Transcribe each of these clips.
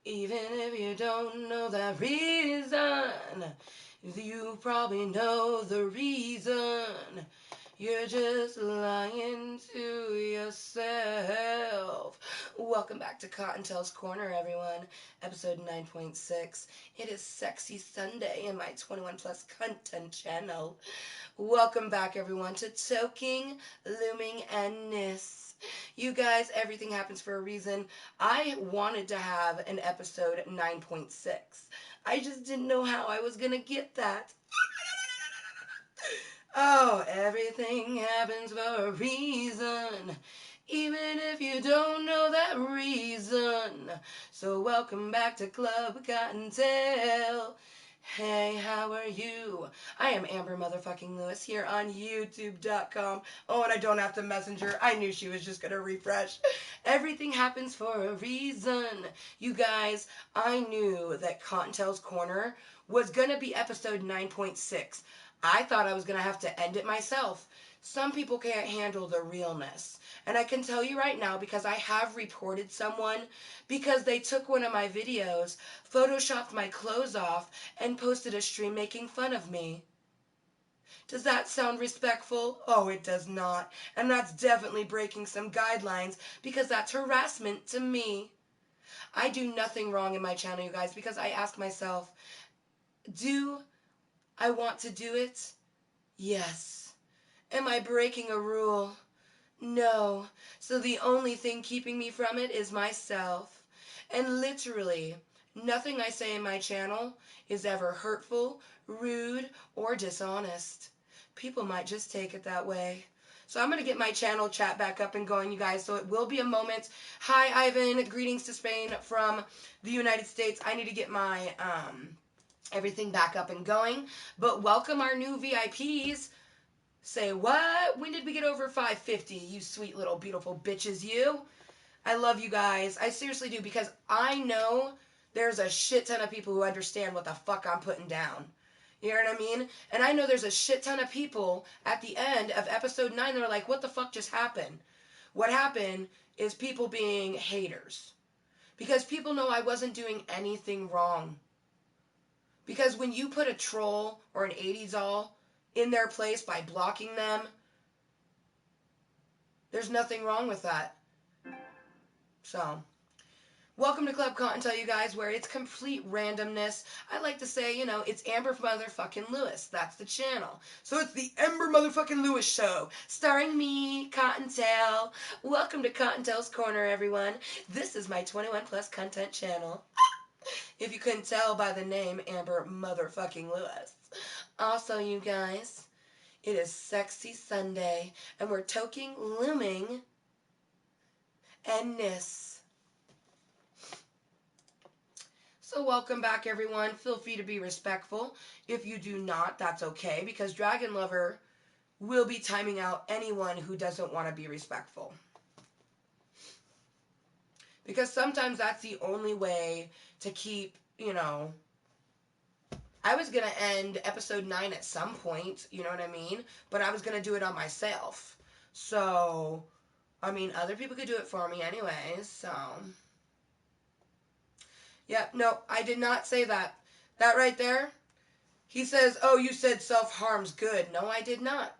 Even if you don't know that reason, you probably know the reason. You're just lying to yourself. Welcome back to Kottontale's Corner, everyone. Episode 9.6. It is Sexy Sunday in my 21+Cuntent channel. Welcome back, everyone, to Toking, Looming, and Niss. You guys, everything happens for a reason. I wanted to have an episode 9.6. I just didn't know how I was going to get that. Oh, everything happens for a reason, even if you don't know that reason. So welcome back to Klub Kottontale. Hey, how are you? I am Amber Motherfucking Lewis here on YouTube.com. Oh, and I don't have to messenger. I knew she was just going to refresh. Everything happens for a reason. You guys, I knew that Kottontale's Corner was going to be episode 9.6. I thought I was going to have to end it myself. Some people can't handle the realness. And I can tell you right now, because I have reported someone because they took one of my videos, photoshopped my clothes off, and posted a stream making fun of me. Does that sound respectful? Oh, it does not. And that's definitely breaking some guidelines, because that's harassment to me. I do nothing wrong in my channel, you guys, because I ask myself, do I want to do it? Yes. Am I breaking a rule? No. So the only thing keeping me from it is myself. And literally, nothing I say in my channel is ever hurtful, rude, or dishonest. People might just take it that way. So I'm going to get my channel chat back up and going, you guys, so it will be a moment. Hi, Ivan. Greetings to Spain from the United States. I need to get my everything back up and going. But welcome our new VIPs. Say what? When did we get over 550? You sweet little beautiful bitches, you. I love you guys. I seriously do, because I know there's a shit ton of people who understand what the fuck I'm putting down. You know what I mean? And I know there's a shit ton of people at the end of episode 9 that are like, what the fuck just happened? What happened is people being haters. Because people know I wasn't doing anything wrong. Because when you put a troll or an 80s doll in their place by blocking them, there's nothing wrong with that. So, welcome to Klub Kottontale, you guys, where it's complete randomness. I like to say, you know, it's Amber Motherfucking Lewis. That's the channel. So it's the Amber Motherfucking Lewis Show, starring me, Kottontale. Welcome to Kottontale's Corner, everyone. This is my 21+Cuntent channel. If you couldn't tell by the name, Amber Motherfucking Lewis. Also, you guys, it is Sexy Sunday, and we're toking, looming, and Niss. So welcome back, everyone. Feel free to be respectful. If you do not, that's okay, because Dragon Lover will be timing out anyone who doesn't want to be respectful. Because sometimes that's the only way to keep, you know, I was going to end episode 9 at some point, you know what I mean? But I was going to do it on myself. So, I mean, other people could do it for me anyways, so. Yeah, no, I did not say that. That right there, he says, oh, you said self-harm's good. No, I did not.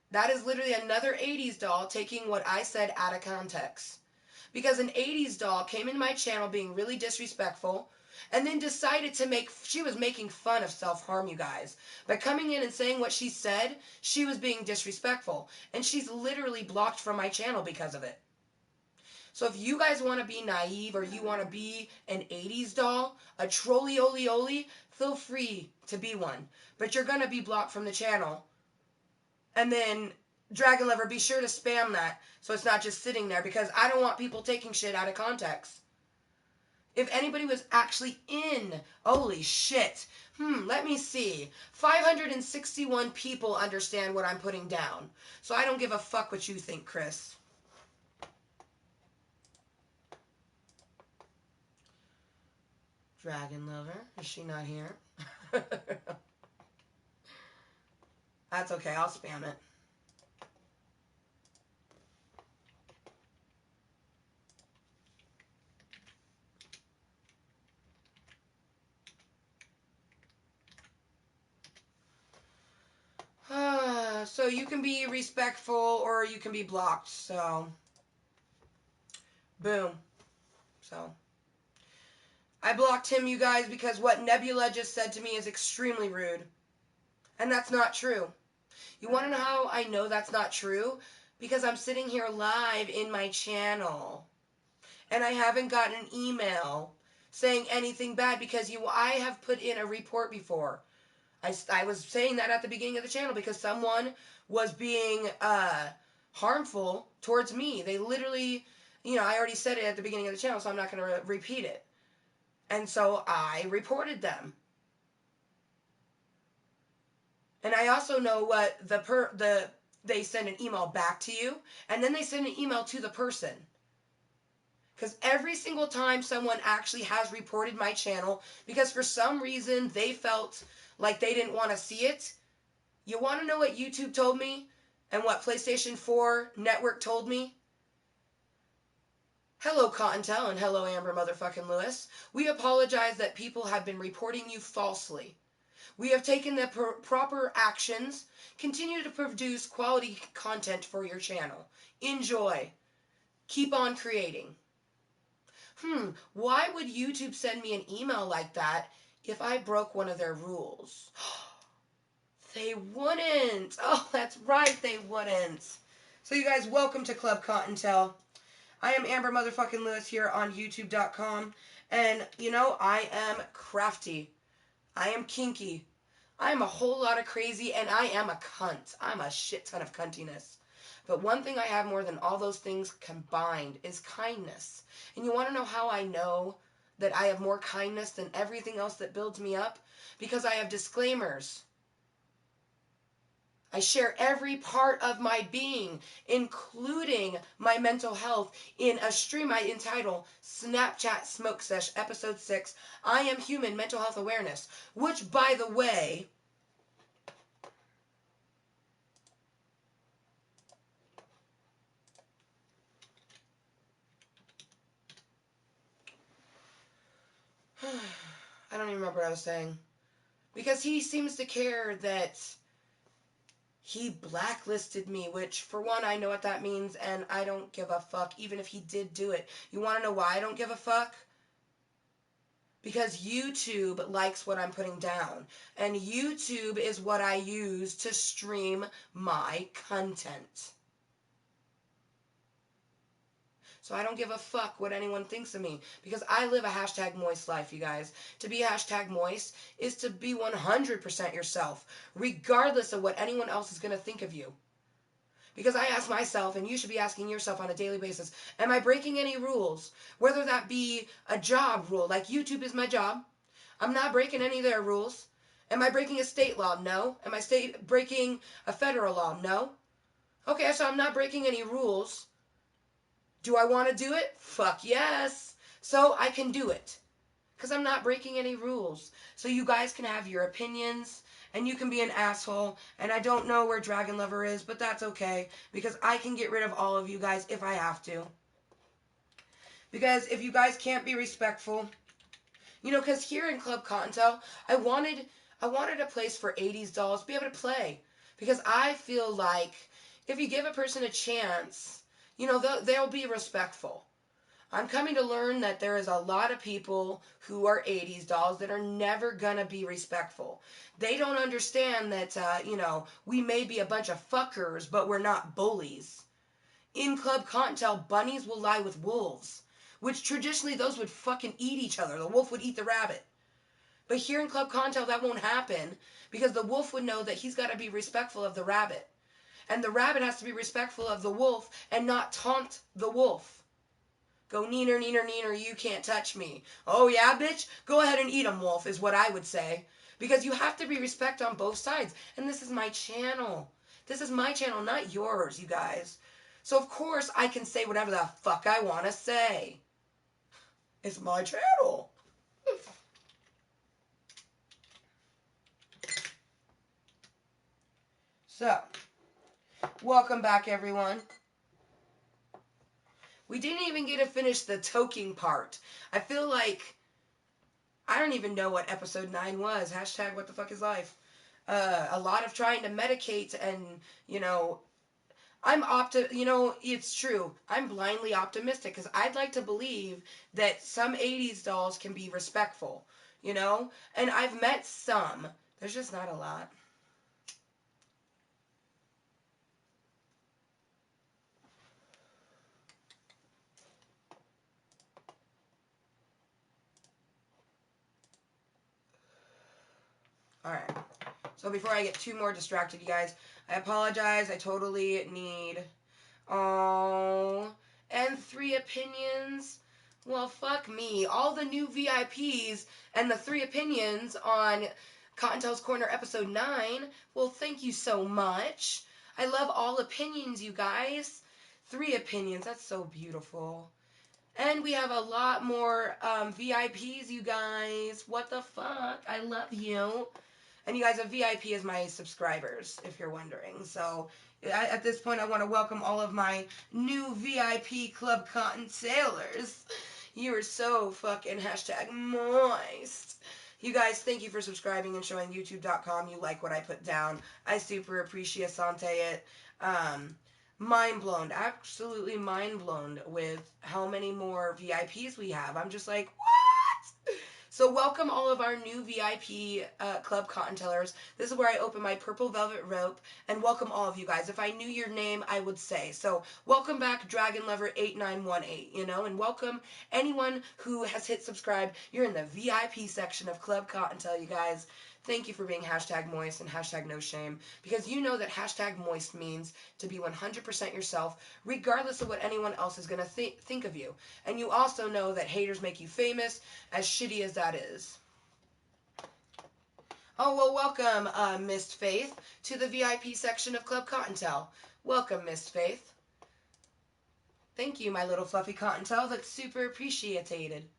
That is literally another 80s doll taking what I said out of context. Because an 80s doll came into my channel being really disrespectful, and then decided to she was making fun of self-harm, you guys. By coming in and saying what she said, she was being disrespectful. And she's literally blocked from my channel because of it. So if you guys want to be naive, or you want to be an 80s doll, a trolley-oly-oly, feel free to be one. But you're going to be blocked from the channel. And then, Dragon Lover, be sure to spam that so it's not just sitting there, because I don't want people taking shit out of context. If anybody was actually in, holy shit, let me see. 561 people understand what I'm putting down. So I don't give a fuck what you think, Chris. Dragon Lover, is she not here? That's okay, I'll spam it. So you can be respectful or you can be blocked. So, boom. So, I blocked him, you guys, because what Nebula just said to me is extremely rude. And that's not true. You want to know how I know that's not true? Because I'm sitting here live in my channel. And I haven't gotten an email saying anything bad because I have put in a report before. I was saying that at the beginning of the channel because someone was being harmful towards me. They literally, I already said it at the beginning of the channel, so I'm not going to repeat it. And so I reported them. And I also know what they send an email back to you, and then they send an email to the person. Because every single time someone actually has reported my channel, because for some reason they felt like they didn't want to see it, you want to know what YouTube told me and what PlayStation 4 Network told me? Hello, Kottontale, and hello, Amber Motherfucking Lewis. We apologize that people have been reporting you falsely. We have taken the proper actions. Continue to produce quality content for your channel. Enjoy. Keep on creating. Why would YouTube send me an email like that if I broke one of their rules? They wouldn't. Oh, that's right, they wouldn't. So you guys, welcome to Klub Kottontale. I am Amber Motherfucking Lewis here on YouTube.com. And, I am crafty. I am kinky. I am a whole lot of crazy, and I am a cunt. I'm a shit ton of cuntiness. But one thing I have more than all those things combined is kindness. And you want to know how I know that I have more kindness than everything else that builds me up? Because I have disclaimers. I share every part of my being, including my mental health, in a stream I entitle Snapchat Smoke Sesh Episode 6, I Am Human Mental Health Awareness, which, by the way, I don't even remember what I was saying. Because he seems to care that he blacklisted me, which, for one, I know what that means, and I don't give a fuck, even if he did do it. You want to know why I don't give a fuck? Because YouTube likes what I'm putting down. And YouTube is what I use to stream my content. So I don't give a fuck what anyone thinks of me. Because I live a hashtag moist life, you guys. To be hashtag moist is to be 100% yourself, regardless of what anyone else is going to think of you. Because I ask myself, and you should be asking yourself on a daily basis, am I breaking any rules? Whether that be a job rule, like YouTube is my job. I'm not breaking any of their rules. Am I breaking a state law? No. Am I breaking a federal law? No. Okay, so I'm not breaking any rules. Do I want to do it? Fuck yes. So I can do it. Because I'm not breaking any rules. So you guys can have your opinions, and you can be an asshole, and I don't know where Dragon Lover is, but that's okay, because I can get rid of all of you guys if I have to. Because if you guys can't be respectful, because here in Klub Kottontale, I wanted a place for 80s dolls to be able to play. Because I feel like if you give a person a chance, they'll be respectful. I'm coming to learn that there is a lot of people who are 80s dolls that are never going to be respectful. They don't understand that, we may be a bunch of fuckers, but we're not bullies. In Klub Kottontale, bunnies will lie with wolves, which traditionally those would fucking eat each other. The wolf would eat the rabbit. But here in Klub Kottontale, that won't happen because the wolf would know that he's got to be respectful of the rabbit. And the rabbit has to be respectful of the wolf and not taunt the wolf. Go neener, neener, neener, you can't touch me. Oh yeah, bitch? Go ahead and eat 'em, wolf, is what I would say. Because you have to be respect on both sides. And this is my channel. This is my channel, not yours, you guys. So of course I can say whatever the fuck I want to say. It's my channel. So, welcome back, everyone. We didn't even get to finish the toking part. I feel like I don't even know what episode 9 was. Hashtag what the fuck is life. a lot of trying to medicate and, you know, it's true. I'm blindly optimistic because I'd like to believe that some 80s dolls can be respectful, you know? And I've met some. There's just not a lot. Alright. So before I get too more distracted, you guys, I apologize. I totally need... Oh, and 3 opinions? Well, fuck me. All the new VIPs and the 3 opinions on Kottontale's Corner episode 9. Well, thank you so much. I love all opinions, you guys. 3 opinions. That's so beautiful. And we have a lot more VIPs, you guys. What the fuck? I love you. And you guys, a VIP is my subscribers, if you're wondering. So at this point, I want to welcome all of my new VIP Klub Kottontales. You are so fucking #Mooiisstt. You guys, thank you for subscribing and showing YouTube.com you like what I put down. I super appreciate it. Mind blown, absolutely mind blown with how many more VIPs we have. I'm just like, what? So welcome all of our new VIP Klub Kottontalers. This is where I open my purple velvet rope, and welcome all of you guys. If I knew your name, I would say. So welcome back, Dragon Lover 8918, you know, and welcome anyone who has hit subscribe. You're in the VIP section of Klub Kottontale, you guys. Thank you for being #Mooiisstt and #No Shame, because you know that #Mooiisstt means to be 100% yourself, regardless of what anyone else is going to think of you. And you also know that haters make you famous, as shitty as that is. Oh, well, welcome, Miss Faith, to the VIP section of Klub Kottontale. Welcome, Miss Faith. Thank you, my little fluffy Kottontale. That's super appreciated.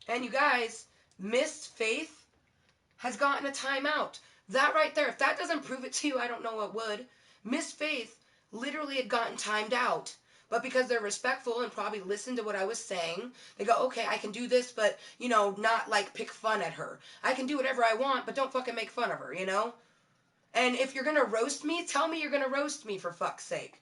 And you guys, Miss Faith has gotten a timeout. That right there, if that doesn't prove it to you, I don't know what would. Miss Faith literally had gotten timed out. But because they're respectful and probably listened to what I was saying, they go, okay, I can do this, but, you know, not, like, pick fun at her. I can do whatever I want, but don't fucking make fun of her, you know? And if you're gonna roast me, tell me you're gonna roast me, for fuck's sake.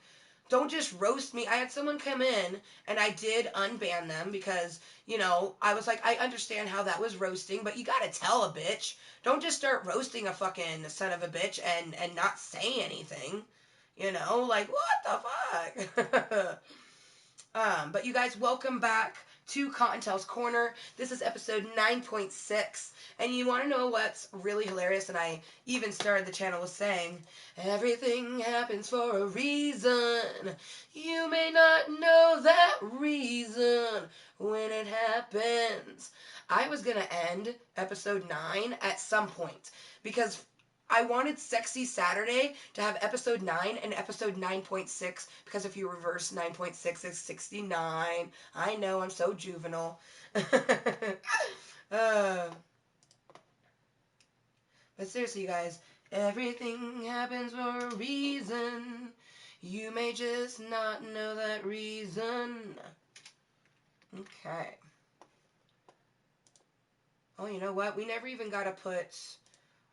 Don't just roast me. I had someone come in, and I did unban them because, you know, I was like, I understand how that was roasting, but you gotta tell a bitch. Don't just start roasting a fucking son of a bitch and not say anything. You know, like, what the fuck? But you guys, welcome back to Kottontale's Corner. This is episode 9.6. And you want to know what's really hilarious? And I even started the channel with saying, everything happens for a reason. You may not know that reason when it happens. I was going to end episode 9 at some point because I wanted Sexy Saturday to have episode 9 and episode 9.6 because if you reverse 9.6 is 69. I know, I'm so juvenile. But seriously, you guys, everything happens for a reason. You may just not know that reason. Okay. Oh, you know what? We never even got to put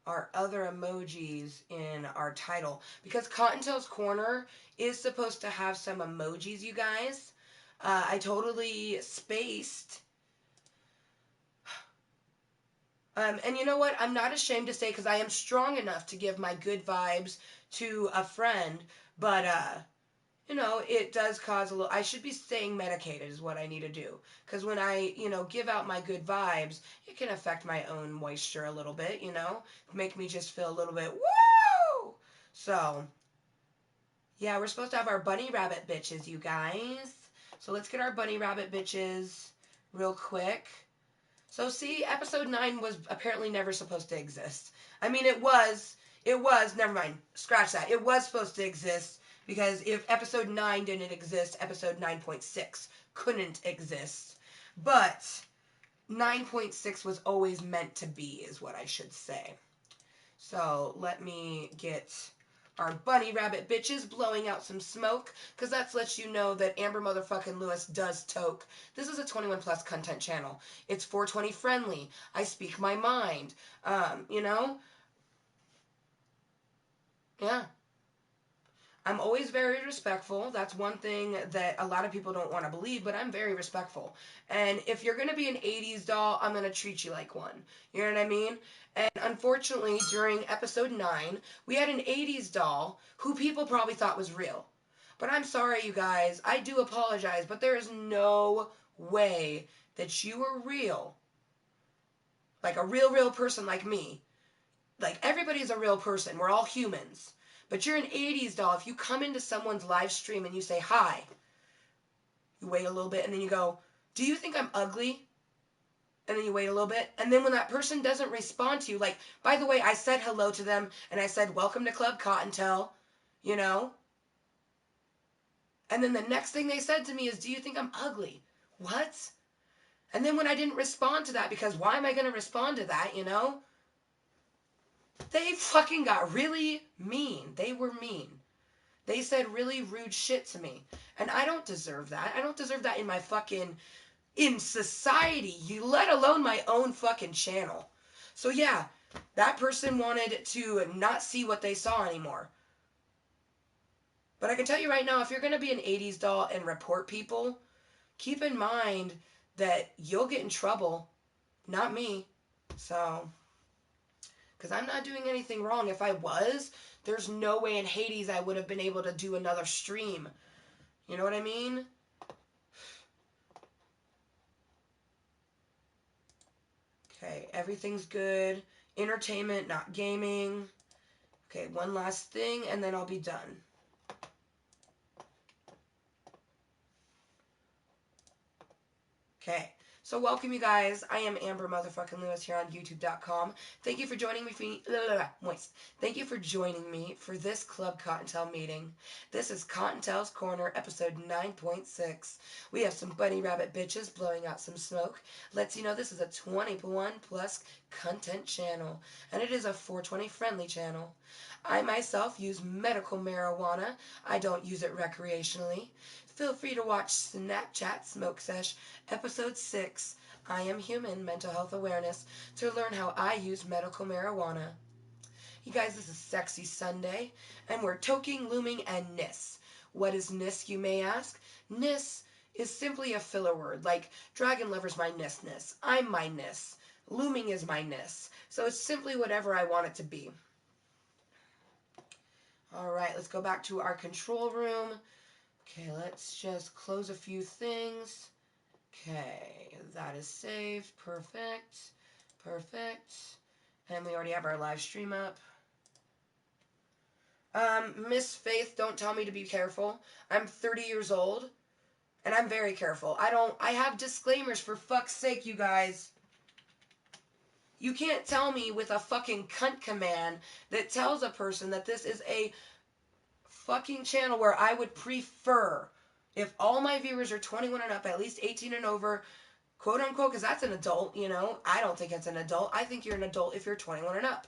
our other emojis in our title, because Kottontale's Corner is supposed to have some emojis, you guys. I totally spaced. And you know what? I'm not ashamed to say, because I am strong enough to give my good vibes to a friend, but you know, it does cause a little... I should be staying medicated is what I need to do. Because when I, you know, give out my good vibes, it can affect my own moisture a little bit, you know? Make me just feel a little bit, woo! So, yeah, we're supposed to have our bunny rabbit bitches, you guys. So let's get our bunny rabbit bitches real quick. So see, episode 9 was apparently never supposed to exist. I mean, it was, never mind, scratch that. It was supposed to exist, because if episode 9 didn't exist, episode 9.6 couldn't exist. But 9.6 was always meant to be, is what I should say. So let me get our bunny rabbit bitches blowing out some smoke, because that lets you know that Amber motherfucking Lewis does toke. This is a 21 plus content channel. It's 420 friendly. I speak my mind. You know? Yeah. I'm always very respectful. That's one thing that a lot of people don't want to believe, but I'm very respectful. And if you're going to be an 80s doll, I'm going to treat you like one. You know what I mean? And unfortunately, during episode 9, we had an 80s doll who people probably thought was real. But I'm sorry, you guys. I do apologize, but there is no way that you are real. Like a real person like me. Like, everybody's a real person. We're all humans. But you're an 80s doll. If you come into someone's live stream and you say, hi, you wait a little bit and then you go, do you think I'm ugly? And then you wait a little bit. And then when that person doesn't respond to you, like, by the way, I said hello to them and I said, welcome to Klub Kottontale, you know? And then the next thing they said to me is, do you think I'm ugly? What? And then when I didn't respond to that, because why am I going to respond to that, you know? They fucking got really mean. They were mean. They said really rude shit to me. And I don't deserve that. I don't deserve that in my fucking, in society, you let alone my own fucking channel. So yeah, that person wanted to not see what they saw anymore. But I can tell you right now, if you're going to be an 80s doll and report people, keep in mind that you'll get in trouble. Not me. So... because I'm not doing anything wrong. If I was, there's no way in Hades I would have been able to do another stream. You know what I mean? Okay, everything's good. Entertainment, not gaming. Okay, one last thing, and then I'll be done. Okay. So welcome, you guys. I am Amber motherfucking Lewis here on YouTube.com. Thank you for joining me for Mooiisstt. Thank you for joining me for this Klub Kottontale meeting. This is Kottontale's Korner, episode 9.6. We have some bunny rabbit bitches blowing out some smoke. Lets you know this is a 21 plus content channel, and it is a 420 friendly channel. I myself use medical marijuana. I don't use it recreationally. Feel free to watch Snapchat Smoke Sesh, Episode 6, I Am Human, Mental Health Awareness, to learn how I use medical marijuana. You guys, this is Sexy Sunday, and we're Toking, Looming, and Niss. What is Niss, you may ask? Niss is simply a filler word, like Dragon Lover's my Niss. I'm my Niss. Looming is my Niss. So it's simply whatever I want it to be. Alright, let's go back to our control room. Okay, let's just close a few things. Okay, that is saved. Perfect. Perfect. And we already have our live stream up. Miss Faith, don't tell me to be careful. I'm 30 years old, and I'm very careful. I have disclaimers, for fuck's sake, you guys. You can't tell me with a fucking cunt command that tells a person that this is a fucking channel where I would prefer, if all my viewers are 21 and up, at least 18 and over, quote unquote, because that's an adult, you know. I don't think it's an adult. I think you're an adult if you're 21 and up.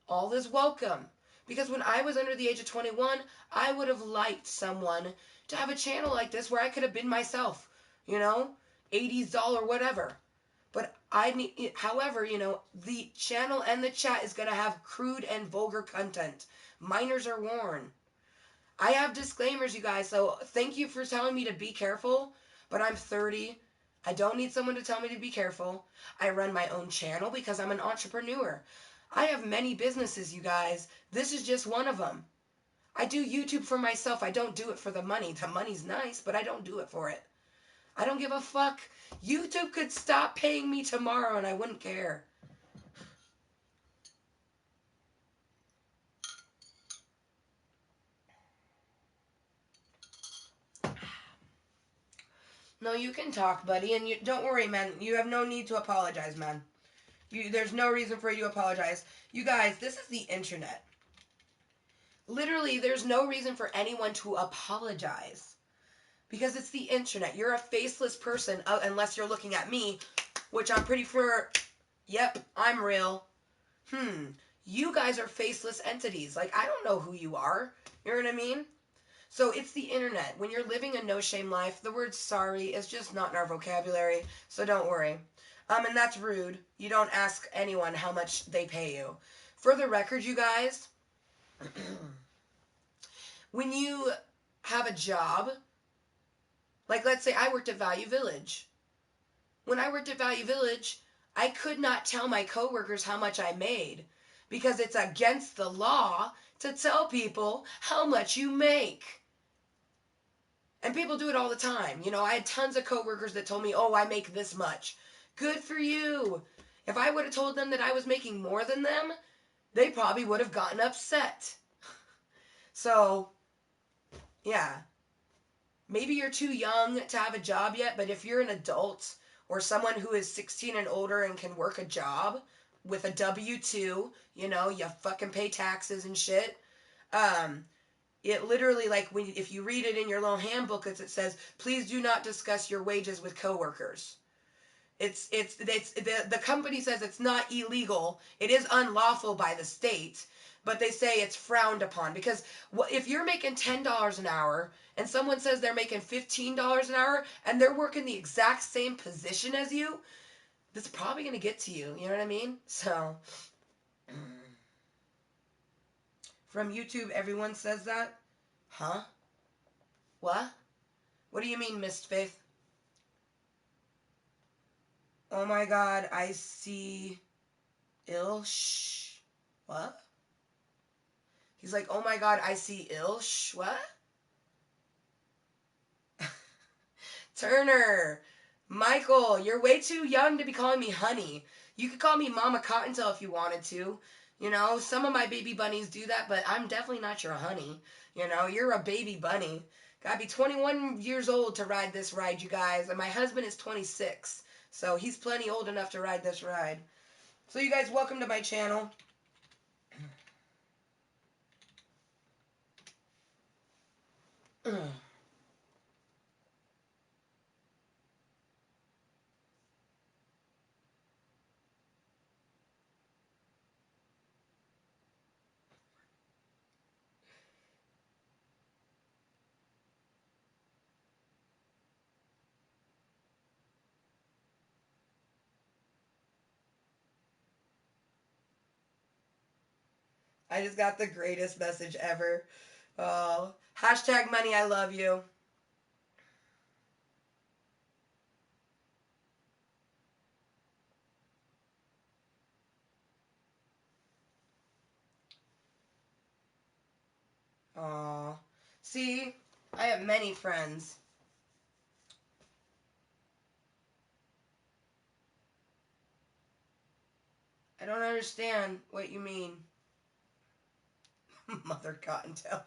All is welcome. Because when I was under the age of 21, I would have liked someone to have a channel like this where I could have been myself, you know, 80s doll or whatever. But I need, however, you know, the channel and the chat is going to have crude and vulgar content. Minors are warned. I have disclaimers, you guys, so thank you for telling me to be careful, but I'm 30. I don't need someone to tell me to be careful. I run my own channel because I'm an entrepreneur. I have many businesses, you guys. This is just one of them. I do YouTube for myself. I don't do it for the money. The money's nice, but I don't do it for it. I don't give a fuck. YouTube could stop paying me tomorrow and I wouldn't care. No, you can talk, buddy, and you don't worry, man. You have no need to apologize, man. There's no reason for you to apologize. You guys, this is the internet. Literally, there's no reason for anyone to apologize. Because it's the internet. You're a faceless person, unless you're looking at me, which I'm pretty sure, yep, I'm real. You guys are faceless entities. Like, I don't know who you are. You know what I mean? So it's the internet. When you're living a no-shame life, the word sorry is just not in our vocabulary, so don't worry. And that's rude. You don't ask anyone how much they pay you. For the record, you guys, when you have a job, like let's say I worked at Value Village. When I worked at Value Village, I could not tell my coworkers how much I made because it's against the law to tell people how much you make. And people do it all the time. You know, I had tons of coworkers that told me, oh, I make this much. Good for you. If I would have told them that I was making more than them, they probably would have gotten upset. So, yeah. Maybe you're too young to have a job yet, but if you're an adult or someone who is 16 and older and can work a job with a W-2, you know, you fucking pay taxes and shit, it literally, like, if you read it in your little handbook, it says, please do not discuss your wages with coworkers. The company says it's not illegal. It is unlawful by the state, but they say it's frowned upon because if you're making $10 an hour and someone says they're making $15 an hour and they're working the exact same position as you, that's probably going to get to you. You know what I mean? So, from YouTube, everyone says that? Huh? What? What do you mean, Mist Faith? Oh my god, I see ill what? He's like, oh my god, I see ill what? Turner, Michael, you're way too young to be calling me honey. You could call me Mama Cottontail if you wanted to. You know, some of my baby bunnies do that, but I'm definitely not your honey. You know, you're a baby bunny. Gotta be 21 years old to ride this ride, you guys. And my husband is 26. So he's plenty old enough to ride this ride. So you guys, welcome to my channel. I just got the greatest message ever. Oh, hashtag money, I love you. Aw. See, I have many friends. I don't understand what you mean. Mother Cottontail.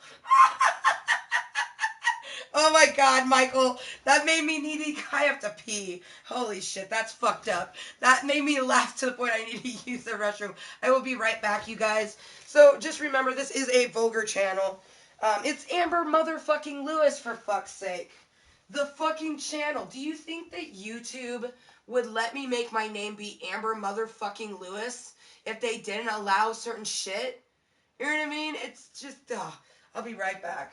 Oh my god, Michael. That made me I have to pee. Holy shit, that's fucked up. That made me laugh to the point I need to use the restroom. I will be right back, you guys. So just remember, this is a vulgar channel. It's Amber motherfucking Lewis, for fuck's sake. The fucking channel. Do you think that YouTube would let me make my name be Amber motherfucking Lewis if they didn't allow certain shit? You know what I mean? It's just, I'll be right back.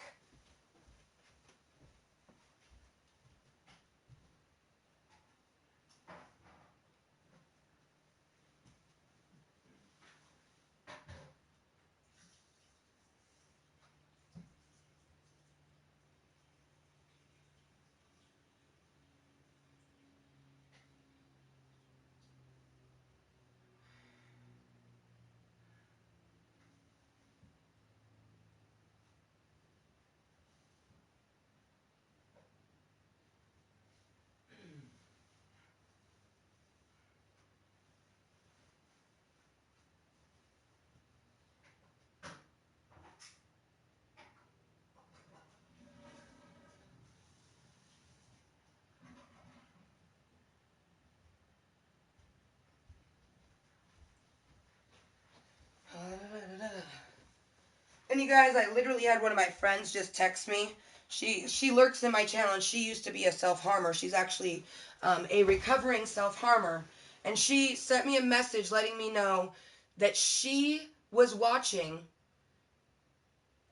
And you guys, I literally had one of my friends just text me. She lurks in my channel, and she used to be a self-harmer. She's actually a recovering self-harmer. And she sent me a message letting me know that she was watching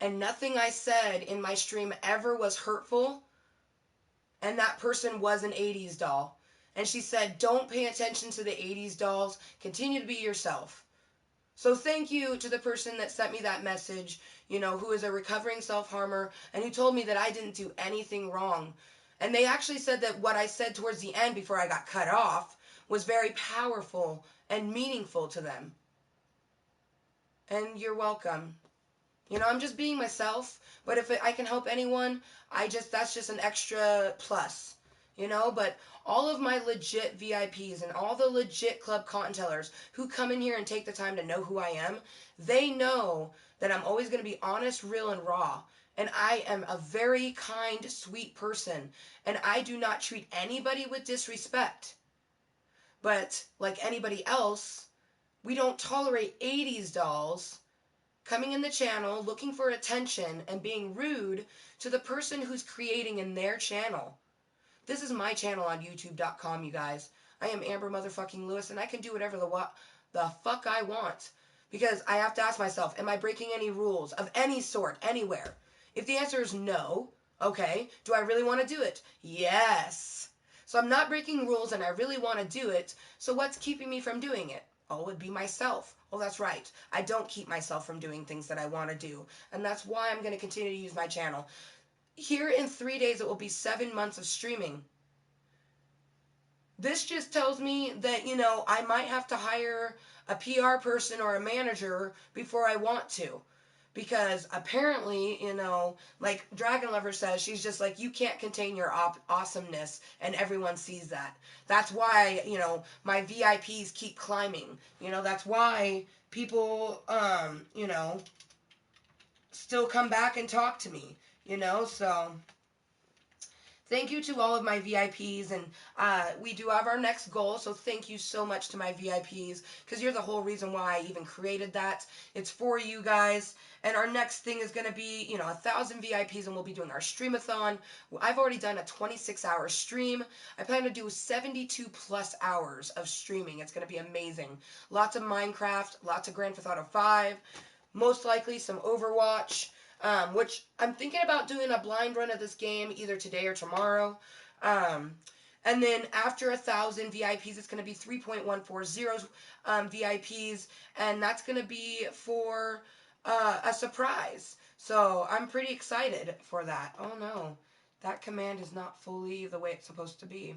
and nothing I said in my stream ever was hurtful, and that person was an 80s doll. And she said, don't pay attention to the 80s dolls. Continue to be yourself. So thank you to the person that sent me that message, who is a recovering self-harmer and who told me that I didn't do anything wrong. And they actually said that what I said towards the end before I got cut off was very powerful and meaningful to them. And you're welcome. I'm just being myself, but if I can help anyone, that's just an extra plus, but all of my legit VIPs and all the legit Klub Kottontalers who come in here and take the time to know who I am, they know that I'm always going to be honest, real, and raw. And I am a very kind, sweet person, and I do not treat anybody with disrespect. But like anybody else, we don't tolerate 80s dolls coming in the channel, looking for attention, and being rude to the person who's creating in their channel. This is my channel on YouTube.com, you guys. I am Amber motherfucking Lewis, and I can do whatever the fuck I want. Because I have to ask myself, am I breaking any rules of any sort, anywhere? If the answer is no, okay, do I really want to do it? Yes. So I'm not breaking rules, and I really want to do it, so what's keeping me from doing it? Oh, it would be myself. Oh, that's right. I don't keep myself from doing things that I want to do. And that's why I'm going to continue to use my channel. Here in 3 days, it will be 7 months of streaming. This just tells me that, I might have to hire a PR person or a manager before I want to. Because apparently, like Dragon Lover says, she's just like, you can't contain your awesomeness, and everyone sees that. That's why, my VIPs keep climbing. That's why people, still come back and talk to me, so... Thank you to all of my VIPs, and we do have our next goal, so thank you so much to my VIPs, because you're the whole reason why I even created that. It's for you guys, and our next thing is going to be, 1,000 VIPs, and we'll be doing our streamathon. I've already done a 26-hour stream. I plan to do 72 plus hours of streaming. It's going to be amazing. Lots of Minecraft, lots of Grand Theft Auto 5, most likely some Overwatch, which I'm thinking about doing a blind run of this game either today or tomorrow. And then after 1,000 VIPs, it's going to be 3.140 VIPs, and that's going to be for a surprise. So I'm pretty excited for that. Oh no, that command is not fully the way it's supposed to be.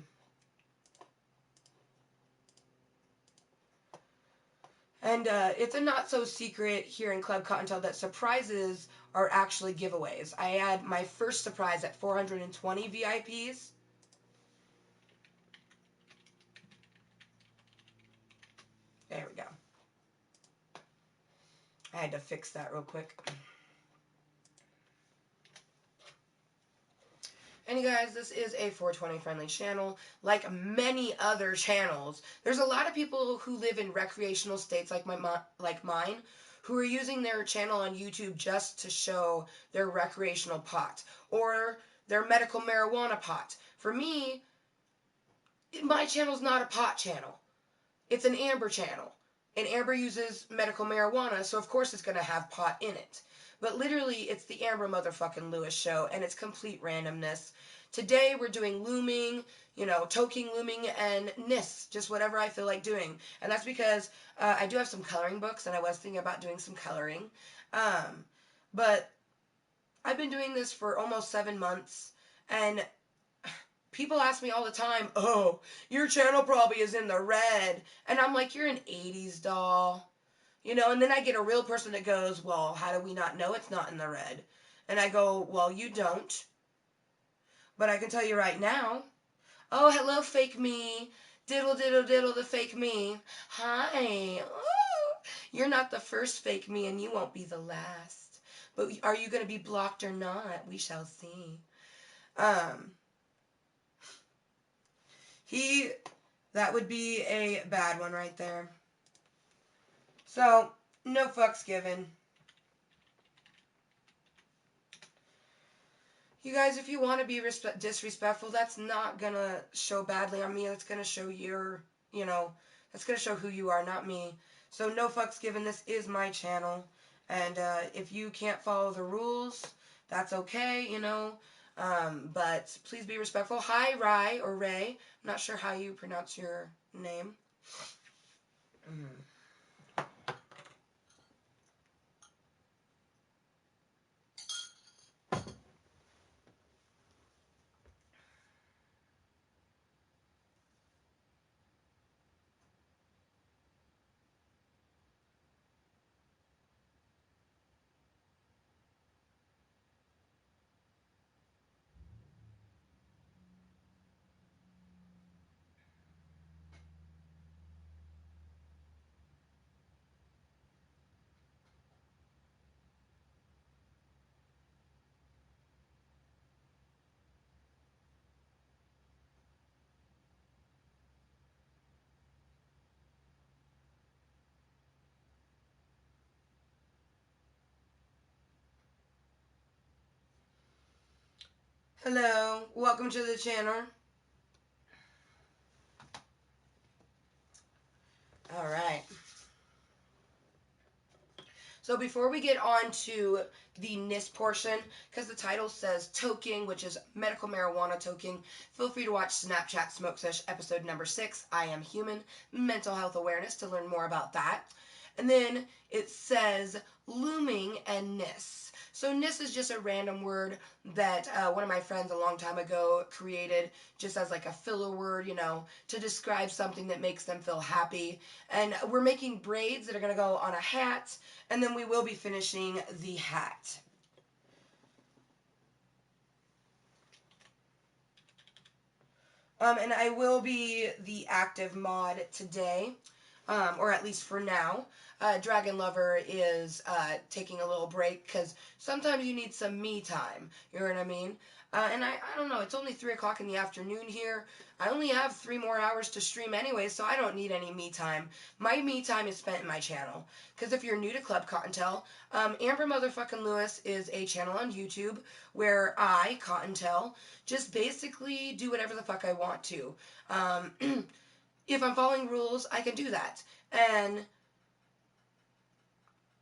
And it's a not-so-secret here in Klub Kottontale that surprises are actually giveaways. I had my first surprise at 420 VIPs. There we go. I had to fix that real quick. And you guys, this is a 420 friendly channel. Like many other channels, there's a lot of people who live in recreational states like mine, who are using their channel on YouTube just to show their recreational pot or their medical marijuana pot. For me, my channel's not a pot channel. It's an Amber channel. And Amber uses medical marijuana, so of course it's going to have pot in it. But literally, it's the Amber motherfucking Lewis show, and it's complete randomness. Today, we're doing Looming, Toking, Looming, and Niss, just whatever I feel like doing. And that's because I do have some coloring books, and I was thinking about doing some coloring. But I've been doing this for almost 7 months, and people ask me all the time, oh, your channel probably is in the red. And I'm like, you're an 80s doll. And then I get a real person that goes, well, how do we not know it's not in the red? And I go, well, you don't. But I can tell you right now. Oh, hello, fake me. Diddle, diddle, diddle, the fake me. Hi. Ooh. You're not the first fake me, and you won't be the last. But are you going to be blocked or not? We shall see. That would be a bad one right there. So, no fucks given. You guys, if you want to be disrespectful, that's not going to show badly on me. That's going to show that's going to show who you are, not me. So no fucks given, this is my channel. And if you can't follow the rules, that's okay, you know. But please be respectful. Hi, Rai, or Ray. I'm not sure how you pronounce your name. Hello, welcome to the channel. Alright. So before we get on to the Niss portion, because the title says Toking, which is medical marijuana toking, feel free to watch Snapchat Smoke Sesh episode number 6, I Am Human, Mental Health Awareness, to learn more about that. And then it says Looming and Niss. So Niss is just a random word that one of my friends a long time ago created just as like a filler word, you know, to describe something that makes them feel happy. And we're making braids that are going to go on a hat, and then we will be finishing the hat. And I will be the active mod today, or at least for now. Dragon Lover is taking a little break because sometimes you need some me time. You know what I mean? And I don't know, it's only 3 o'clock in the afternoon here. I only have 3 more hours to stream anyway, so I don't need any me time. My me time is spent in my channel. Because if you're new to Klub Kottontale, Amber Motherfucking Lewis is a channel on YouTube where I, Kottontale, just basically do whatever the fuck I want to. If I'm following rules, I can do that. And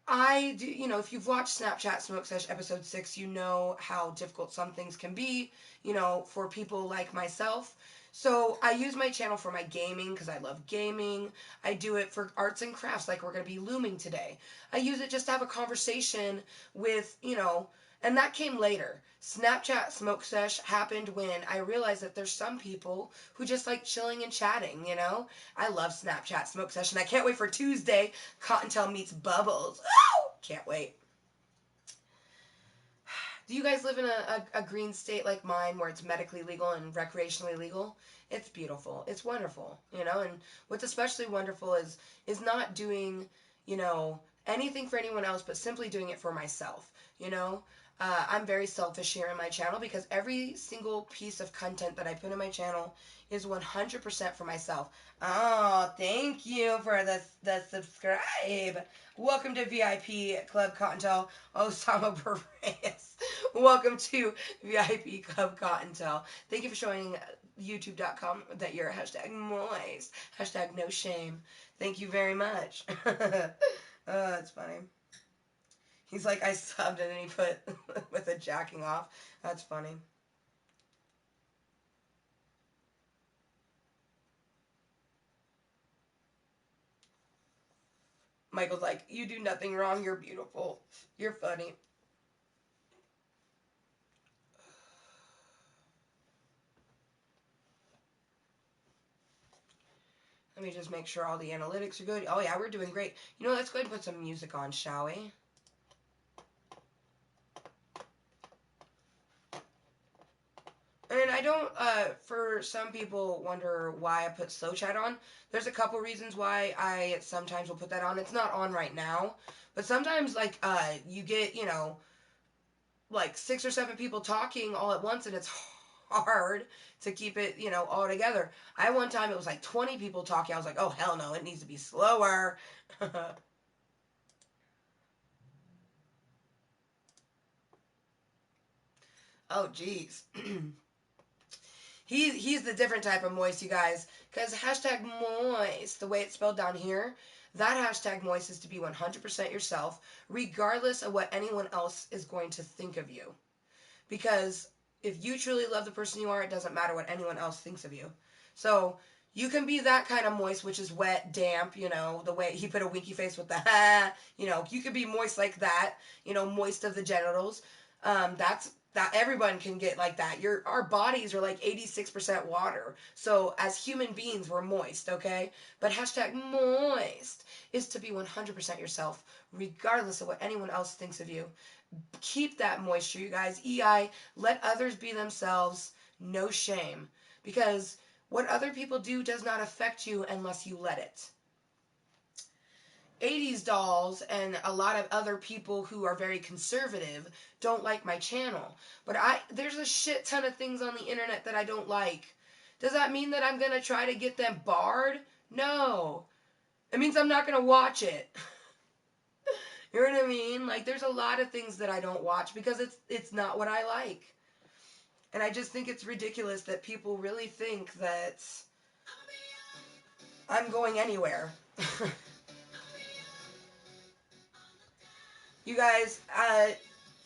I do, you know, if you've watched Snapchat Smoke Sesh episode 6, you know how difficult some things can be, you know, for people like myself. So I use my channel for my gaming because I love gaming. I do it for arts and crafts, like we're going to be looming today. I use it just to have a conversation with, you know, and that came later. Snapchat Smoke Sesh happened when I realized that there's some people who just like chilling and chatting, you know? I love Snapchat Smoke Sesh, and I can't wait for Tuesday, Kottontale meets Bubbles. Oh, can't wait. Do you guys live in a green state like mine where it's medically legal and recreationally legal? It's beautiful. It's wonderful, you know? And what's especially wonderful is not doing, you know, anything for anyone else, but simply doing it for myself, you know? I'm very selfish here in my channel because every single piece of content that I put in my channel is 100% for myself. Oh, thank you for the subscribe. Welcome to VIP Klub Kottontale, Osama Perez. Welcome to VIP Klub Kottontale. Thank you for showing youtube.com that you're hashtag Mooiisstt, hashtag no shame. Thank you very much. That's funny. He's like, I subbed, and then he put with a jacking off. That's funny. Michael's like, you do nothing wrong, you're beautiful. You're funny. Let me just make sure all the analytics are good. Oh yeah, we're doing great. You know, let's go ahead and put some music on, shall we? And I don't, for some people wonder why I put slow chat on. There's a couple reasons why I sometimes will put that on. It's not on right now. But sometimes, like, you get, you know, like 6 or 7 people talking all at once, and it's hard to keep it, you know, all together. One time it was like 20 people talking. I was like, oh, hell no, it needs to be slower. Oh, jeez. He's the different type of moist, you guys. Because hashtag moist, the way it's spelled down here, That hashtag moist is to be 100% yourself, regardless of what anyone else is going to think of you. Because if you truly love the person you are, it doesn't matter what anyone else thinks of you. So you can be that kind of moist, which is wet, damp, you know, the way he put a winky face with the ha, you know, you could be moist like that, you know, moist of the genitals. That everyone can get like that. Our bodies are like 86% water. So as human beings, we're moist, okay? But hashtag moist is to be 100% yourself, regardless of what anyone else thinks of you. Keep that moisture, you guys. EI, let others be themselves. No shame. Because what other people do does not affect you unless you let it. 80s dolls and a lot of other people who are very conservative don't like my channel. But there's a shit ton of things on the internet that I don't like. Does that mean that I'm going to try to get them barred? No. It means I'm not going to watch it. You know what I mean? Like, there's a lot of things that I don't watch because it's not what I like. And I just think it's ridiculous that people really think that I'm going anywhere. You guys,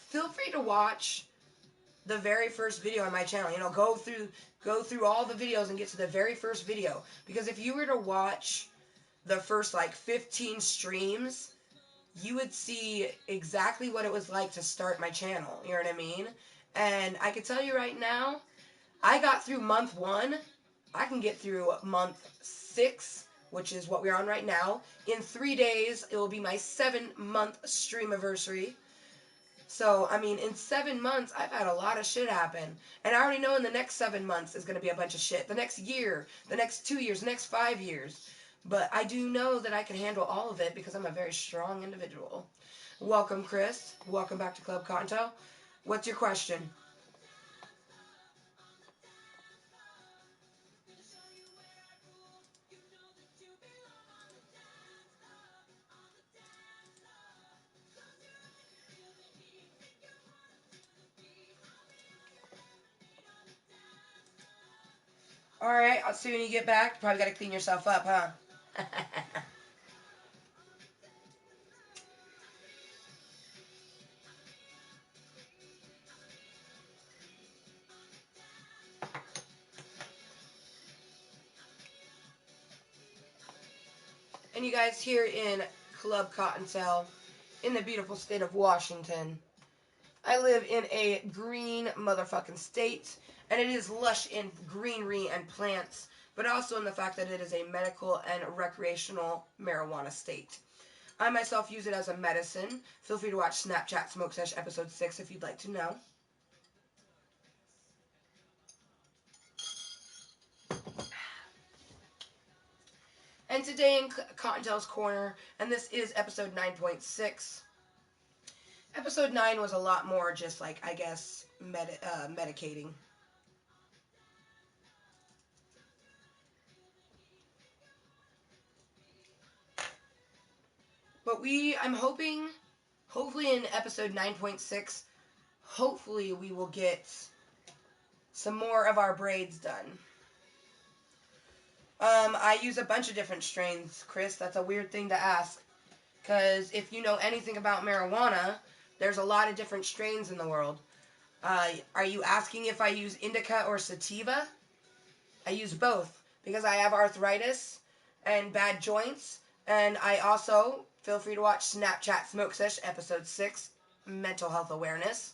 feel free to watch the very first video on my channel. You know, go through all the videos and get to the very first video. Because if you were to watch the first, like, 15 streams, you would see exactly what it was like to start my channel. You know what I mean? And I can tell you right now, I got through month 1. I can get through month 6, which is what we're on right now. In 3 days, it will be my 7-month stream anniversary. So, I mean, in 7 months, I've had a lot of shit happen. And I already know in the next 7 months is going to be a bunch of shit. The next year, the next 2 years, the next 5 years. But I do know that I can handle all of it because I'm a very strong individual. Welcome, Chris. Welcome back to Klub Kottontale. What's your question? Alright, I'll see you when you get back. You probably got to clean yourself up, huh? And you guys, here in Klub Kottontale, in the beautiful state of Washington, I live in a green motherfucking state, and it is lush in greenery and plants, but also in the fact that it is a medical and recreational marijuana state. I myself use it as a medicine. Feel free to watch Snapchat Smoke Sesh episode 6 if you'd like to know. And today in Kottontale's Corner, and this is episode 9.6. Episode 9 was a lot more just like, I guess, medicating. But I'm hoping, hopefully in episode 9.6, hopefully we will get some more of our braids done. I use a bunch of different strains, Chris. That's a weird thing to ask. Because if you know anything about marijuana, there's a lot of different strains in the world. Are you asking if I use indica or sativa? I use both because I have arthritis and bad joints. And I also, feel free to watch Snapchat Smoke Sesh episode 6, Mental Health Awareness,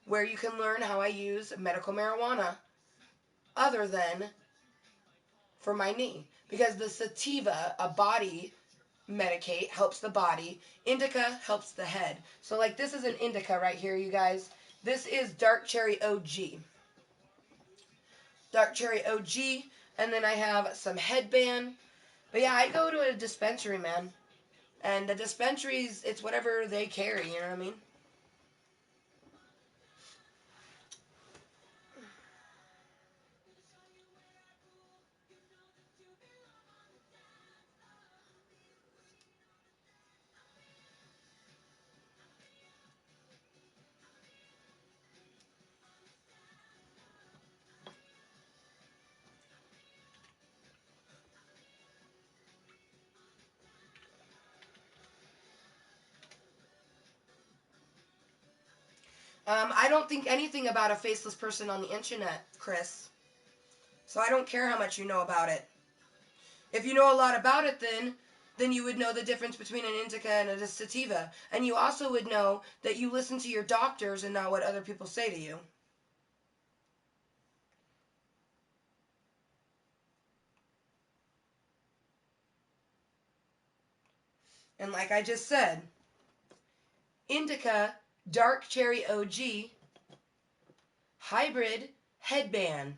where you can learn how I use medical marijuana other than for my knee. Because the sativa, a body medicate, helps the body. Indica helps the head. So like this is an indica right here, you guys. This is Dark Cherry OG. Dark Cherry OG. And then I have some headband. But yeah, I go to a dispensary, man. And the dispensaries, it's whatever they carry, you know what I mean? I don't think anything about a faceless person on the internet, Chris. So I don't care how much you know about it. If you know a lot about it, then you would know the difference between an indica and a sativa. And you also would know that you listen to your doctors and not what other people say to you. And like I just said, indica, dark cherry OG, hybrid, headband.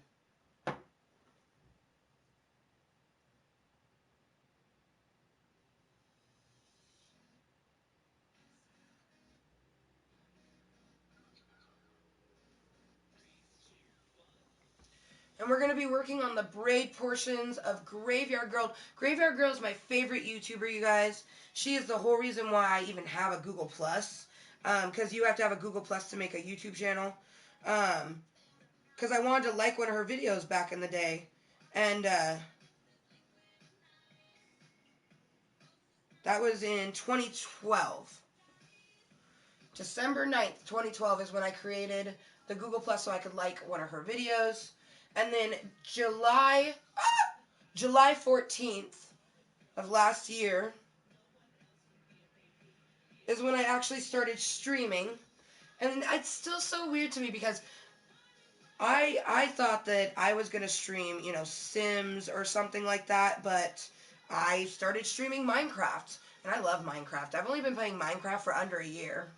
And we're going to be working on the braid portions of Graveyard Girl. Graveyard Girl is my favorite YouTuber, you guys. She is the whole reason why I even have a Google Plus. Because you have to have a Google Plus to make a YouTube channel. Because I wanted to like one of her videos back in the day. And that was in 2012. December 9th, 2012 is when I created the Google Plus so I could like one of her videos. And then July 14th of last year is when I actually started streaming. And it's still so weird to me because I thought that I was going to stream, Sims or something like that, but I started streaming Minecraft. And I love Minecraft. I've only been playing Minecraft for under a year.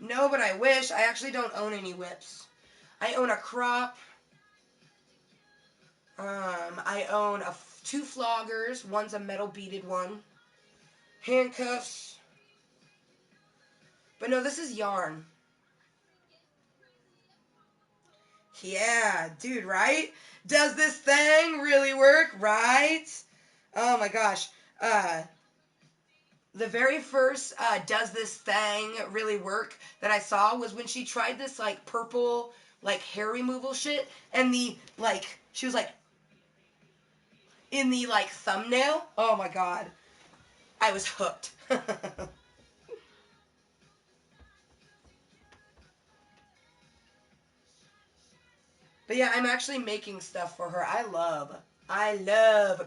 No, but I wish. I actually don't own any whips. I own a crop. I own two floggers. One's a metal beaded one. Handcuffs. But no, this is yarn. Yeah, dude, right? Does this thing really work, right? Oh my gosh. The very first does this thing really work that I saw was when she tried this like purple like hair removal shit, and she was like in the like thumbnail. Oh my god. I was hooked. But yeah, I'm actually making stuff for her. I love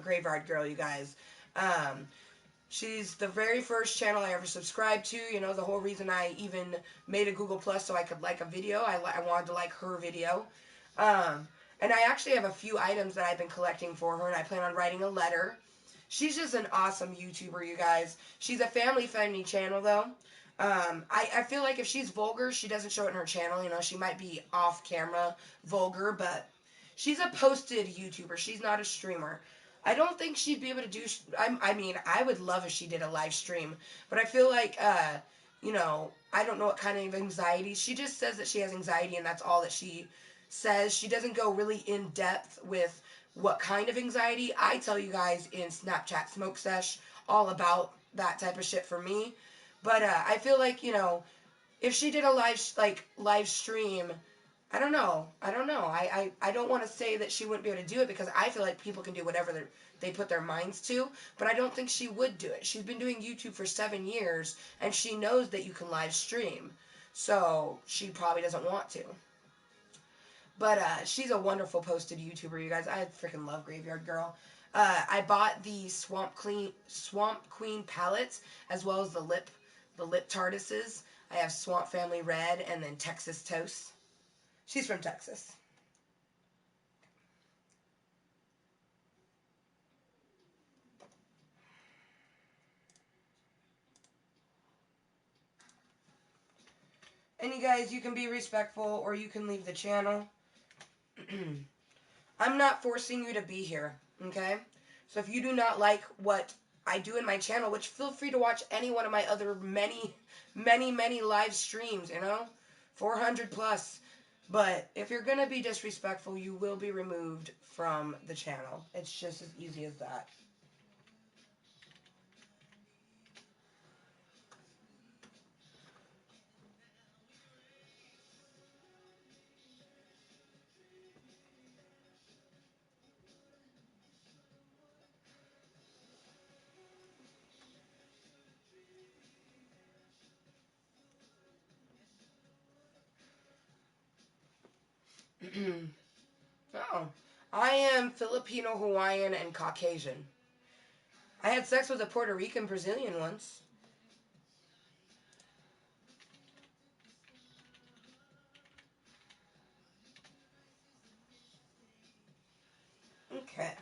Graveyard Girl, you guys. She's the very first channel I ever subscribed to. The whole reason I even made a Google Plus so I could like a video. I wanted to like her video. And I actually have a few items that I've been collecting for her, and I plan on writing a letter. She's just an awesome YouTuber, you guys. She's a family-friendly channel, though. I feel like if she's vulgar, she doesn't show it in her channel. She might be off-camera vulgar, but she's a posted YouTuber. She's not a streamer. I don't think she'd be able to do... I mean, I would love if she did a live stream, but I feel like, I don't know what kind of anxiety. She just says that she has anxiety, and that's all that she says. She doesn't go really in-depth with what kind of anxiety. I tell you guys in Snapchat Smoke Sesh all about that type of shit for me. But I feel like, if she did a live stream, I don't know. I don't want to say that she wouldn't be able to do it because I feel like people can do whatever they put their minds to, but I don't think she would do it. She's been doing YouTube for 7 years, and she knows that you can live stream, so she probably doesn't want to. But she's a wonderful posted YouTuber, you guys. I freaking love Graveyard Girl. I bought the Swamp Queen palettes as well as the lip TARDISes. I have Swamp Family Red and then Texas Toast. She's from Texas. And you guys, you can be respectful or you can leave the channel. I'm not forcing you to be here, okay? So if you do not like what I do in my channel, which feel free to watch any one of my other many live streams, 400 plus. But if you're going to be disrespectful, you will be removed from the channel. It's just as easy as that. Oh. I am Filipino, Hawaiian, and Caucasian. I had sex with a Puerto Rican Brazilian once. Okay.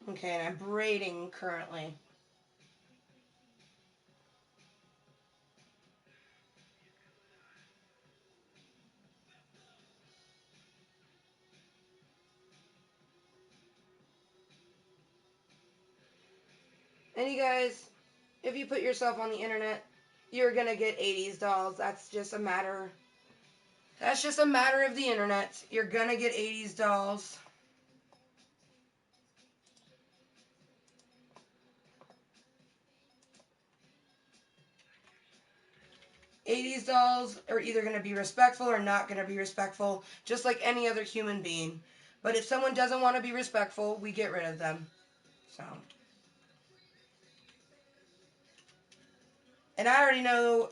Okay, and I'm braiding currently. And you guys, if you put yourself on the internet, you're gonna get 80s dolls. That's just a matter. That's just a matter of the internet. You're gonna get 80s dolls. 80s dolls are either going to be respectful or not going to be respectful, just like any other human being. But if someone doesn't want to be respectful, we get rid of them. So. And I already know,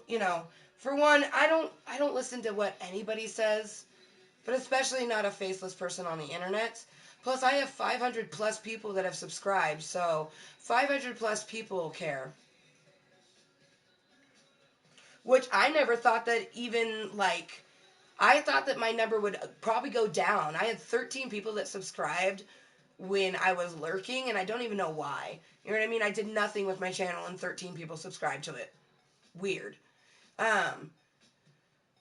for one, I don't listen to what anybody says, but especially not a faceless person on the internet. Plus, I have 500 plus people that have subscribed, so 500 plus people care. Which I never thought that even, I thought that my number would probably go down. I had 13 people that subscribed when I was lurking, and I don't even know why. You know what I mean? I did nothing with my channel, and 13 people subscribed to it. Weird.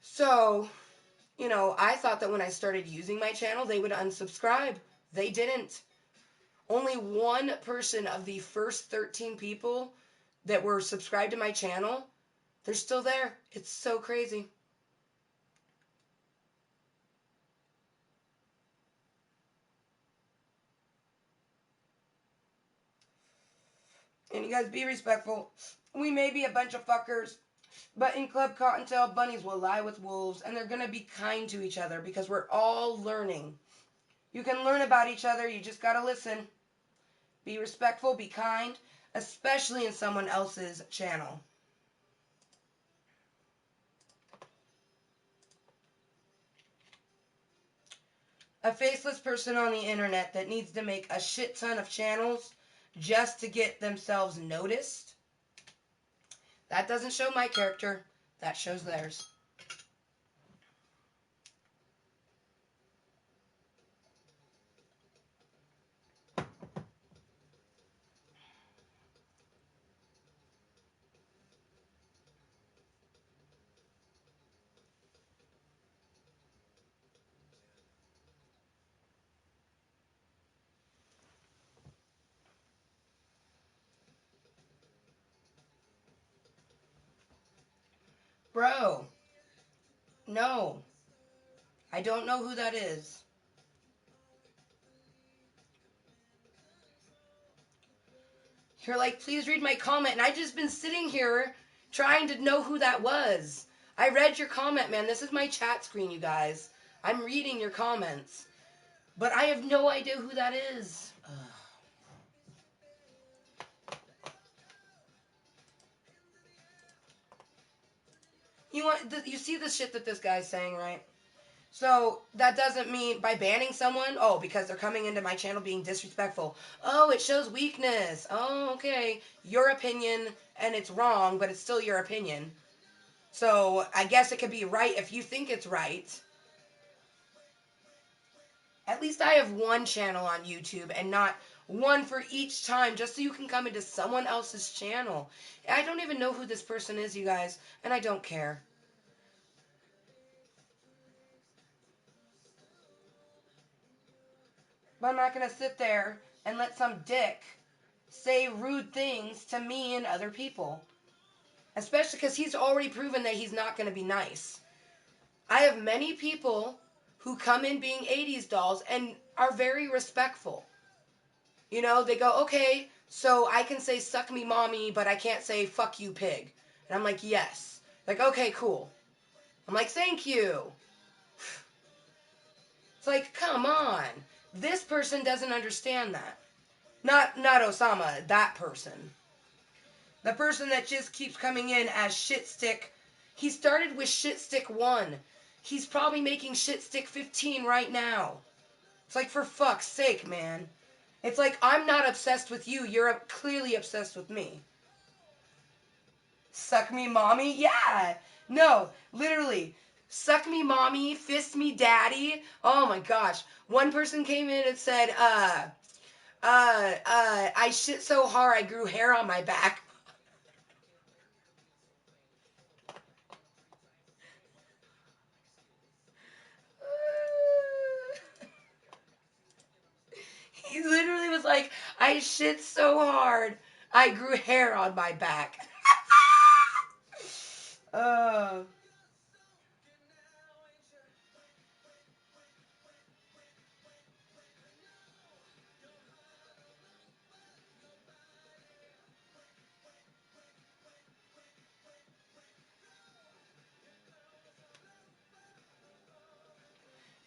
So, I thought that when I started using my channel, they would unsubscribe. They didn't. Only one person of the first 13 people that were subscribed to my channel, they're still there. It's so crazy. And you guys be respectful. We may be a bunch of fuckers, but in Klub Kottontale, bunnies will lie with wolves, and they're going to be kind to each other because we're all learning. You can learn about each other, you just got to listen. Be respectful, be kind, especially in someone else's channel. A faceless person on the internet that needs to make a shit ton of channels just to get themselves noticed. That doesn't show my character, that shows theirs. Bro, no. I don't know who that is. You're like, please read my comment. And I just been sitting here trying to know who that was. I read your comment, man. This is my chat screen, you guys. I'm reading your comments. But I have no idea who that is. Ugh. You see the shit that this guy's saying, right? So that doesn't mean by banning someone, oh, because they're coming into my channel being disrespectful. Oh, it shows weakness. Oh, okay. Your opinion, and it's wrong, but it's still your opinion. So I guess it could be right if you think it's right. At least I have one channel on YouTube and not one for each time, just so you can come into someone else's channel. I don't even know who this person is, you guys, and I don't care. But I'm not going to sit there and let some dick say rude things to me and other people. Especially because he's already proven that he's not going to be nice. I have many people who come in being 80s dolls and are very respectful. You know, they go, okay, so I can say suck me mommy, but I can't say fuck you pig. And I'm like, yes. Like, okay, cool. I'm like, thank you. It's like, come on. This person doesn't understand that. Not Osama, that person. The person that just keeps coming in as shitstick. He started with shitstick 1. He's probably making shitstick 15 right now. It's like, for fuck's sake, man. It's like, I'm not obsessed with you. You're clearly obsessed with me. Suck me, mommy? Yeah. No, literally. Suck me, mommy. Fist me, daddy. Oh, my gosh. One person came in and said, I shit so hard I grew hair on my back. He literally was like, I shit so hard I grew hair on my back.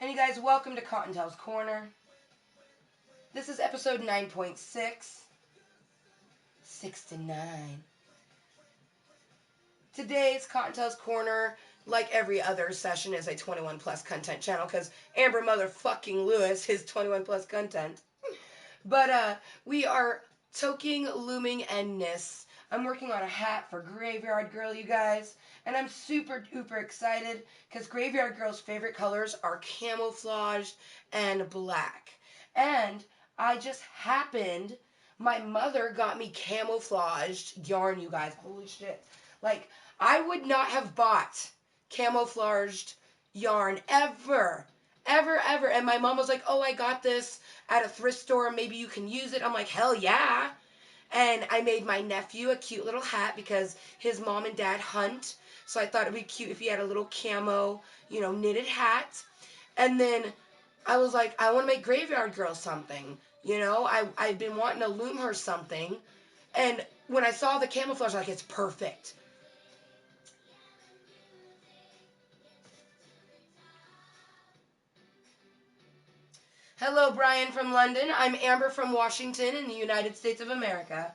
And you guys, welcome to Kottontale's Corner. This is episode 9.6. 6 to 9. Today's Kottontale's Corner, like every other session, is a 21+Cuntent channel, because Amber motherfucking Lewis is 21+Cuntent. But we are Toking, Looming, and Niss. I'm working on a hat for Graveyard Girl, you guys. And I'm super duper excited because Graveyard Girl's favorite colors are camouflage and black. And I just happened, my mother got me camouflaged yarn, you guys. Holy shit. Like, I would not have bought camouflaged yarn ever. Ever. And my mom was like, oh, I got this at a thrift store. Maybe you can use it. I'm like, hell yeah. And I made my nephew a cute little hat because his mom and dad hunt. So I thought it'd be cute if he had a little camo, you know, knitted hat. And then I was like, I want to make Graveyard Girl something. You know, I've been wanting to loom her something. And when I saw the camouflage, I was like, it's perfect. Hello, Brian from London. I'm Amber from Washington in the United States of America.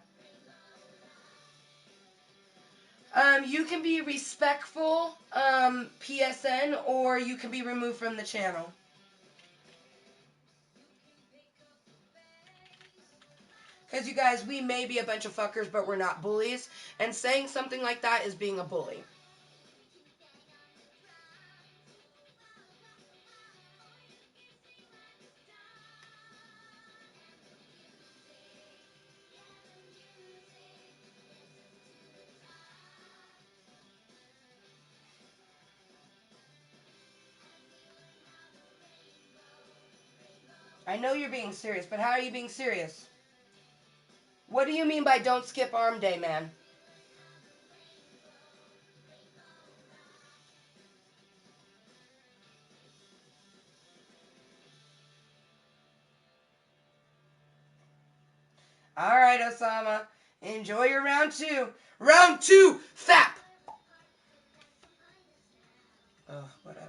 You can be respectful, PSN, or you can be removed from the channel. Because, you guys, we may be a bunch of fuckers, but we're not bullies. And saying something like that is being a bully. I know you're being serious, but how are you being serious? What do you mean by don't skip arm day, man? Alright, Osama. Enjoy your round 2. Round 2! FAP! Ugh, whatever.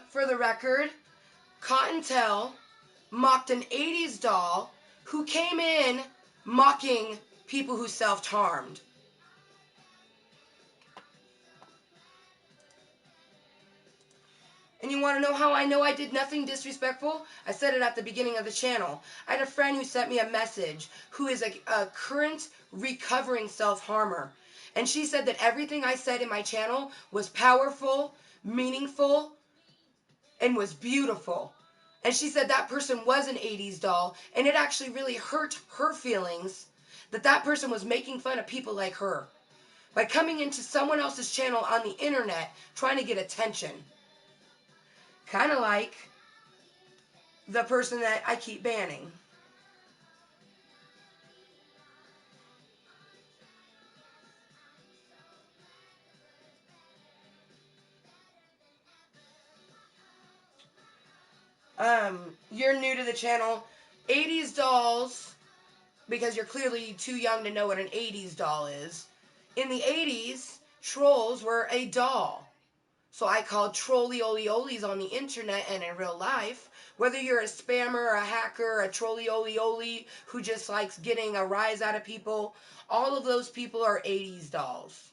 For the record, Kottontale mocked an 80s doll who came in mocking people who self-harmed. And you want to know how I know I did nothing disrespectful? I said it at the beginning of the channel. I had a friend who sent me a message who is a current recovering self-harmer. And she said that everything I said in my channel was powerful, meaningful, and was beautiful. And she said that person was an 80s doll, and it actually really hurt her feelings that that person was making fun of people like her by coming into someone else's channel on the internet trying to get attention. Kind of like the person that I keep banning. You're new to the channel. 80s dolls, because you're clearly too young to know what an 80s doll is. In the 80s, trolls were a doll. So I called trolly-oli-olis on the internet and in real life. Whether you're a spammer, a hacker, a trolly-oli-oli who just likes getting a rise out of people, all of those people are 80s dolls.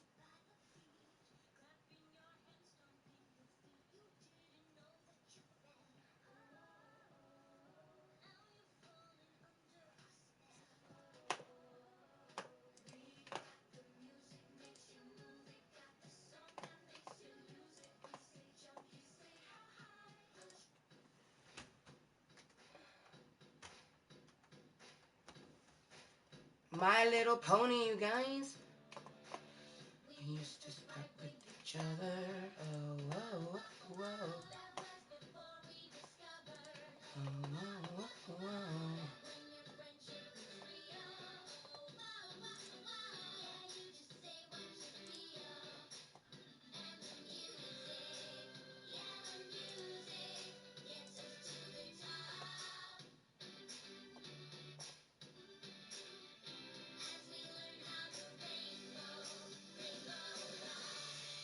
My Little Pony, you guys. We used to start with each other. Oh, whoa, whoa. Oh, whoa, whoa.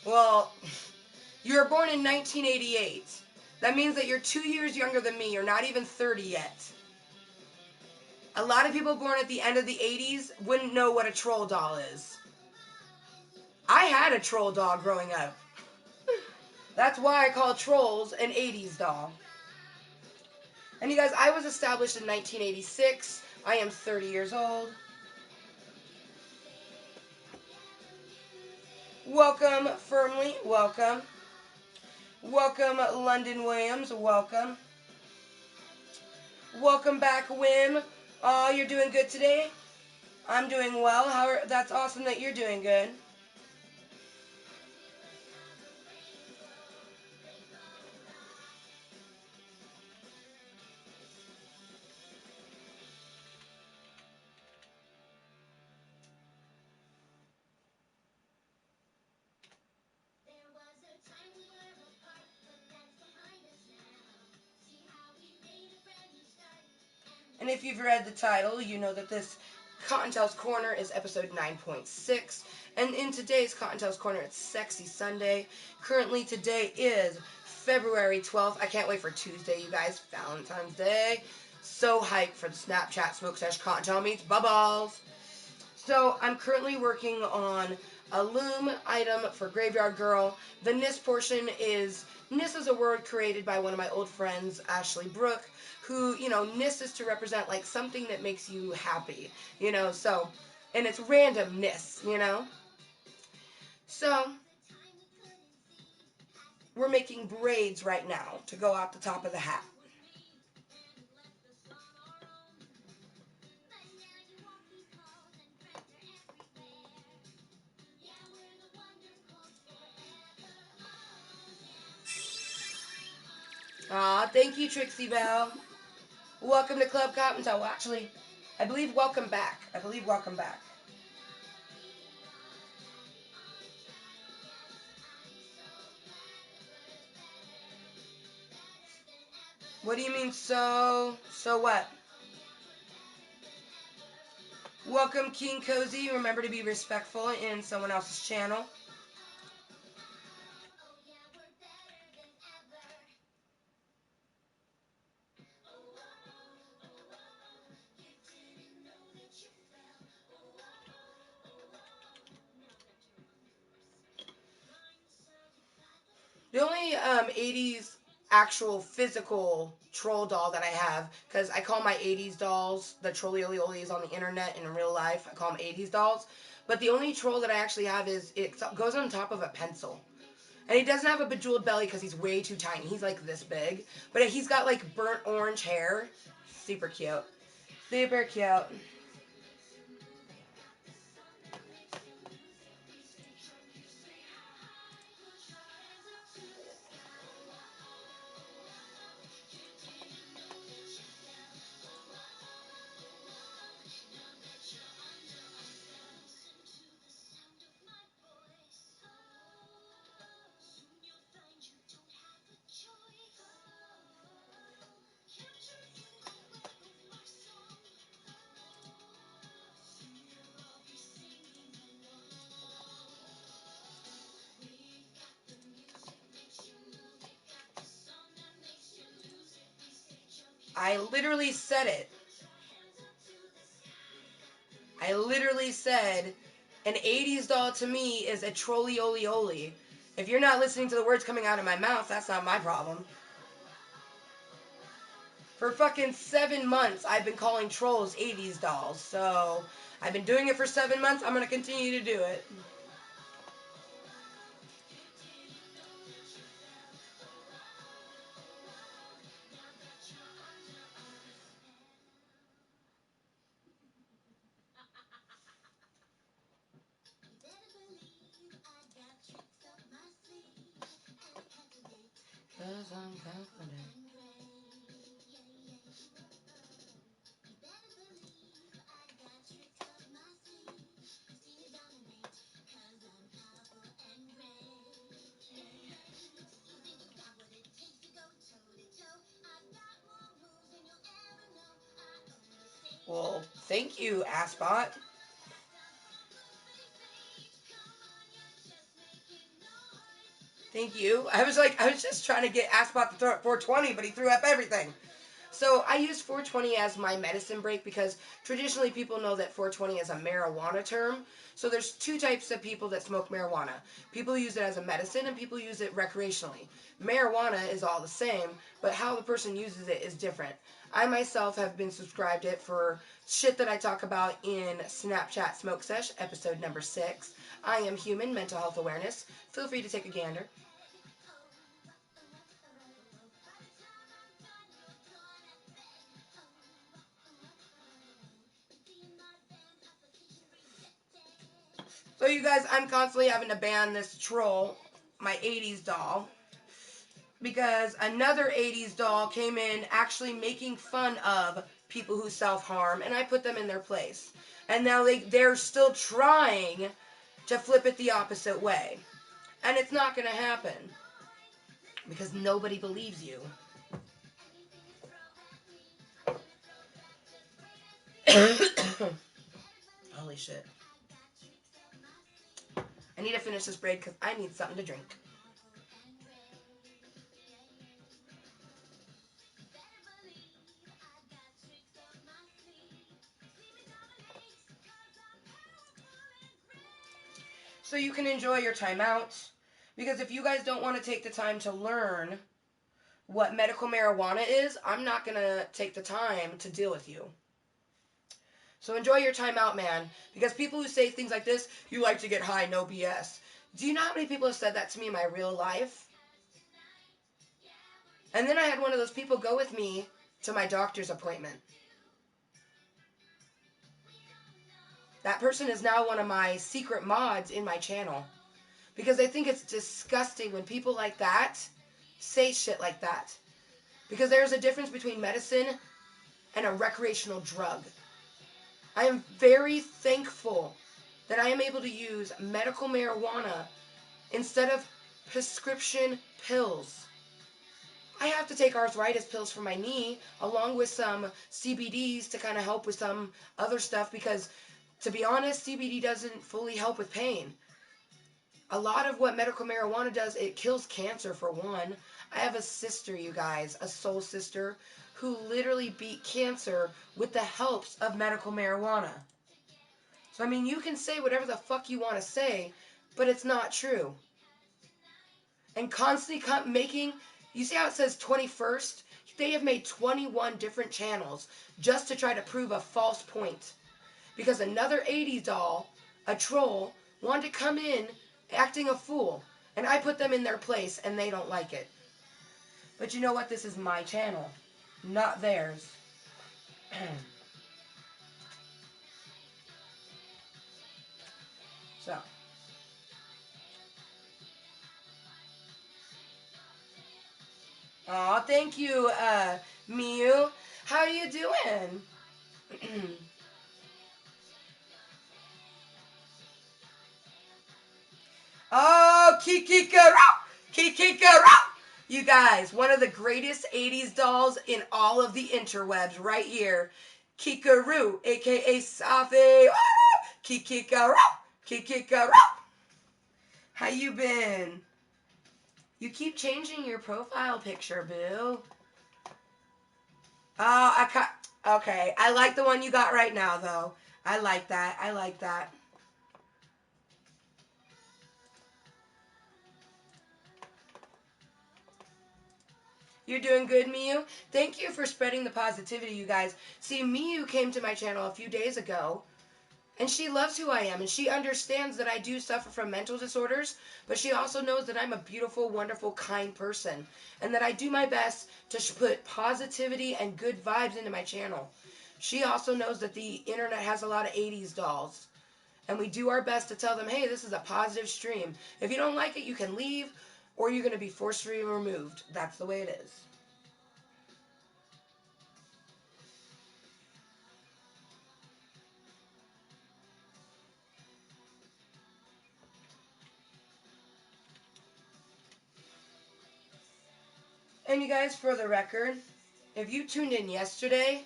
Well, you were born in 1988. That means that you're 2 years younger than me. You're not even 30 yet. A lot of people born at the end of the 80s wouldn't know what a troll doll is. I had a troll doll growing up. That's why I call trolls an 80s doll. And you guys, I was established in 1986. I am 30 years old. Welcome, Firmly. Welcome. Welcome, London Williams. Welcome. Welcome back, Wim. Oh, you're doing good today? I'm doing well. That's awesome that you're doing good. And if you've read the title, you know that this Kottontale's Corner is episode 9.6. And in today's Kottontale's Corner, it's Sexy Sunday. Currently, today is February 12th. I can't wait for Tuesday, you guys. Valentine's Day. So hyped for the Snapchat Smoke Sesh Kottontale meets Bubbles. So I'm currently working on a loom item for Graveyard Girl. The Niss portion is, Niss is a word created by one of my old friends, Ashley Brooke, who, Niss is to represent like something that makes you happy, so, and it's randomness, So, we're making braids right now to go out the top of the hat. Aw, thank you, Trixie Bell. Welcome to Klub Kottontale. Well, actually, I believe welcome back. What do you mean, so what? Welcome, King Cozy. Remember to be respectful in someone else's channel. The only 80s actual physical troll doll that I have, because I call my 80s dolls the trolly-oli-olis on the internet and in real life. I call them 80s dolls. But the only troll that I actually have is, it goes on top of a pencil. And he doesn't have a bejeweled belly because he's way too tiny. He's like this big. But he's got like burnt orange hair. Super cute. Super cute. I literally said it. I literally said an 80s doll to me is a trolley oli oli. If you're not listening to the words coming out of my mouth, that's not my problem. For fucking 7 months, I've been calling trolls 80s dolls. So, I've been doing it for 7 months. I'm going to continue to do it. Cause I'm confident. Well, thank you, Assbot. Thank you. I was just trying to get Assbot to throw up 420, but he threw up everything. So I use 420 as my medicine break because traditionally people know that 420 is a marijuana term. So there's two types of people that smoke marijuana. People use it as a medicine and people use it recreationally. Marijuana is all the same, but how the person uses it is different. I myself have been subscribed it for shit that I talk about in Snapchat Smoke Sesh, episode number 6. I am human, mental health awareness. Feel free to take a gander. So you guys, I'm constantly having to ban this troll, my 80s doll, because another 80s doll came in actually making fun of people who self-harm, and I put them in their place. And now they're still trying to flip it the opposite way. And it's not going to happen. Because nobody believes you. Holy shit. I need to finish this braid because I need something to drink. So you can enjoy your time out. Because if you guys don't want to take the time to learn what medical marijuana is, I'm not going to take the time to deal with you. So enjoy your time out, man. Because people who say things like this, you like to get high, no BS. Do you know how many people have said that to me in my real life? And then I had one of those people go with me to my doctor's appointment. That person is now one of my secret mods in my channel. Because I think it's disgusting when people like that say shit like that. Because there's a difference between medicine and a recreational drug. I am very thankful that I am able to use medical marijuana instead of prescription pills. I have to take arthritis pills for my knee along with some CBDs to kind of help with some other stuff because, to be honest, CBD doesn't fully help with pain. A lot of what medical marijuana does, it kills cancer for one. I have a sister, you guys, a soul sister, who literally beat cancer with the helps of medical marijuana. So, I mean, you can say whatever the fuck you want to say, but it's not true. And constantly making, you see how it says 21st? They have made 21 different channels just to try to prove a false point. Because another 80s doll, a troll, wanted to come in acting a fool. And I put them in their place, and they don't like it. But you know what? This is my channel, not theirs. So. Aw, thank you, Miu. How you doing? Oh, Kikikaru! Kikikaru! You guys, one of the greatest 80s dolls in all of the interwebs right here. Kikaru, a.k.a. Safi. Oh, Kikikaru! Kikikaru! How you been? You keep changing your profile picture, boo. Oh, okay. I like the one you got right now, though. I like that. I like that. You're doing good, Miu. Thank you for spreading the positivity, you guys. See, Miu came to my channel a few days ago, and she loves who I am, and she understands that I do suffer from mental disorders, but she also knows that I'm a beautiful, wonderful, kind person, and that I do my best to put positivity and good vibes into my channel. She also knows that the internet has a lot of 80s dolls, and we do our best to tell them, hey, this is a positive stream. If you don't like it, you can leave, or you're going to be forcefully removed. That's the way it is. And you guys, for the record, if you tuned in yesterday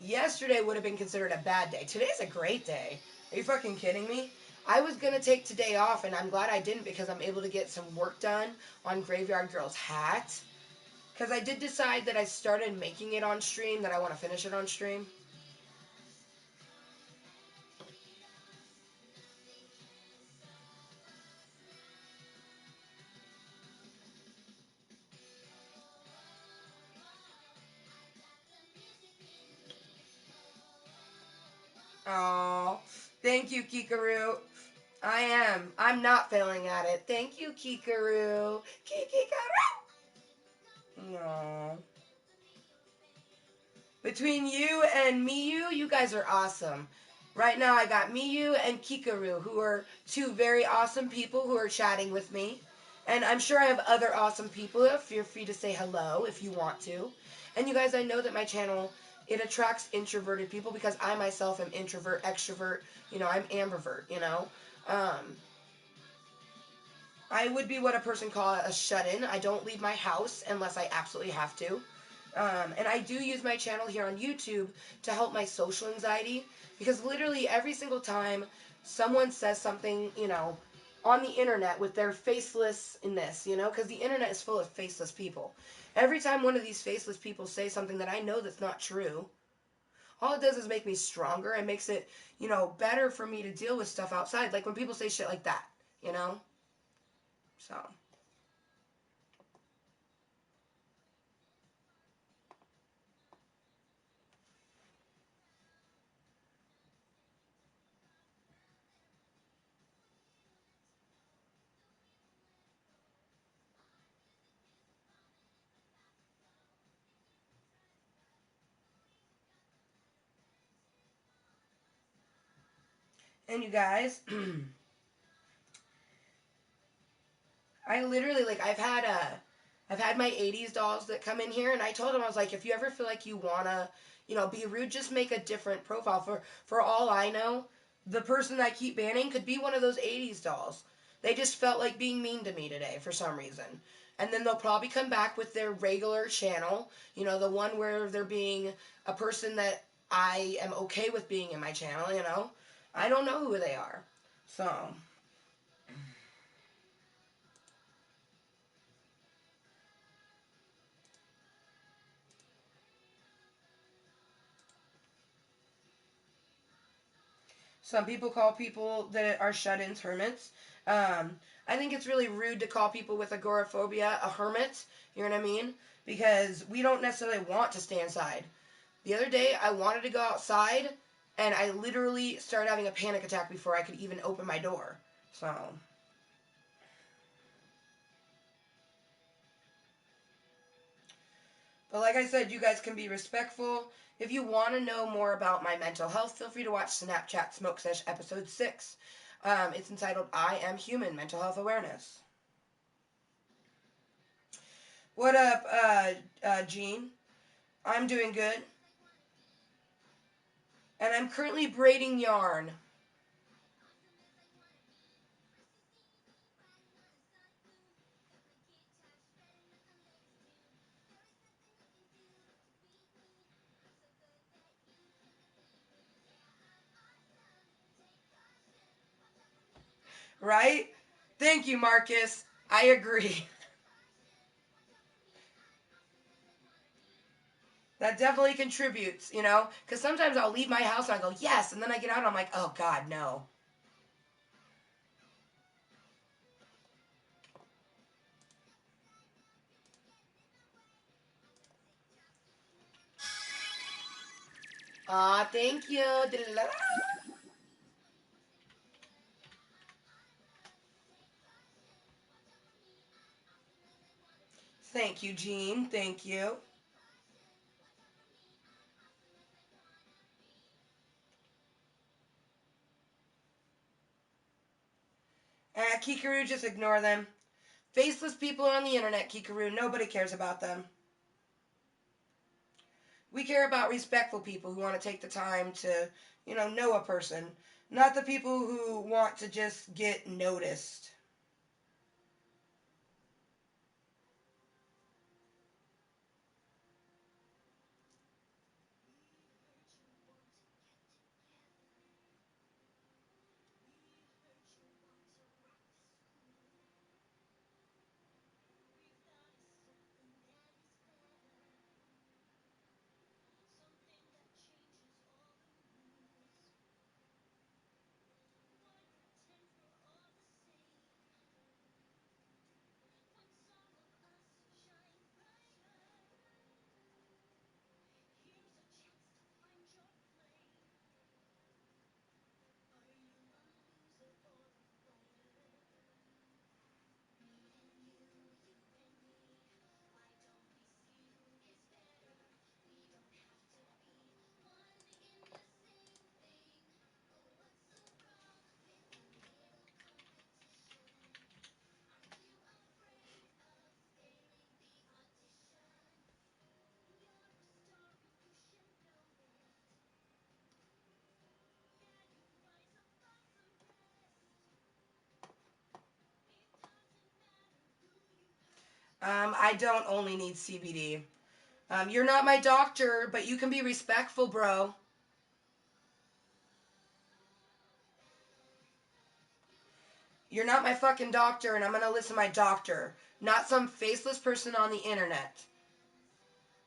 would have been considered a bad day. Today's a great day. Are you fucking kidding me? I was going to take today off, and I'm glad I didn't because I'm able to get some work done on Graveyard Girl's hat. Because I did decide that I started making it on stream, that I want to finish it on stream. Oh, thank you, Kikaru. I am. I'm not failing at it. Thank you, Kikaru. Kikaru. No. Between you and Miu, you guys are awesome. Right now, I got Miu and Kikaru, who are two very awesome people who are chatting with me. And I'm sure I have other awesome people. Feel free to say hello if you want to. And you guys, I know that my channel, it attracts introverted people because I myself am introvert, extrovert. You know, I'm ambivert, you know. I would be what a person calls a shut-in. I don't leave my house unless I absolutely have to. And I do use my channel here on YouTube to help my social anxiety, because literally every single time someone says something, you know, on the internet with their facelessness, you know, because the internet is full of faceless people. Every time one of these faceless people say something that I know that's not true, all it does is make me stronger and makes it, you know, better for me to deal with stuff outside. Like when people say shit like that, you know? So. And you guys, I literally, like, I've had my 80s dolls that come in here, and I told them, I was like, if you ever feel like you wanna, you know, be rude, just make a different profile. For all I know, the person that I keep banning could be one of those 80s dolls. They just felt like being mean to me today for some reason. And then they'll probably come back with their regular channel, you know, the one where they're being a person that I am okay with being in my channel, you know. I don't know who they are. So. Some people call people that are shut-ins hermits. I think it's really rude to call people with agoraphobia a hermit. You know what I mean? Because we don't necessarily want to stay inside. The other day, I wanted to go outside, and I literally started having a panic attack before I could even open my door. So. But like I said, you guys can be respectful. If you want to know more about my mental health, feel free to watch Snapchat Smoke Sesh episode 6. It's entitled I Am Human, Mental Health Awareness. What up, Gene? I'm doing good. And I'm currently braiding yarn. Right? Thank you, Marcus. I agree. That definitely contributes, you know? Because sometimes I'll leave my house and I go, yes, and then I get out and I'm like, oh, God, no. Aw, thank you. Thank you, Jean. Thank you. Kikaru, just ignore them. Faceless people on the internet, Kikaru. Nobody cares about them. We care about respectful people who want to take the time to, know a person. Not the people who want to just get noticed. I don't only need CBD. You're not my doctor, but you can be respectful, bro. You're not my fucking doctor, and I'm gonna listen to my doctor, not some faceless person on the internet.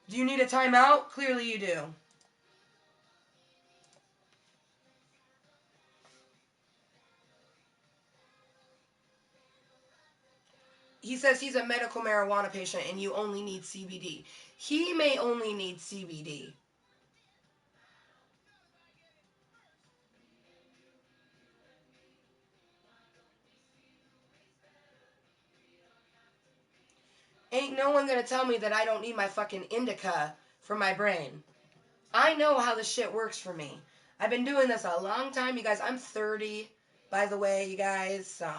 Do you need a timeout? Clearly you do. He says he's a medical marijuana patient and you only need CBD. He may only need CBD. Ain't no one gonna tell me that I don't need my fucking indica for my brain. I know how this shit works for me. I've been doing this a long time, you guys. I'm 30, by the way, you guys, so.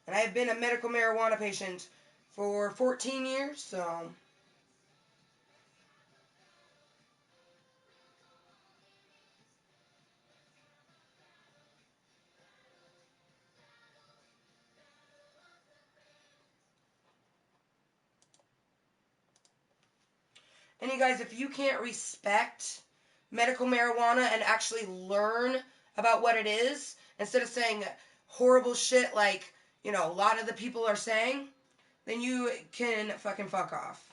And I've been a medical marijuana patient for 14 years, so. And you guys, if you can't respect medical marijuana and actually learn about what it is, instead of saying horrible shit like, a lot of the people are saying, then you can fucking fuck off.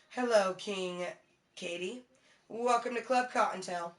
Hello, King Katie. Welcome to Klub Kottontale.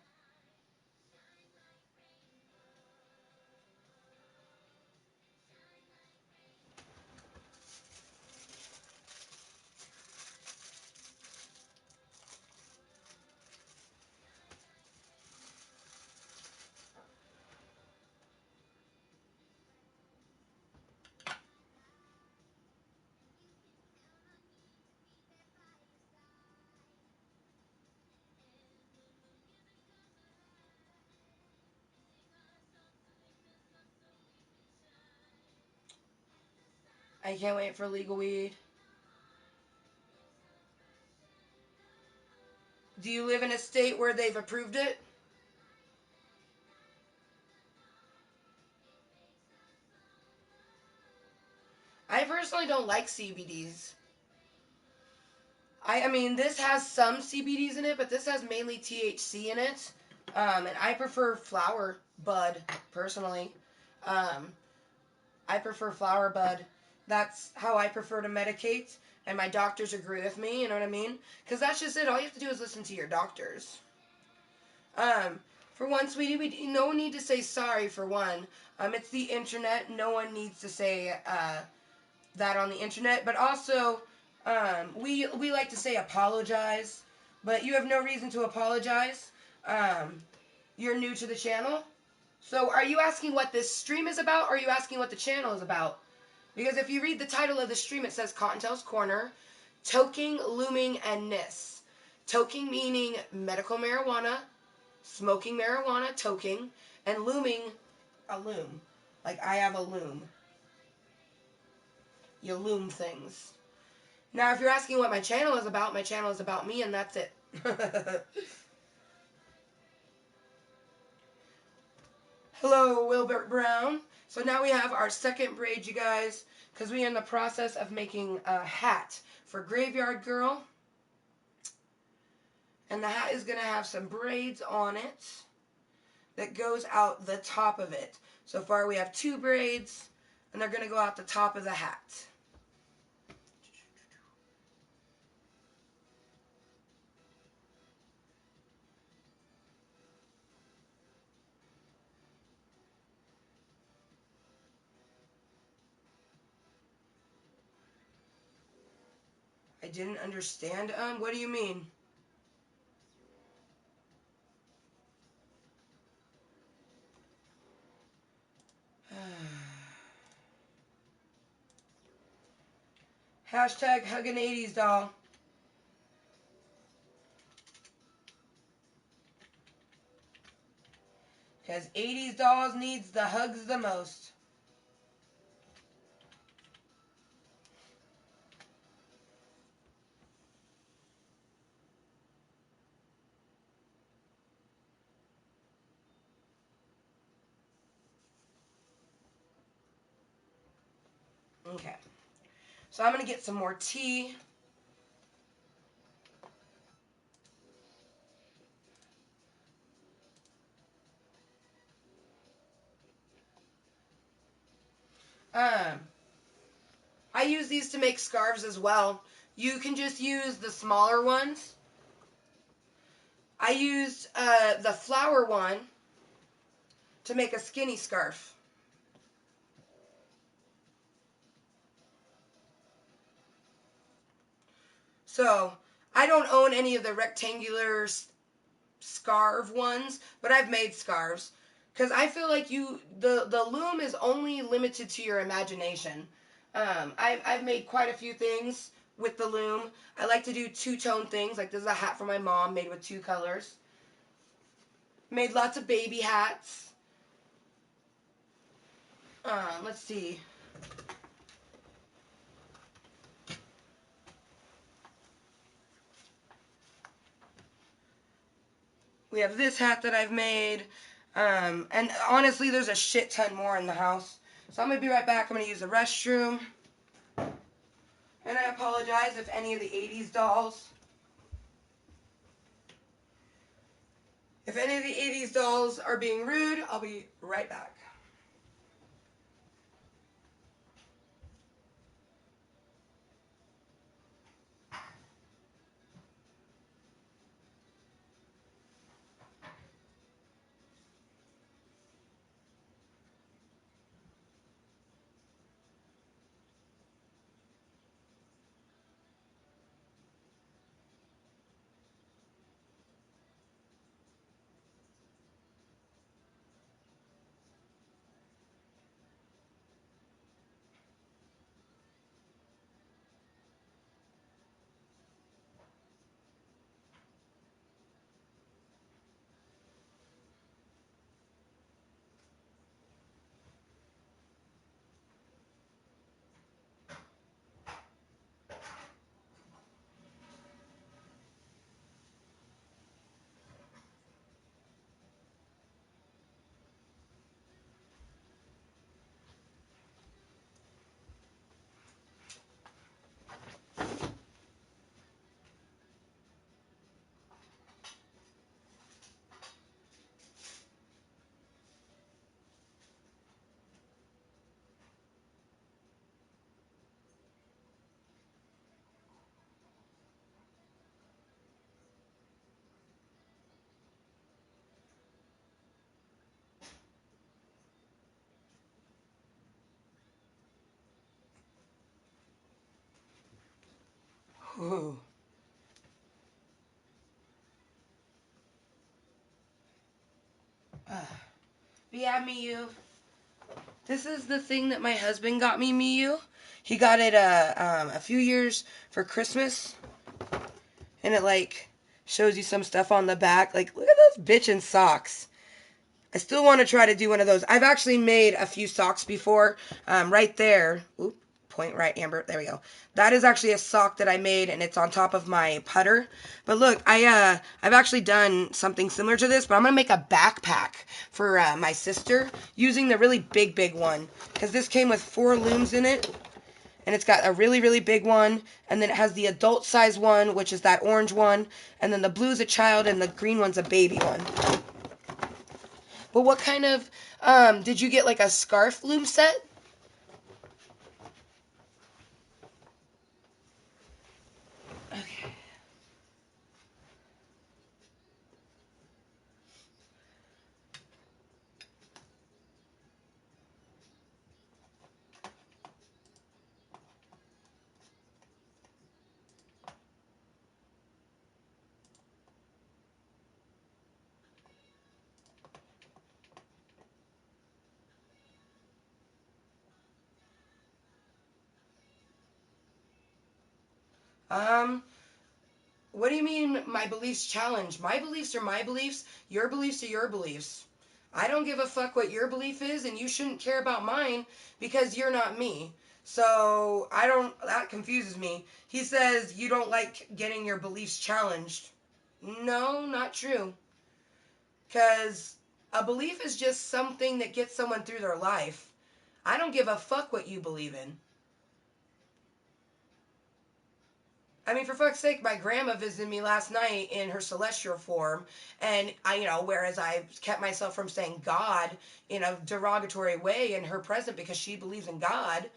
I can't wait for legal weed. Do you live in a state where they've approved it? I personally don't like CBDs. I mean, this has some CBDs in it, but this has mainly THC in it. And I prefer flower bud, personally. I prefer flower bud. That's how I prefer to medicate. And my doctors agree with me, you know what I mean? Because that's just it. All you have to do is listen to your doctors. For one, sweetie, we no need to say sorry for one. It's the internet. No one needs to say that on the internet. But also, we like to say apologize. But you have no reason to apologize. You're new to the channel. So are you asking what this stream is about, or are you asking what the channel is about? Because if you read the title of the stream, it says Kottontale's Korner, Toking, Looming, and Niss. Toking meaning medical marijuana, smoking marijuana, toking, and looming, a loom. Like I have a loom. You loom things. Now, if you're asking what my channel is about me, and that's it. Hello, Wilbert Brown. So now we have our second braid, you guys, because we are in the process of making a hat for Graveyard Girl. And the hat is going to have some braids on it that goes out the top of it. So far we have 2 braids, and they're going to go out the top of the hat. I didn't understand. What do you mean? Hashtag hug an 80s doll. Because 80s dolls needs the hugs the most. Okay. So I'm going to get some more tea. I use these to make scarves as well. You can just use the smaller ones. I used the flower one to make a skinny scarf. So, I don't own any of the rectangular scarf ones, but I've made scarves. Because I feel like the loom is only limited to your imagination. I've made quite a few things with the loom. I like to do two-tone things. Like this is a hat for my mom made with 2 colors. Made lots of baby hats. Let's see. We have this hat that I've made. And honestly, there's a shit ton more in the house. So I'm going to be right back. I'm going to use the restroom. And I apologize if any of the 80s dolls... If any of the 80s dolls are being rude, I'll be right back. Ooh. But yeah, Miyu. This is the thing that my husband got me, Miyu. He got it a few years for Christmas. And it, like, shows you some stuff on the back. Like, look at those bitchin' socks. I still want to try to do one of those. I've actually made a few socks before. Right there. Oop, point right, Amber. There we go. That is actually a sock that I made, and it's on top of my putter. But look, I've actually done something similar to this, but I'm going to make a backpack for my sister using the really big one. Because this came with 4 looms in it. And it's got a really big one, and then it has the adult size one, which is that orange one, and then the blue's a child, and the green one's a baby one. But what kind of, did you get like a scarf loom set? Okay. What do you mean my beliefs challenge? My beliefs are my beliefs, your beliefs are your beliefs. I don't give a fuck what your belief is, and you shouldn't care about mine because you're not me. So, that confuses me. He says you don't like getting your beliefs challenged. No, not true. Because a belief is just something that gets someone through their life. I don't give a fuck what you believe in. I mean, for fuck's sake, my grandma visited me last night in her celestial form, and whereas I kept myself from saying God in a derogatory way in her present because she believes in God,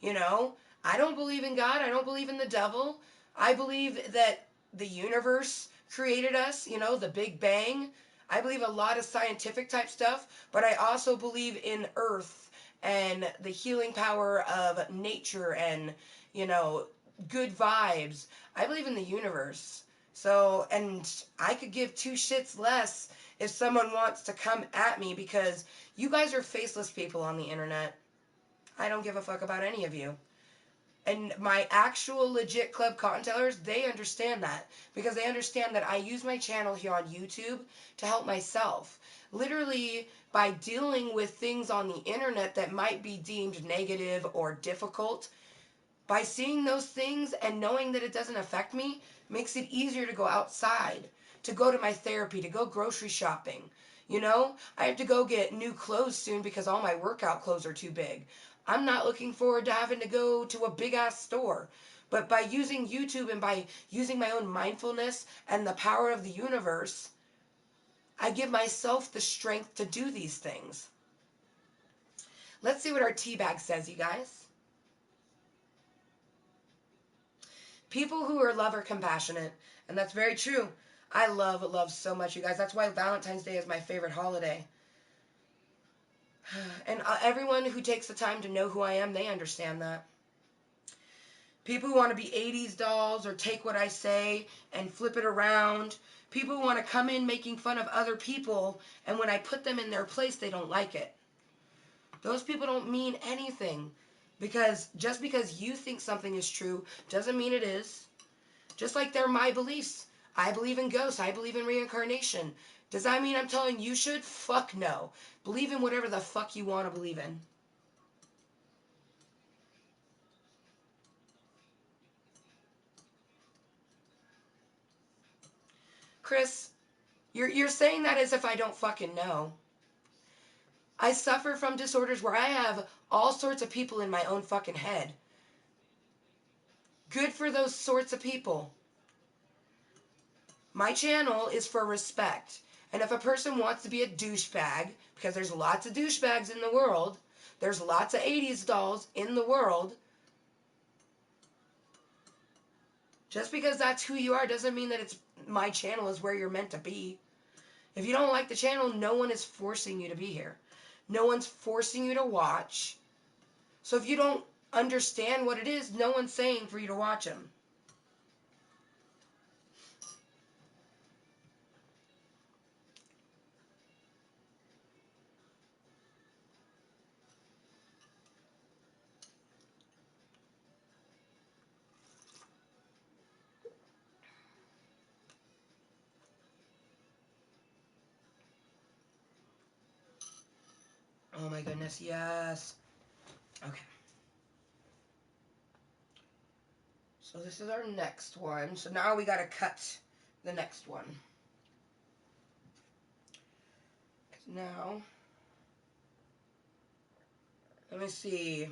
I don't believe in God. I don't believe in the devil. I believe that the universe created us, the Big Bang. I believe a lot of scientific type stuff, but I also believe in Earth and the healing power of nature and, good vibes. I believe in the universe. So, and I could give 2 shits less if someone wants to come at me because you guys are faceless people on the internet. I don't give a fuck about any of you. And my actual legit Klub Kottontalers, they understand that because they understand that I use my channel here on YouTube to help myself. Literally, by dealing with things on the internet that might be deemed negative or difficult, by seeing those things and knowing that it doesn't affect me makes it easier to go outside, to go to my therapy, to go grocery shopping. I have to go get new clothes soon because all my workout clothes are too big. I'm not looking forward to having to go to a big ass store. But by using YouTube and by using my own mindfulness and the power of the universe, I give myself the strength to do these things. Let's see what our tea bag says, you guys. People who are love are compassionate, and that's very true. I love so much, you guys. That's why Valentine's Day is my favorite holiday. And everyone who takes the time to know who I am, they understand that. People who want to be 80s dolls or take what I say and flip it around. People who want to come in making fun of other people, and when I put them in their place, they don't like it. Those people don't mean anything. Because just because you think something is true doesn't mean it is. Just like they're my beliefs. I believe in ghosts. I believe in reincarnation. Does that mean I'm telling you should? Fuck no. Believe in whatever the fuck you want to believe in. Chris, you're saying that as if I don't fucking know. I suffer from disorders where I have all sorts of people in my own fucking head. Good for those sorts of people. My channel is for respect. And if a person wants to be a douchebag, because there's lots of douchebags in the world, there's lots of 80s dolls in the world, just because that's who you are doesn't mean that it's my channel is where you're meant to be. If you don't like the channel, no one is forcing you to be here. No one's forcing you to watch. So if you don't understand what it is, no one's saying for you to watch them. my goodness, yes. Okay. So this is our next one. So now we gotta cut the next one. Now, let me see.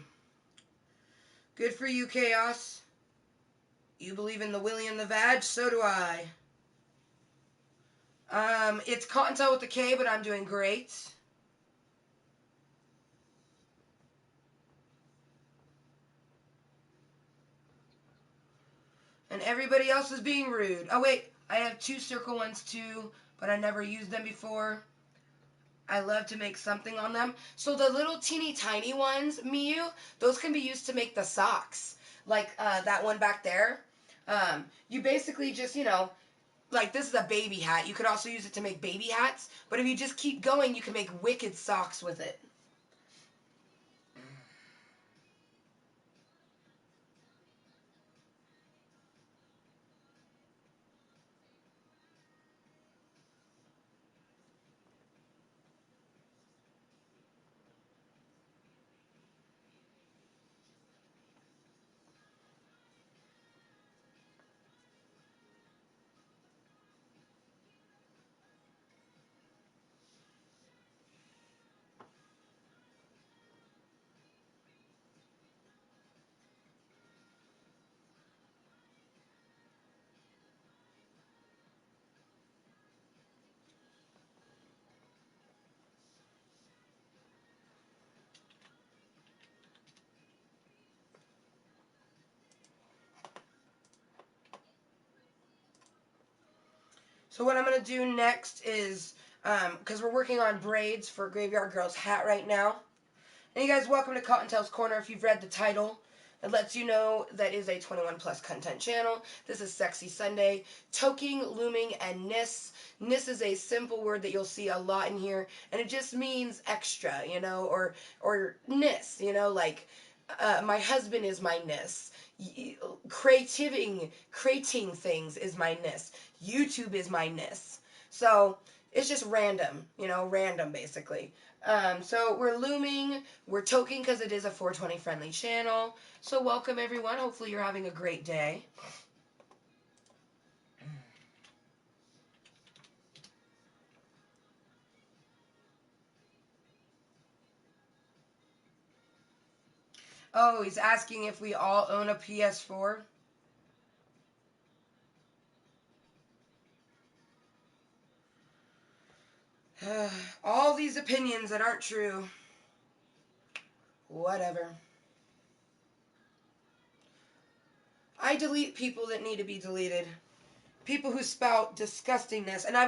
Good for you, Chaos. You believe in the willy and the vag? So do I. It's Kottontale with the K, but I'm doing great. And everybody else is being rude. Oh, wait. I have 2 circle ones, too, but I never used them before. I love to make something on them. So the little teeny tiny ones, Miyu, those can be used to make the socks. Like that one back there. You basically just, you know, like this is a baby hat. You could also use it to make baby hats. But if you just keep going, you can make wicked socks with it. So what I'm going to do next is, because we're working on braids for Graveyard Girl's hat right now. And you guys, welcome to Kottontale's Corner. If you've read the title, it lets you know that is a 21+Cuntent channel. This is Sexy Sunday. Toking, Looming, and Niss. Niss is a simple word that you'll see a lot in here, and it just means extra, you know, or Niss, you know, like my husband is my Niss. Creating things is my Niss. YouTube is my Niss. So it's just random, you know, random basically. So we're Looming, we're Toking because it is a 420 friendly channel. So welcome everyone. Hopefully you're having a great day. Oh, he's asking if we all own a PS4. All these opinions that aren't true. Whatever. I delete people that need to be deleted. People who spout disgustingness. And I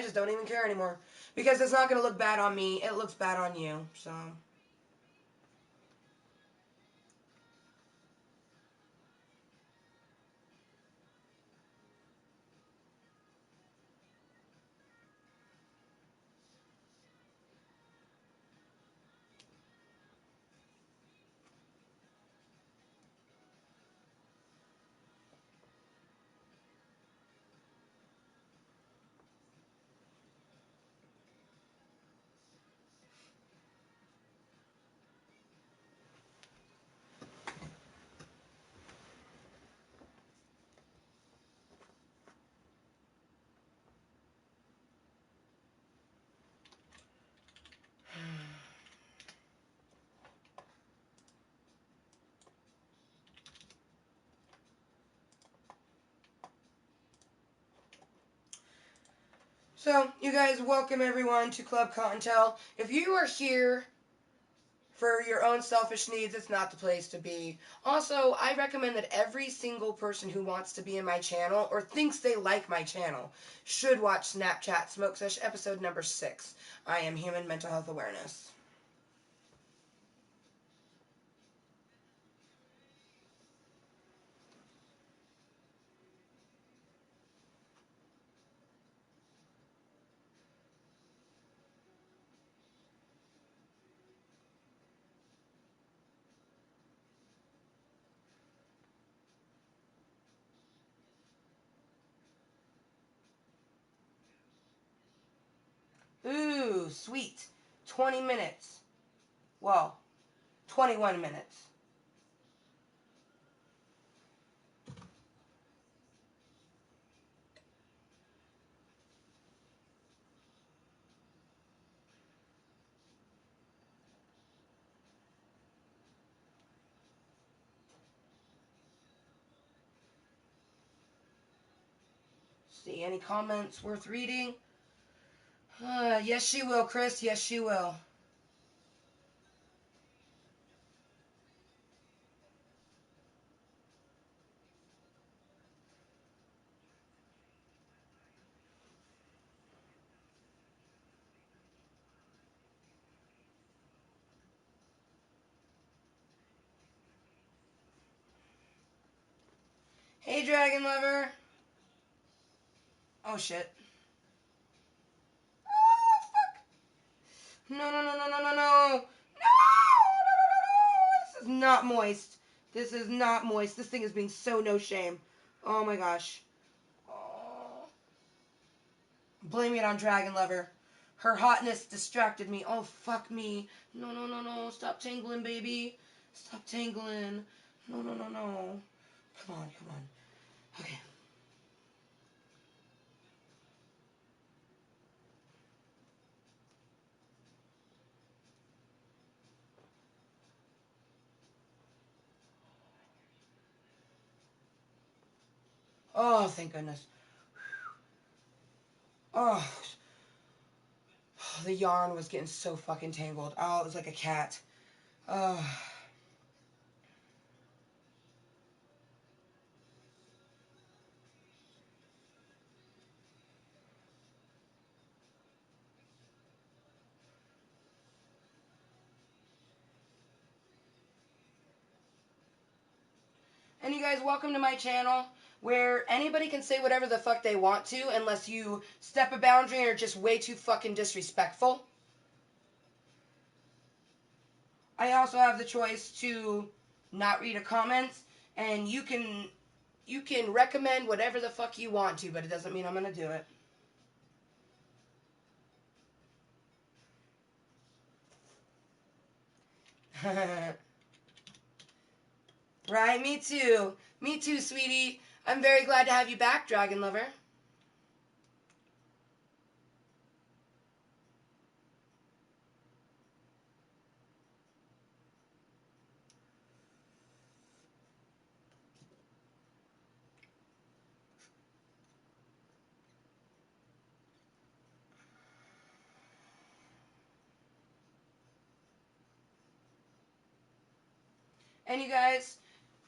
just don't even care anymore. Because it's not going to look bad on me. It looks bad on you. So... So, you guys, welcome everyone to Klub Kottontale. If you are here for your own selfish needs, it's not the place to be. Also, I recommend that every single person who wants to be in my channel or thinks they like my channel should watch Snapchat Smoke Sesh episode number 6. I am Human Mental Health Awareness. Ooh, sweet. 20 minutes. Well, 21 minutes. See, any comments worth reading? Yes, she will, Chris. Yes, she will. Hey, Dragon Lover. Oh, shit. Oh, fuck. No, no, no, no, no, no, no. No, no, no, no, no. This is not moist. This is not moist. This thing is being so no shame. Oh, my gosh. Oh. Blaming it on Dragon Lover. Her hotness distracted me. Oh, fuck me. No, no, no, no. Stop tangling, baby. Stop tangling. No, no, no, no. Come on, come on. Okay. Oh, thank goodness. Oh, the yarn was getting so fucking tangled. Oh, it was like a cat. Oh. And you guys, welcome to my channel, where anybody can say whatever the fuck they want to, unless you step a boundary and are just way too fucking disrespectful. I also have the choice to not read a comment, and you can recommend whatever the fuck you want to, but it doesn't mean I'm gonna do it. Right, me too. Me too, sweetie. I'm very glad to have you back, Dragon Lover. And you guys,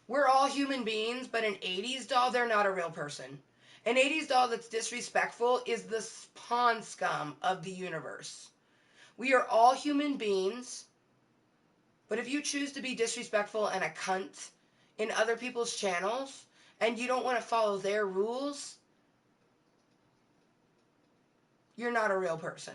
we're all human beings, but an 80s doll, they're not a real person. An 80s doll that's disrespectful is the spawn scum of the universe. We are all human beings, but if you choose to be disrespectful and a cunt in other people's channels, and you don't want to follow their rules, you're not a real person.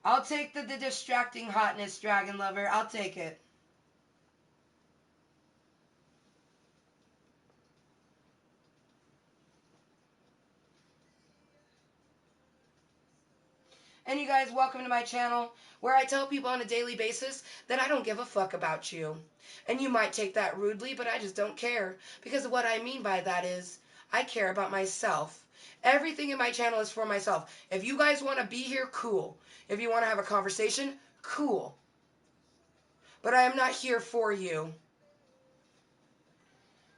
I'll take the distracting hotness, Dragon Lover. I'll take it. And you guys, welcome to my channel, where I tell people on a daily basis that I don't give a fuck about you. And you might take that rudely, but I just don't care. Because what I mean by that is, I care about myself. Everything in my channel is for myself. If you guys want to be here, cool. If you want to have a conversation, cool. But I am not here for you.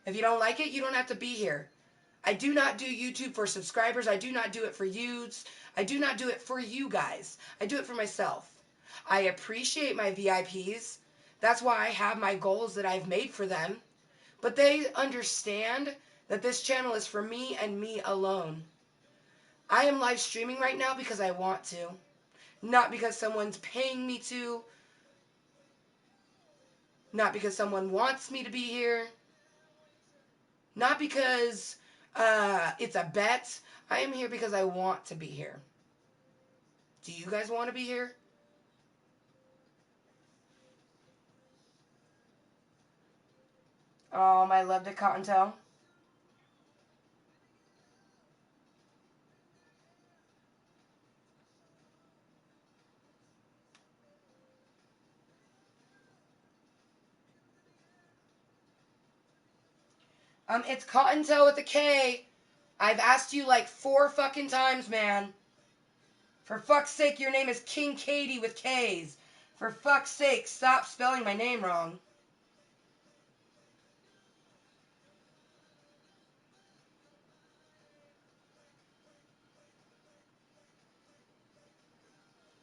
If you don't like it, you don't have to be here. I do not do YouTube for subscribers. I do not do it for yous. I do not do it for you guys. I do it for myself. I appreciate my VIPs. That's why I have my goals that I've made for them. But they understand that this channel is for me and me alone. I am live streaming right now because I want to. Not because someone's paying me to. Not because someone wants me to be here. Not because it's a bet. I am here because I want to be here. Do you guys want to be here? Oh, my love to Kottontale. It's Kottontale with a K. I've asked you like 4 fucking times, man. For fuck's sake, your name is King Katie with K's. For fuck's sake, stop spelling my name wrong.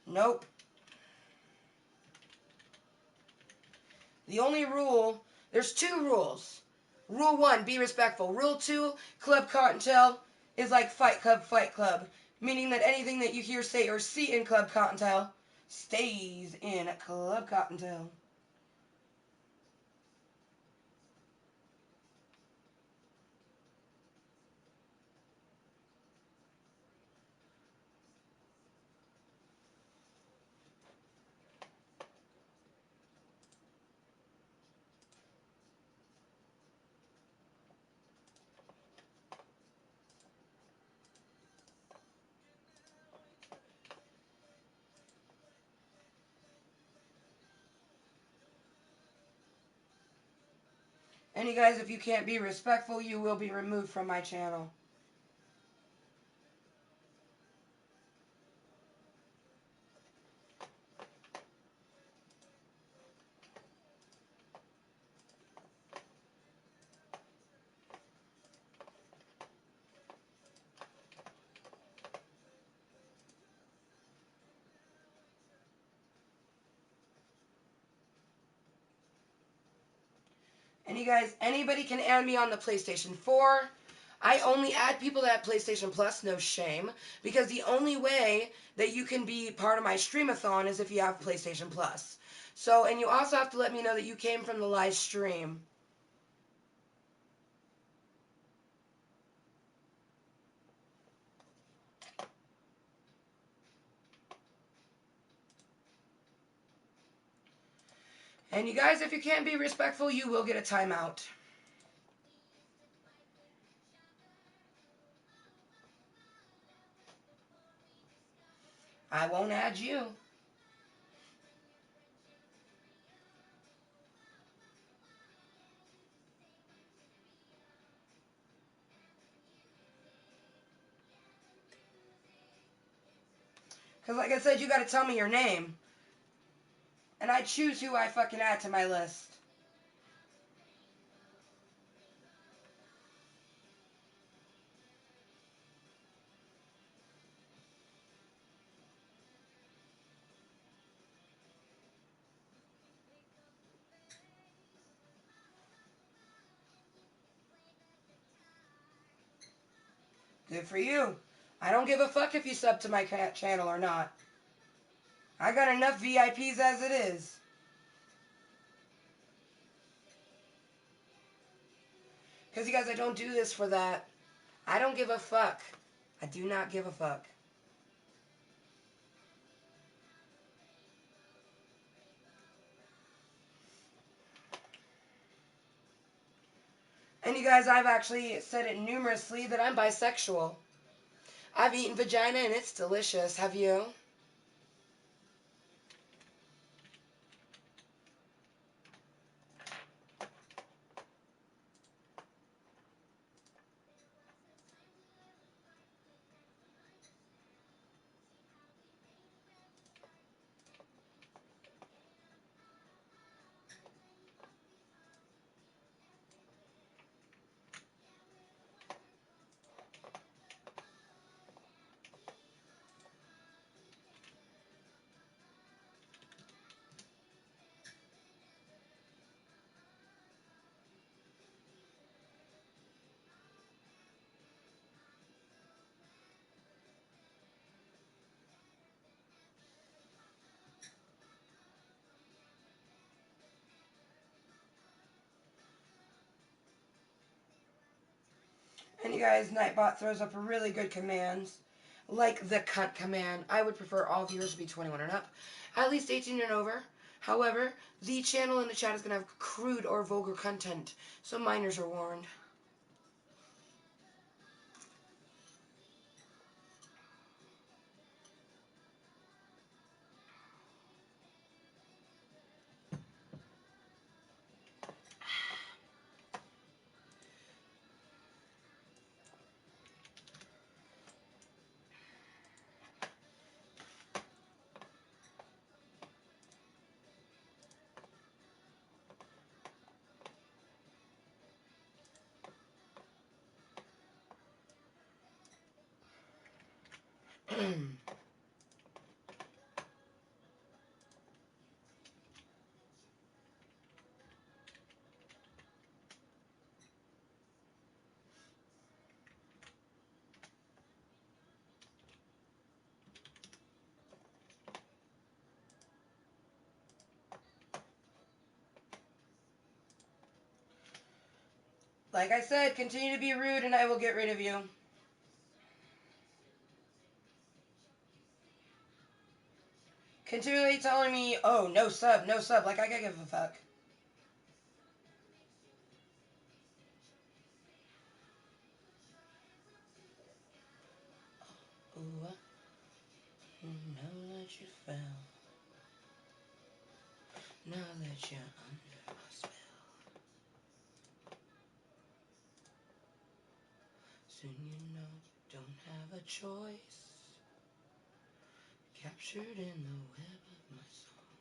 Nope. The only rule, there's 2 rules. Rule 1, be respectful. Rule 2, Klub Kottontale is like Fight Club. Meaning that anything that you hear, say, or see in Klub Kottontale stays in Klub Kottontale. And you guys, if you can't be respectful, you will be removed from my channel. And you guys, anybody can add me on the PlayStation 4. I only add people that have PlayStation Plus, no shame. Because the only way that you can be part of my streamathon is if you have PlayStation Plus. So, and you also have to let me know that you came from the live stream. And you guys, if you can't be respectful, you will get a timeout. I won't add you. Because like I said, you got to tell me your name. And I choose who I fucking add to my list. Good for you. I don't give a fuck if you sub to my channel or not. I got enough VIPs as it is. Because you guys, I don't do this for that. I don't give a fuck. I do not give a fuck. And you guys, I've actually said it numerously that I'm bisexual. I've eaten vagina and it's delicious. Have you? And you guys, Nightbot throws up really good commands. Like the cunt command. I would prefer all viewers to be 21 and up. At least 18 and over. However, the channel in the chat is going to have crude or vulgar content. So minors are warned. Like I said, continue to be rude and I will get rid of you. Continually telling me, oh, no sub, no sub. Like I could give a fuck. Ooh, now that you fell. Now that you're under my spell. Soon you know you don't have a choice. Captured in the web of my song.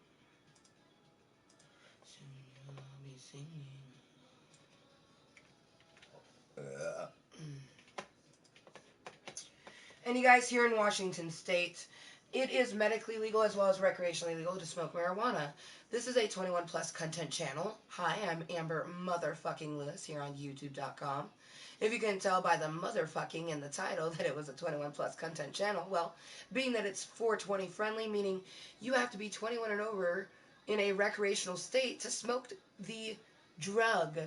Soon you'll be singing. And you guys, here in Washington State, it is medically legal as well as recreationally legal to smoke marijuana. This is a 21 plus content channel. Hi, I'm Amber Motherfucking Lewis here on YouTube.com. If you can tell by the motherfucking in the title that it was a 21 plus content channel, well, being that it's 420 friendly, meaning you have to be 21 and over in a recreational state to smoke the drug.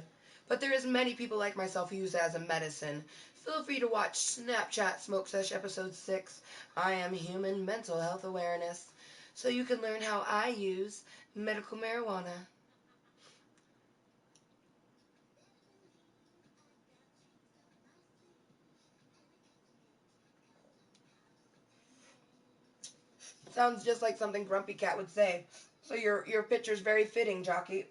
But there is many people like myself who use it as a medicine. Feel free to watch Snapchat Smoke Sesh episode 6, I Am Human Mental Health Awareness, so you can learn how I use medical marijuana. Sounds just like something Grumpy Cat would say. So your picture's very fitting, Jockey.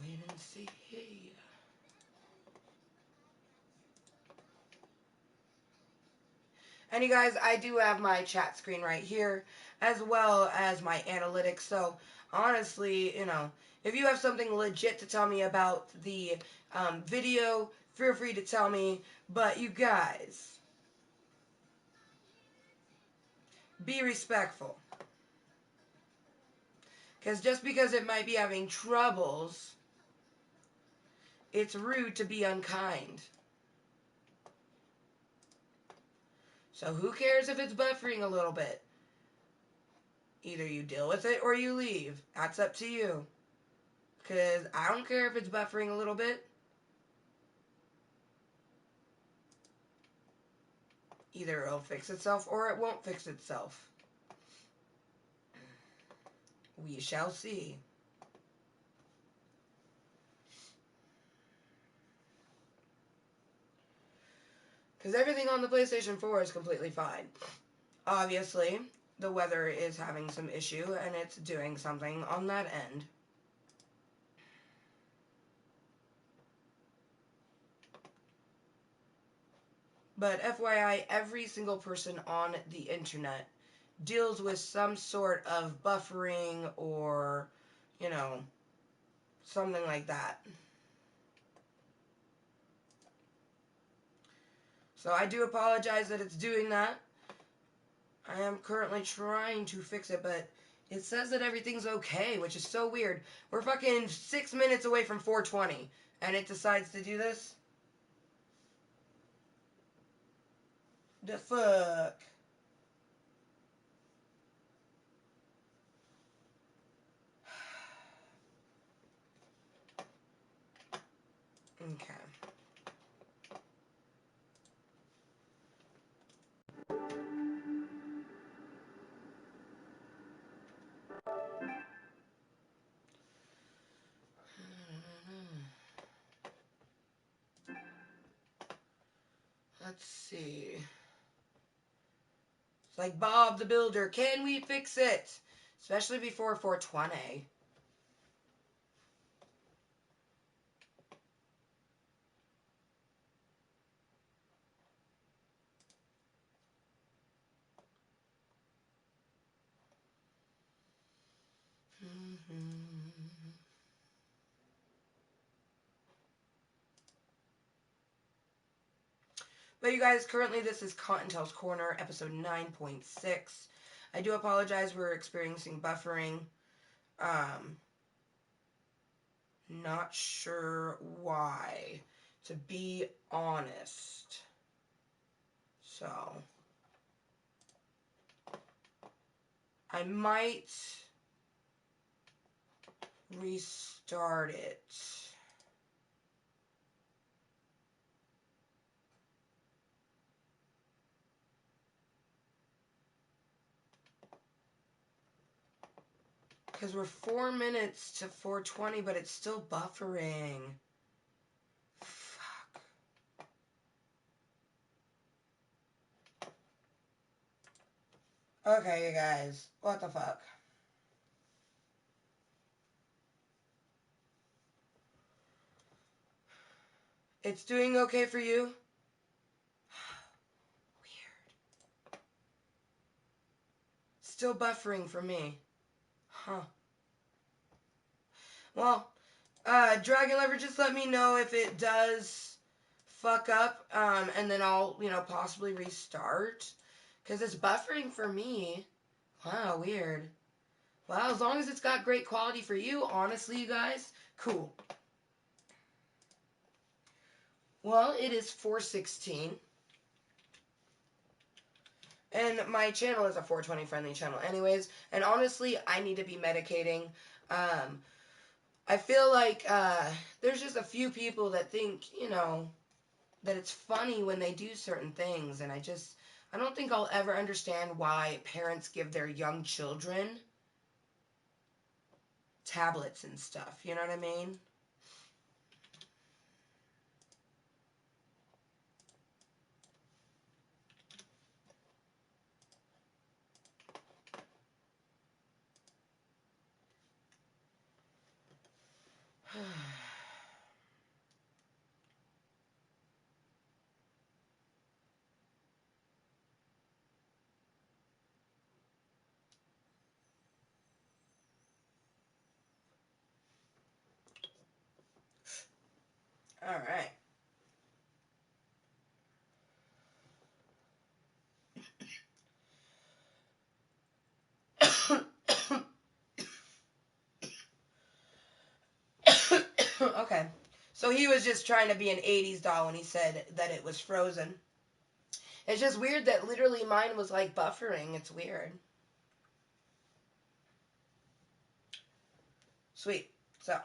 Wait and see. And you guys, I do have my chat screen right here, as well as my analytics. So, honestly, you know, if you have something legit to tell me about the video, feel free to tell me. But you guys, be respectful. Because just because it might be having troubles, it's rude to be unkind. So who cares if it's buffering a little bit? Either you deal with it or you leave. That's up to you. Because I don't care if it's buffering a little bit. Either it'll fix itself or it won't fix itself. We shall see. Because everything on the PlayStation 4 is completely fine. Obviously, the weather is having some issue and it's doing something on that end. But FYI, every single person on the internet deals with some sort of buffering or, you know, something like that. So I do apologize that it's doing that. I am currently trying to fix it, but it says that everything's okay, which is so weird. We're fucking 6 minutes away from 420, and it decides to do this? The fuck? Okay. Let's see. It's like Bob the Builder. Can we fix it? Especially before 420. But you guys, currently this is Kottontale's Korner, episode 9.6. I do apologize, we're experiencing buffering. Not sure why, to be honest. So, I might restart it. Because we're 4 minutes to 420, but it's still buffering. Fuck. Okay, you guys. What the fuck? It's doing okay for you? Weird. Still buffering for me. Huh. Well, Dragon Lover, just let me know if it does fuck up, and then I'll, possibly restart. Because it's buffering for me. Wow, weird. Well, as long as it's got great quality for you, honestly, you guys, cool. Well, it is 4:16. And my channel is a 420 friendly channel anyways. And honestly, I need to be medicating. I feel like there's just a few people that think, that it's funny when they do certain things. And I don't think I'll ever understand why parents give their young children tablets and stuff. You know what I mean? All right. Okay. So he was just trying to be an 80s doll when he said that it was frozen. It's just weird that literally mine was like buffering. It's weird. Sweet. So,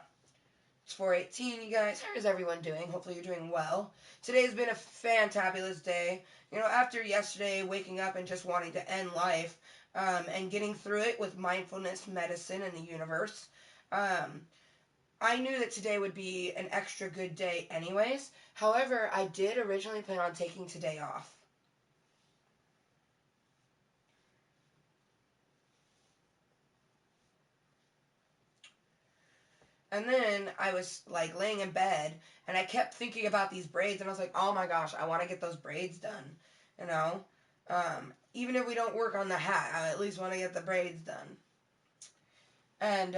it's 4:18, you guys. How is everyone doing? Hopefully you're doing well. Today's been a fantabulous day. After yesterday, waking up and just wanting to end life, and getting through it with mindfulness, medicine, and the universe, I knew that today would be an extra good day anyways. However, I did originally plan on taking today off. And then I was like laying in bed and I kept thinking about these braids and I was like, oh my gosh, I want to get those braids done. Even if we don't work on the hat, I at least want to get the braids done. And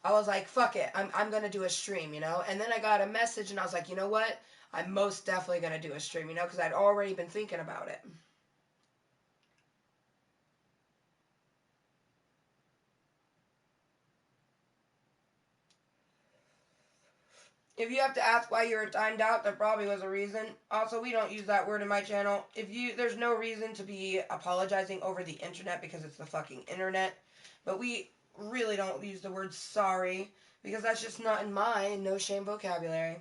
I was like, fuck it, I'm going to do a stream, And then I got a message and I was like, you know what? I'm most definitely going to do a stream, because I'd already been thinking about it. If you have to ask why you were timed out, there probably was a reason. Also, we don't use that word in my channel. There's no reason to be apologizing over the internet because it's the fucking internet. But we really don't use the word sorry because that's just not in my no shame vocabulary.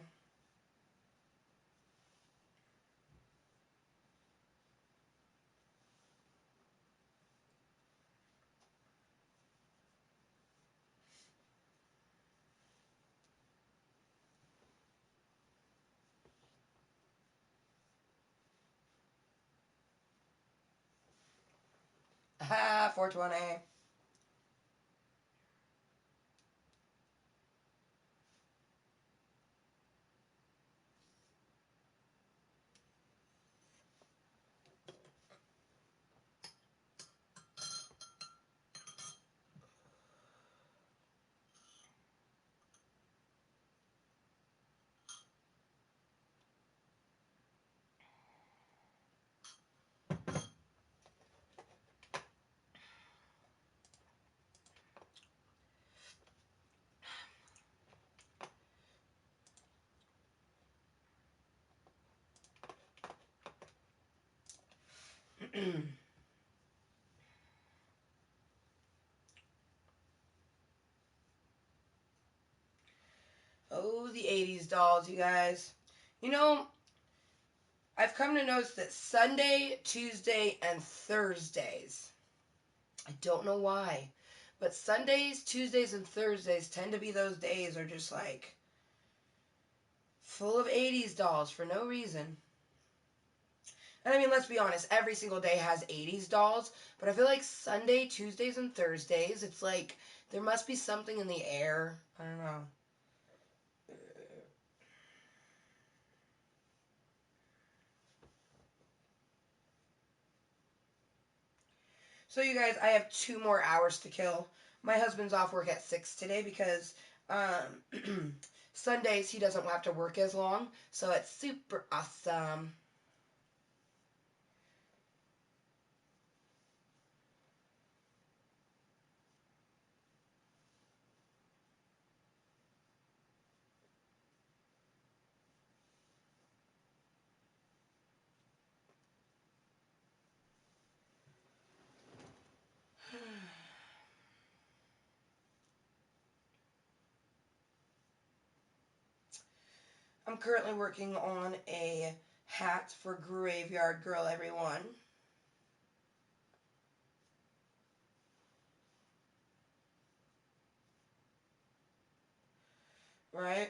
Ha, 420. Oh, the 80s dolls, you guys. You know, I've come to notice that Sunday, Tuesday, and Thursdays, I don't know why, but Sundays, Tuesdays, and Thursdays tend to be those days are just like full of 80s dolls for no reason. And I mean, let's be honest, every single day has 80s dolls, but I feel like Sunday, Tuesdays, and Thursdays, it's like there must be something in the air. I don't know. So, you guys, I have 2 more hours to kill. My husband's off work at 6 today because Sundays he doesn't have to work as long, so it's super awesome. I'm currently working on a hat for Graveyard Girl, everyone. Right?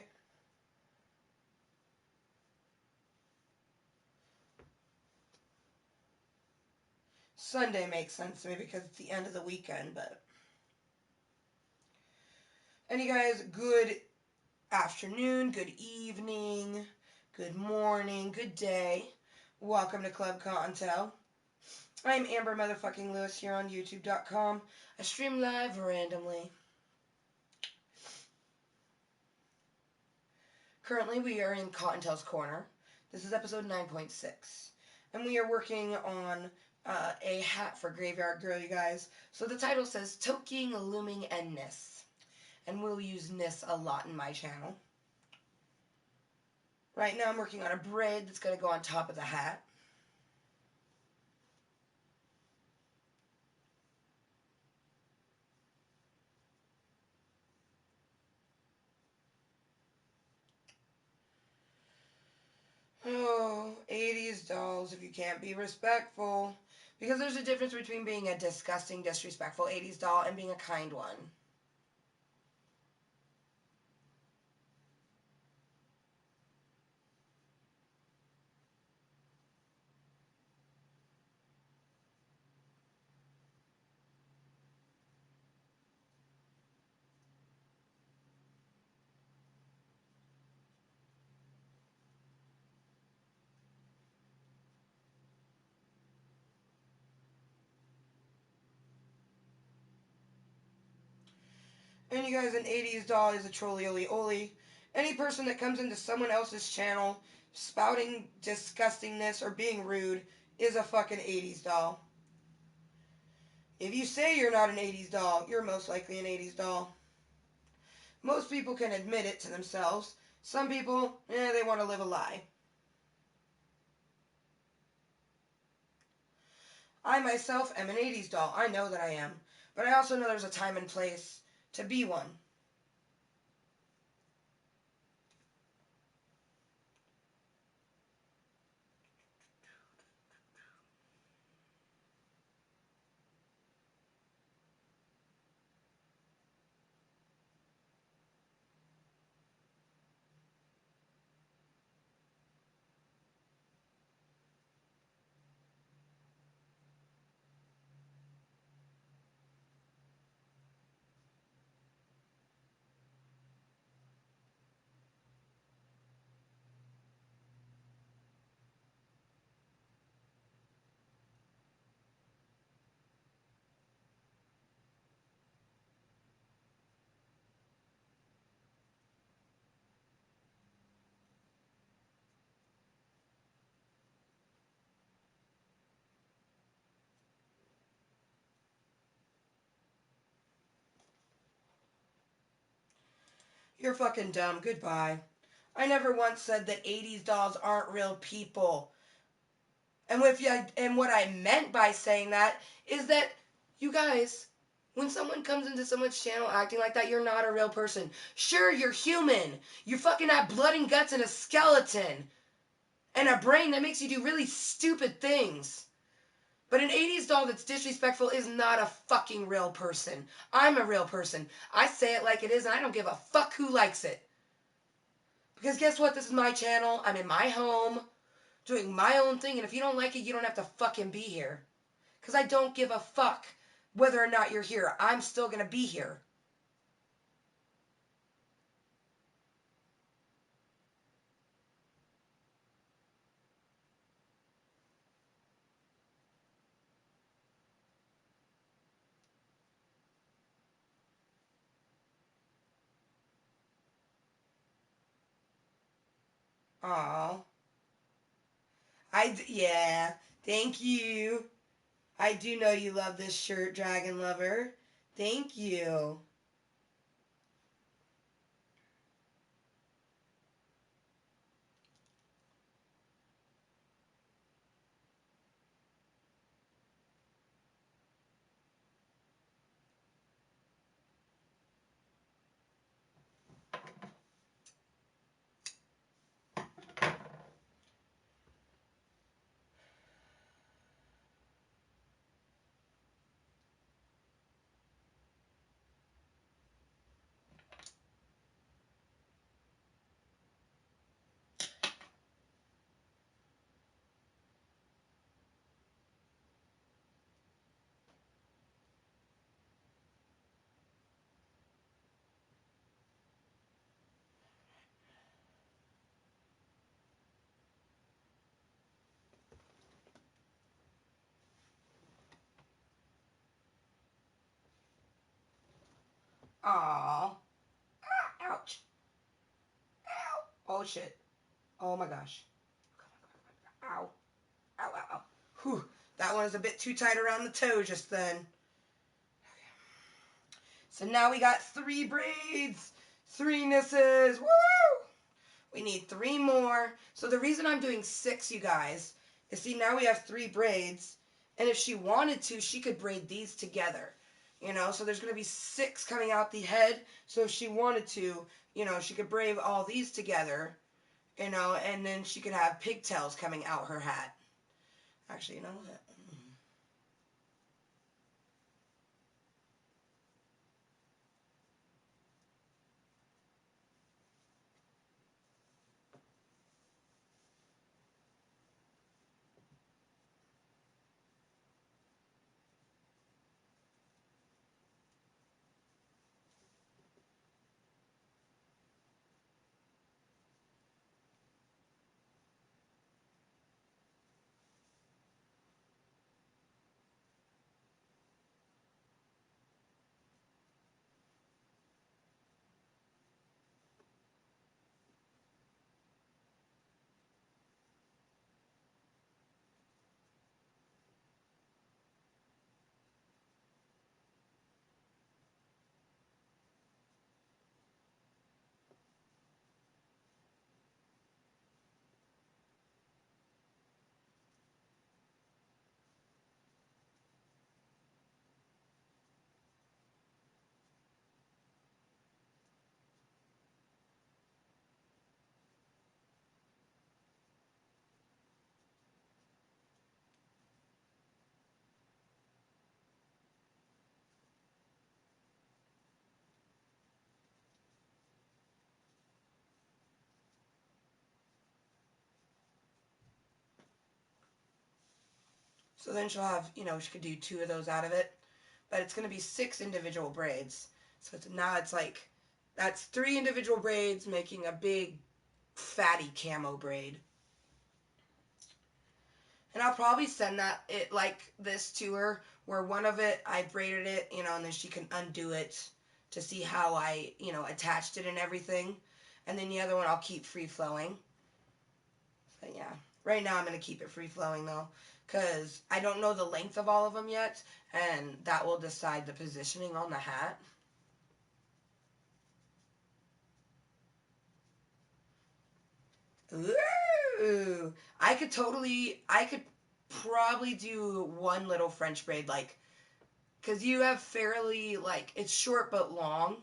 Sunday makes sense to me because it's the end of the weekend, but. And you guys, good afternoon, good evening, good morning, good day. Welcome to Klub Kottontale. I'm Amber Motherfucking Lewis here on YouTube.com. I stream live randomly. Currently, we are in Kottontale's Corner. This is episode 9.6. And we are working on a hat for Graveyard Girl, you guys. So the title says Toking, Looming, and Niss. And we'll use Niss a lot in my channel. Right now I'm working on a braid that's going to go on top of the hat. Oh, 80s dolls, if you can't be respectful. Because there's a difference between being a disgusting, disrespectful 80s doll and being a kind one. And you guys, an 80s doll is a trolly-oly-oly. Any person that comes into someone else's channel spouting disgustingness or being rude is a fucking 80s doll. If you say you're not an 80s doll, you're most likely an 80s doll. Most people can admit it to themselves. Some people, they want to live a lie. I myself am an 80s doll. I know that I am. But I also know there's a time and place to be one. You're fucking dumb. Goodbye. I never once said that 80s dolls aren't real people. And what I meant by saying that is that, you guys, when someone comes into someone's channel acting like that, you're not a real person. Sure, you're human. You fucking have blood and guts and a skeleton. And a brain that makes you do really stupid things. But an 80s doll that's disrespectful is not a fucking real person. I'm a real person. I say it like it is, and I don't give a fuck who likes it. Because guess what? This is my channel. I'm in my home, doing my own thing, and if you don't like it, you don't have to fucking be here. Because I don't give a fuck whether or not you're here. I'm still going to be here. Aw. Yeah. Thank you. I do know you love this shirt, Dragon Lover. Thank you. Aw. Ouch. Ow. Oh, shit. Oh, my gosh. Ow. Ow, ow, ow. Whew. That one is a bit too tight around the toe just then. So now we got 3 braids. 3 Nisses. Woo! We need 3 more. So the reason I'm doing 6, you guys, is see, now we have 3 braids. And if she wanted to, she could braid these together. You know, so there's going to be 6 coming out the head. So if she wanted to, you know, she could braid all these together. You know, and then she could have pigtails coming out her hat. Actually, you know what? So then she'll have, you know, she could do 2 of those out of it. But it's going to be 6 individual braids. So now it's like, that's 3 individual braids making a big fatty camo braid. And I'll probably send it like this to her, where one of it, I braided it, you know, and then she can undo it to see how I, you know, attached it and everything. And then the other one I'll keep free flowing. So yeah, right now I'm going to keep it free flowing though, because I don't know the length of all of them yet, and that will decide the positioning on the hat. Ooh, I could probably do one little French braid, like, because you have fairly, like, it's short but long.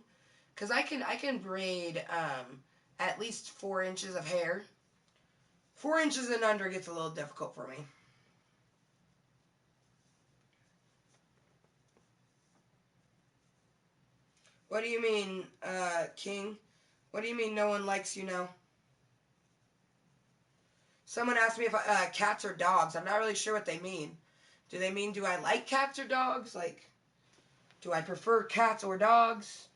Because I can braid at least 4 inches of hair. 4 inches and under gets a little difficult for me. What do you mean, King? What do you mean no one likes you now? Someone asked me if cats or dogs. I'm not really sure what they mean. Do they mean, do I like cats or dogs? Like, do I prefer cats or dogs?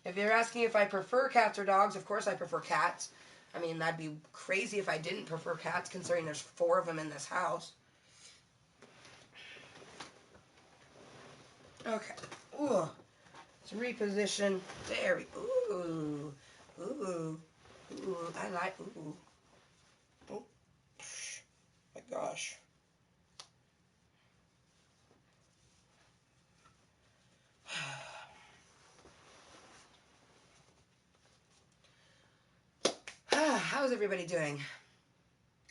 If you're asking if I prefer cats or dogs, of course I prefer cats. I mean, that'd be crazy if I didn't prefer cats, considering there's 4 of them in this house. Okay. Ooh. Let's reposition. There we go. Ooh. Ooh. Ooh. I like, ooh. Oh. My gosh. How's everybody doing?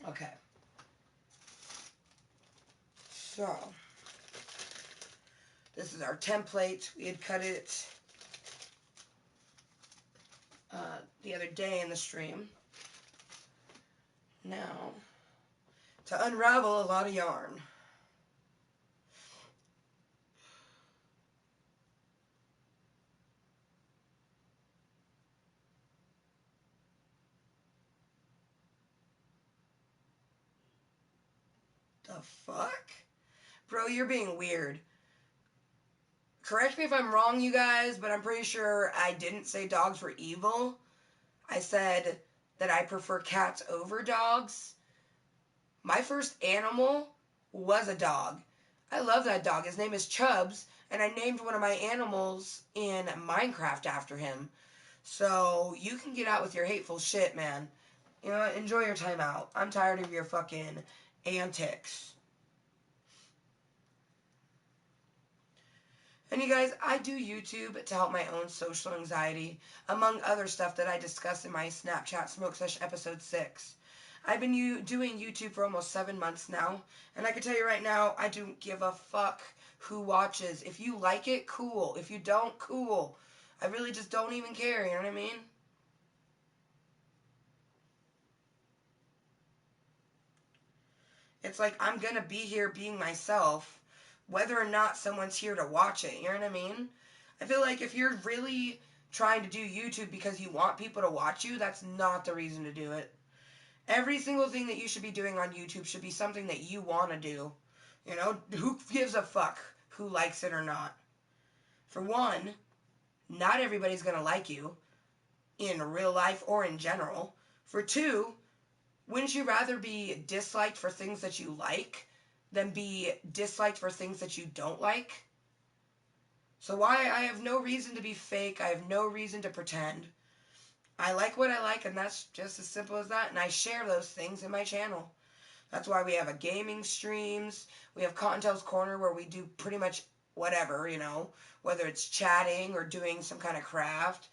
Okay. So, this is our template. We had cut it the other day in the stream. Now, to unravel a lot of yarn. The fuck? Bro, you're being weird. Correct me if I'm wrong, you guys, but I'm pretty sure I didn't say dogs were evil. I said that I prefer cats over dogs. My first animal was a dog. I love that dog. His name is Chubbs, and I named one of my animals in Minecraft after him. So you can get out with your hateful shit, man. You know what? Enjoy your time out. I'm tired of your fucking antics. And you guys, I do YouTube to help my own social anxiety, among other stuff that I discuss in my Snapchat Smoke Sesh episode 6. I've been doing YouTube for almost 7 months now, and I can tell you right now, I don't give a fuck who watches. If you like it, cool. If you don't, cool. I really just don't even care, you know what I mean? It's like, I'm gonna be here being myself, whether or not someone's here to watch it, you know what I mean? I feel like if you're really trying to do YouTube because you want people to watch you, that's not the reason to do it. Every single thing that you should be doing on YouTube should be something that you want to do. You know, who gives a fuck who likes it or not? For one, not everybody's gonna like you in real life or in general. For two, wouldn't you rather be disliked for things that you like than be disliked for things that you don't like? So why? I have no reason to be fake. I have no reason to pretend. I like what I like, and that's just as simple as that. And I share those things in my channel. That's why we have a gaming streams. We have Kottontale's Korner where we do pretty much whatever, you know, whether it's chatting or doing some kind of craft.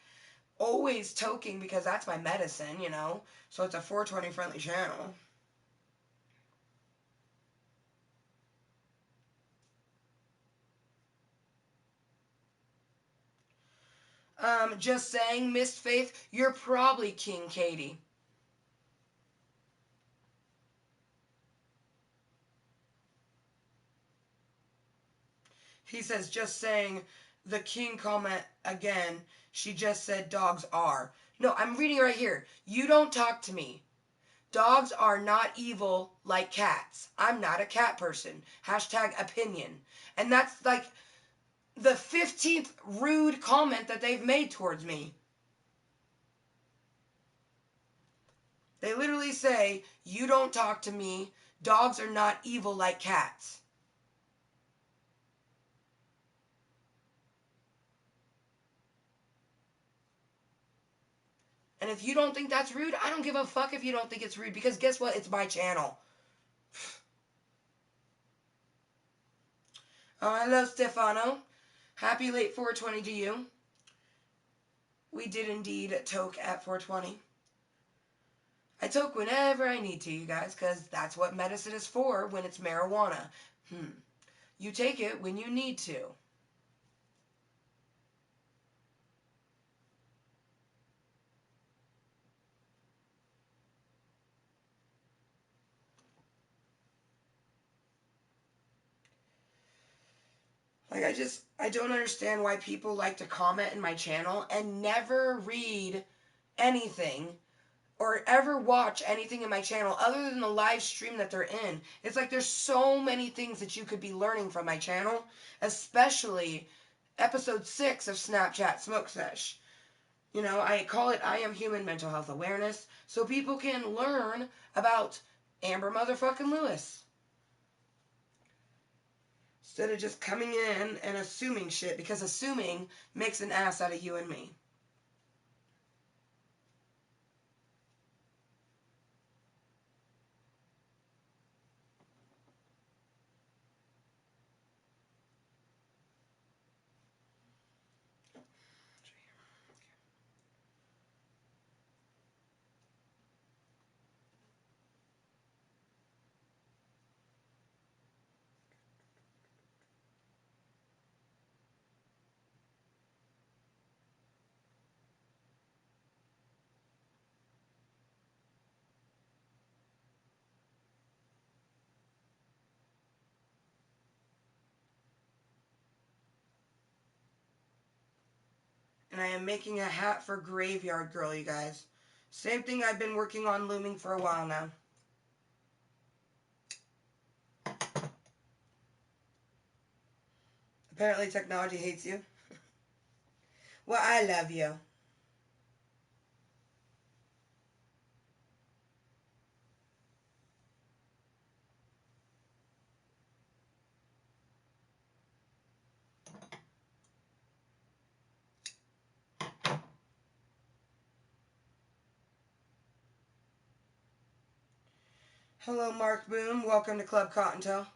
Always toking because that's my medicine, you know. So it's a 420 friendly channel. Just saying, Miss Faith, you're probably King Katie. He says, just saying, the king comment again. She just said dogs are. No, I'm reading right here. You don't talk to me. Dogs are not evil like cats. I'm not a cat person. Hashtag opinion. And that's like the 15th rude comment that they've made towards me. They literally say, you don't talk to me. Dogs are not evil like cats. And if you don't think that's rude, I don't give a fuck if you don't think it's rude, because guess what? It's my channel. Oh, hello, Stefano. Happy late 420 to you. We did indeed toke at 420. I toke whenever I need to, you guys, because that's what medicine is for when it's marijuana. You take it when you need to. Like, I don't understand why people like to comment in my channel and never read anything or ever watch anything in my channel other than the live stream that they're in. It's like there's so many things that you could be learning from my channel, especially episode 6 of Snapchat Smoke Sesh. You know, I call it I Am Human Mental Health Awareness, so people can learn about Amber motherfucking Lewis. Instead of just coming in and assuming shit, because assuming makes an ass out of you and me. And I am making a hat for Graveyard Girl, you guys. Same thing I've been working on Looming for a while now. Apparently technology hates you. Well, I love you. Hello, Mark Boom. Welcome to Klub Kottontale.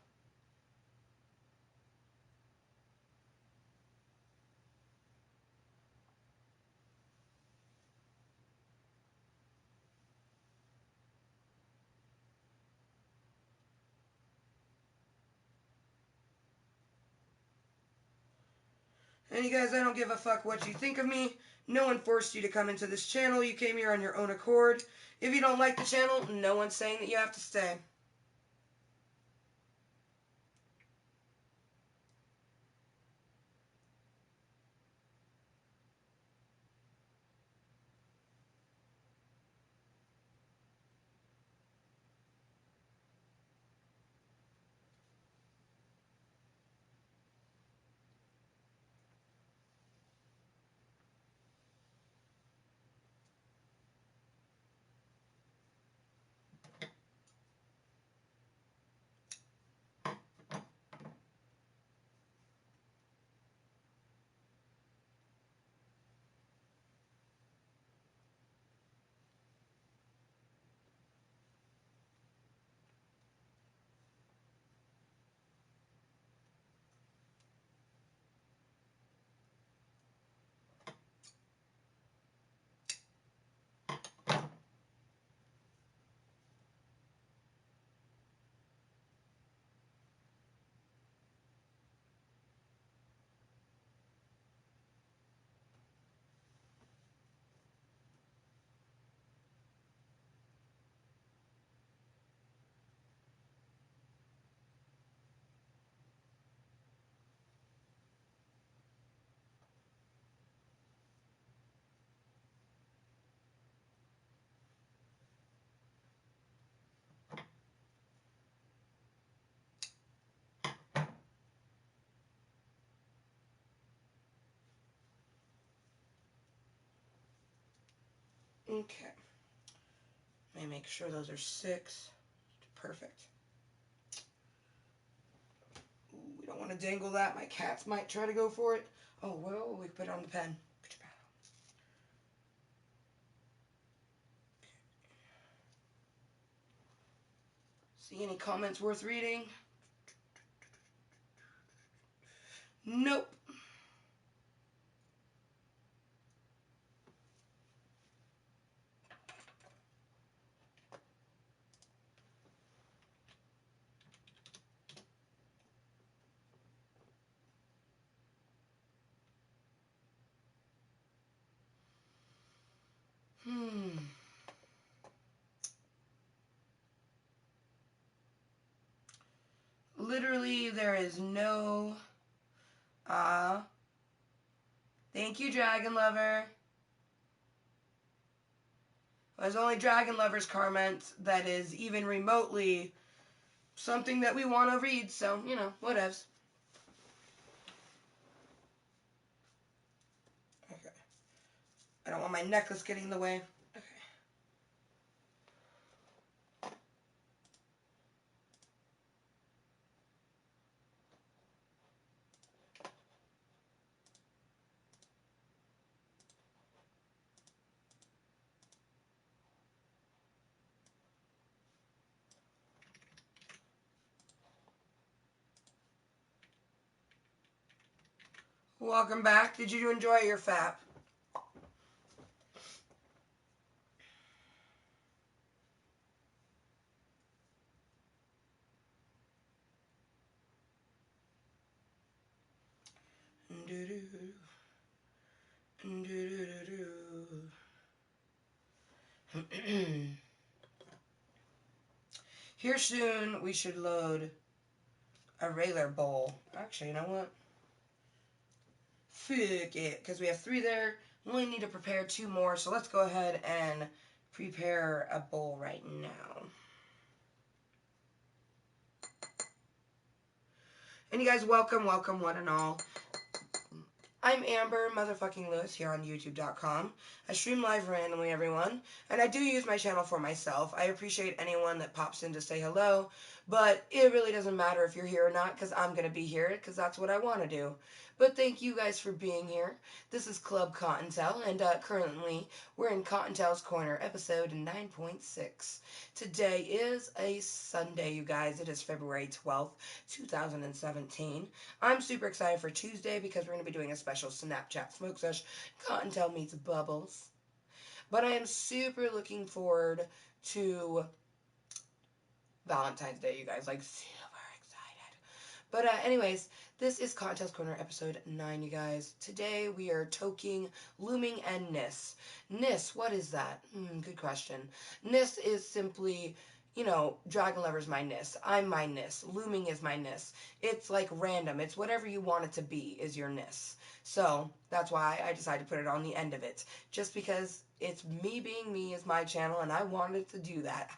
And you guys, I don't give a fuck what you think of me. No one forced you to come into this channel. You came here on your own accord. If you don't like the channel, no one's saying that you have to stay. Okay. Let me make sure those are 6. Perfect. Ooh, we don't want to dangle that. My cats might try to go for it. Oh, well, we put it on the pen. See any comments worth reading? Nope. literally, there is no... Thank you, Dragon Lover. There's only Dragon Lover's comment that is even remotely something that we want to read, so, you know, whatevs. Okay. I don't want my necklace getting in the way. Okay. Welcome back. Did you enjoy your fap? Here soon we should load a regular bowl. Actually, you know what? Fuck it, because we have 3 there. We only need to prepare 2 more, so let's go ahead and prepare a bowl right now. And you guys, welcome, one and all. I'm Amber motherfucking Lewis here on YouTube.com. I stream live randomly, everyone, and I do use my channel for myself. I appreciate anyone that pops in to say hello, but it really doesn't matter if you're here or not, because I'm going to be here, because that's what I want to do. But thank you guys for being here. This is Klub Kottontale, and currently we're in Kottontale's Corner, episode 9.6. Today is a Sunday, you guys. It is February 12th, 2017. I'm super excited for Tuesday because we're going to be doing a special Snapchat smoke sesh, Kottontale meets Bubbles. But I am super looking forward to Valentine's Day, you guys. Like, super excited. But anyways, this is Kottontale's Corner, episode 9, you guys. Today we are toking, looming, and Niss. Niss, what is that? Good question. Niss is simply, you know, Dragon Lover's my Niss. I'm my Niss. Looming is my Niss. It's like random. It's whatever you want it to be is your Niss. So that's why I decided to put it on the end of it. Just because it's me being me is my channel and I wanted to do that.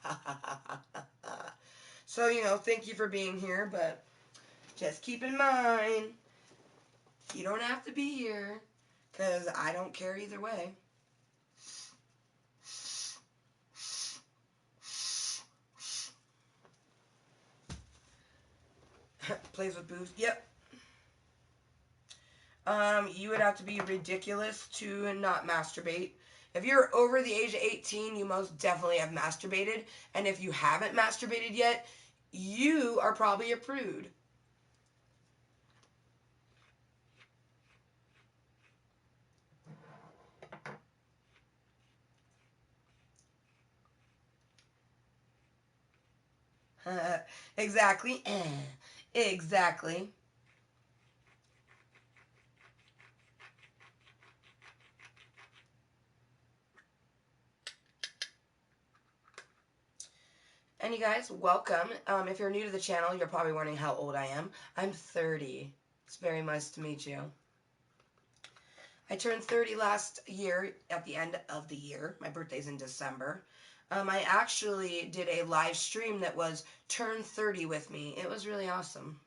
So, you know, thank you for being here, but just keep in mind, you don't have to be here, because I don't care either way. Plays with boobs. Yep. You would have to be ridiculous to not masturbate. If you're over the age of 18, you most definitely have masturbated. And if you haven't masturbated yet, you are probably a prude. Exactly. Exactly. And you guys, welcome. If you're new to the channel, you're probably wondering how old I am. I'm 30. It's very nice to meet you. I turned 30 last year at the end of the year. My birthday's in December. I actually did a live stream that was Turn 30 with me. It was really awesome.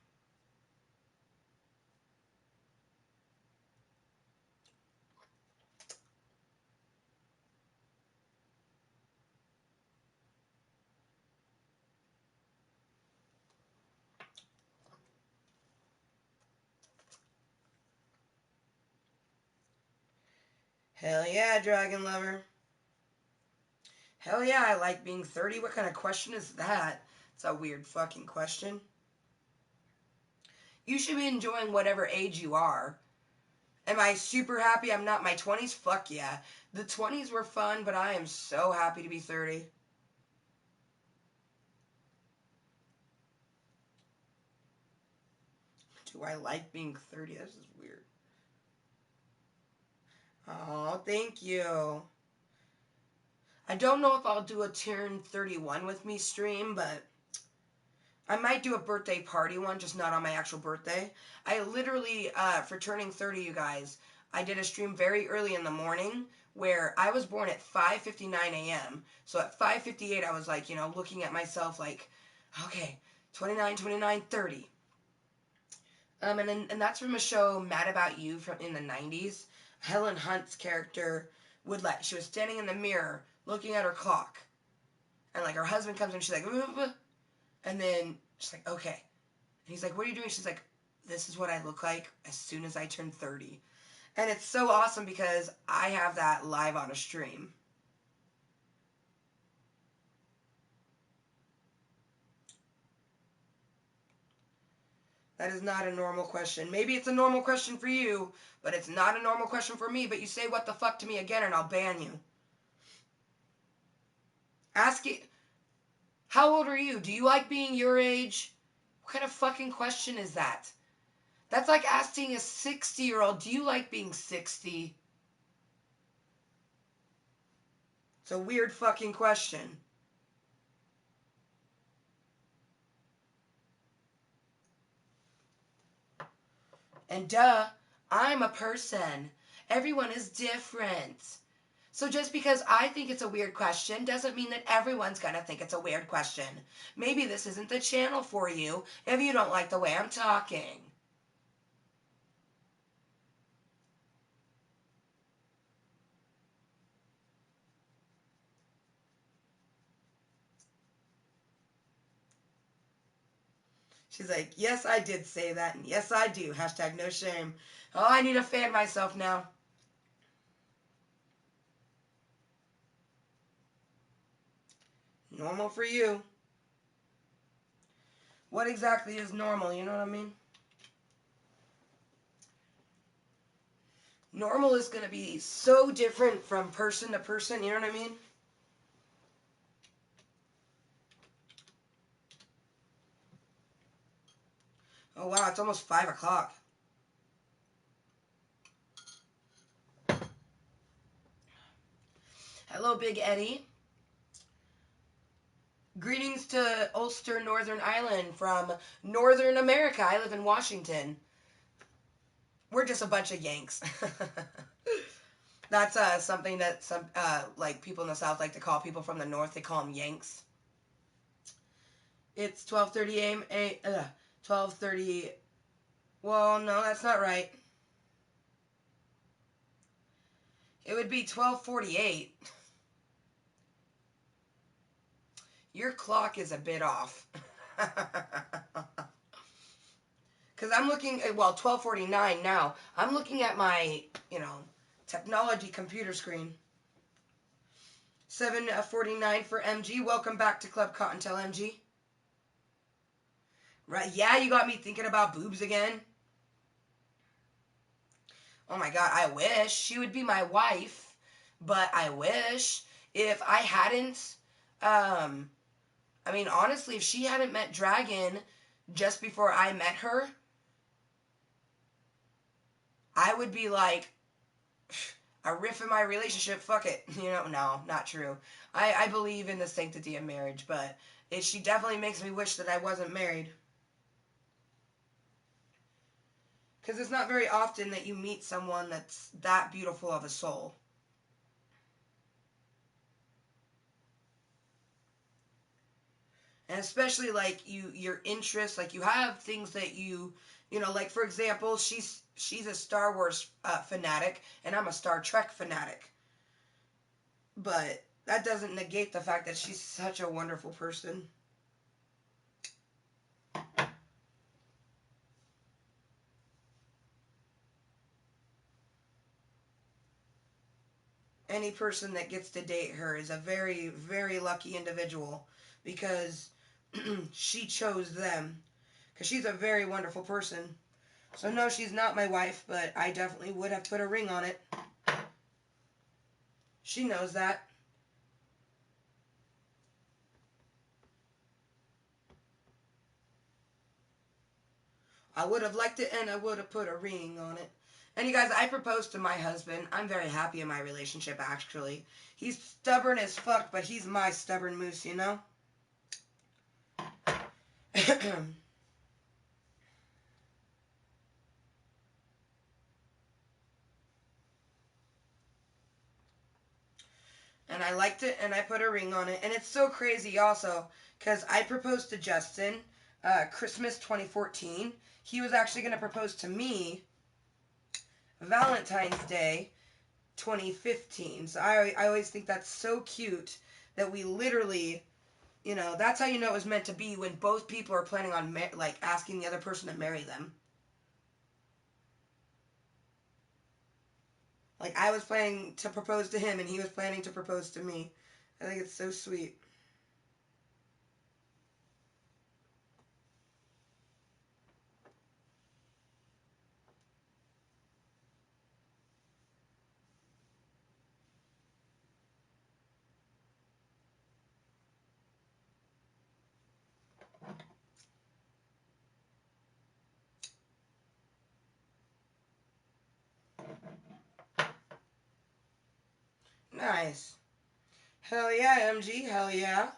Hell yeah, Dragon Lover. Hell yeah, I like being 30. What kind of question is that? It's a weird fucking question. You should be enjoying whatever age you are. Am I super happy I'm not in my 20s? Fuck yeah. The 20s were fun, but I am so happy to be 30. Do I like being 30? This is weird. Oh, thank you. I don't know if I'll do a Turn 31 with me stream, but I might do a birthday party one, just not on my actual birthday. I literally, for turning 30, you guys, I did a stream very early in the morning where I was born at 5:59 a.m. So at 5:58, I was like, you know, looking at myself like, okay, 29, 29, 30. And that's from a show, Mad About You, from in the 90s. Helen Hunt's character she was standing in the mirror looking at her clock. And like her husband comes in, she's like, "Ooh," and then she's like, okay. And he's like, what are you doing? She's like, this is what I look like as soon as I turn 30. And it's so awesome because I have that live on a stream. That is not a normal question. Maybe it's a normal question for you, but it's not a normal question for me. But you say what the fuck to me again and I'll ban you. Ask it. How old are you? Do you like being your age? What kind of fucking question is that? That's like asking a 60-year-old, do you like being 60? It's a weird fucking question. And duh, I'm a person. Everyone is different. So just because I think it's a weird question doesn't mean that everyone's gonna think it's a weird question. Maybe this isn't the channel for you if you don't like the way I'm talking. She's like, yes, I did say that, and yes, I do. Hashtag no shame. Oh, I need to fan myself now. Normal for you. What exactly is normal, you know what I mean? Normal is going to be so different from person to person, you know what I mean? Oh wow, it's almost 5 o'clock. Hello, Big Eddie. Greetings to Ulster, Northern Ireland from Northern America. I live in Washington. We're just a bunch of Yanks. That's something that some like people in the South like to call people from the North. They call them Yanks. It's 12:30 a.m. 12:30. Well, no, that's not right. It would be 12:48. Your clock is a bit off. Because I'm looking at, well, 12:49 now. I'm looking at my, technology computer screen. 7:49 for MG. Welcome back to Klub Kottontale, MG. Right, yeah, you got me thinking about boobs again. Oh my god, I wish she would be my wife, but I wish if I hadn't, honestly, if she hadn't met Dragon just before I met her, I would be like, a riff in my relationship, fuck it. No, not true. I believe in the sanctity of marriage, but she definitely makes me wish that I wasn't married. Because it's not very often that you meet someone that's that beautiful of a soul. And especially, like, your interests, like, you have things that like, for example, she's a Star Wars fanatic, and I'm a Star Trek fanatic. But that doesn't negate the fact that she's such a wonderful person. Any person that gets to date her is a very, very lucky individual because she chose them. Because she's a very wonderful person. So no, she's not my wife, but I definitely would have put a ring on it. She knows that. I would have liked it and I would have put a ring on it. And you guys, I proposed to my husband. I'm very happy in my relationship, actually. He's stubborn as fuck, but he's my stubborn moose, you know? And I liked it, and I put a ring on it. And it's so crazy also, because I proposed to Justin Christmas 2014. He was actually going to propose to me Valentine's Day 2015. So I always think that's so cute that we literally, you know, that's how you know it was meant to be, when both people are planning on, like, asking the other person to marry them. Like, I was planning to propose to him, and he was planning to propose to me. I think it's so sweet. Nice. Hell yeah, MG. Hell yeah.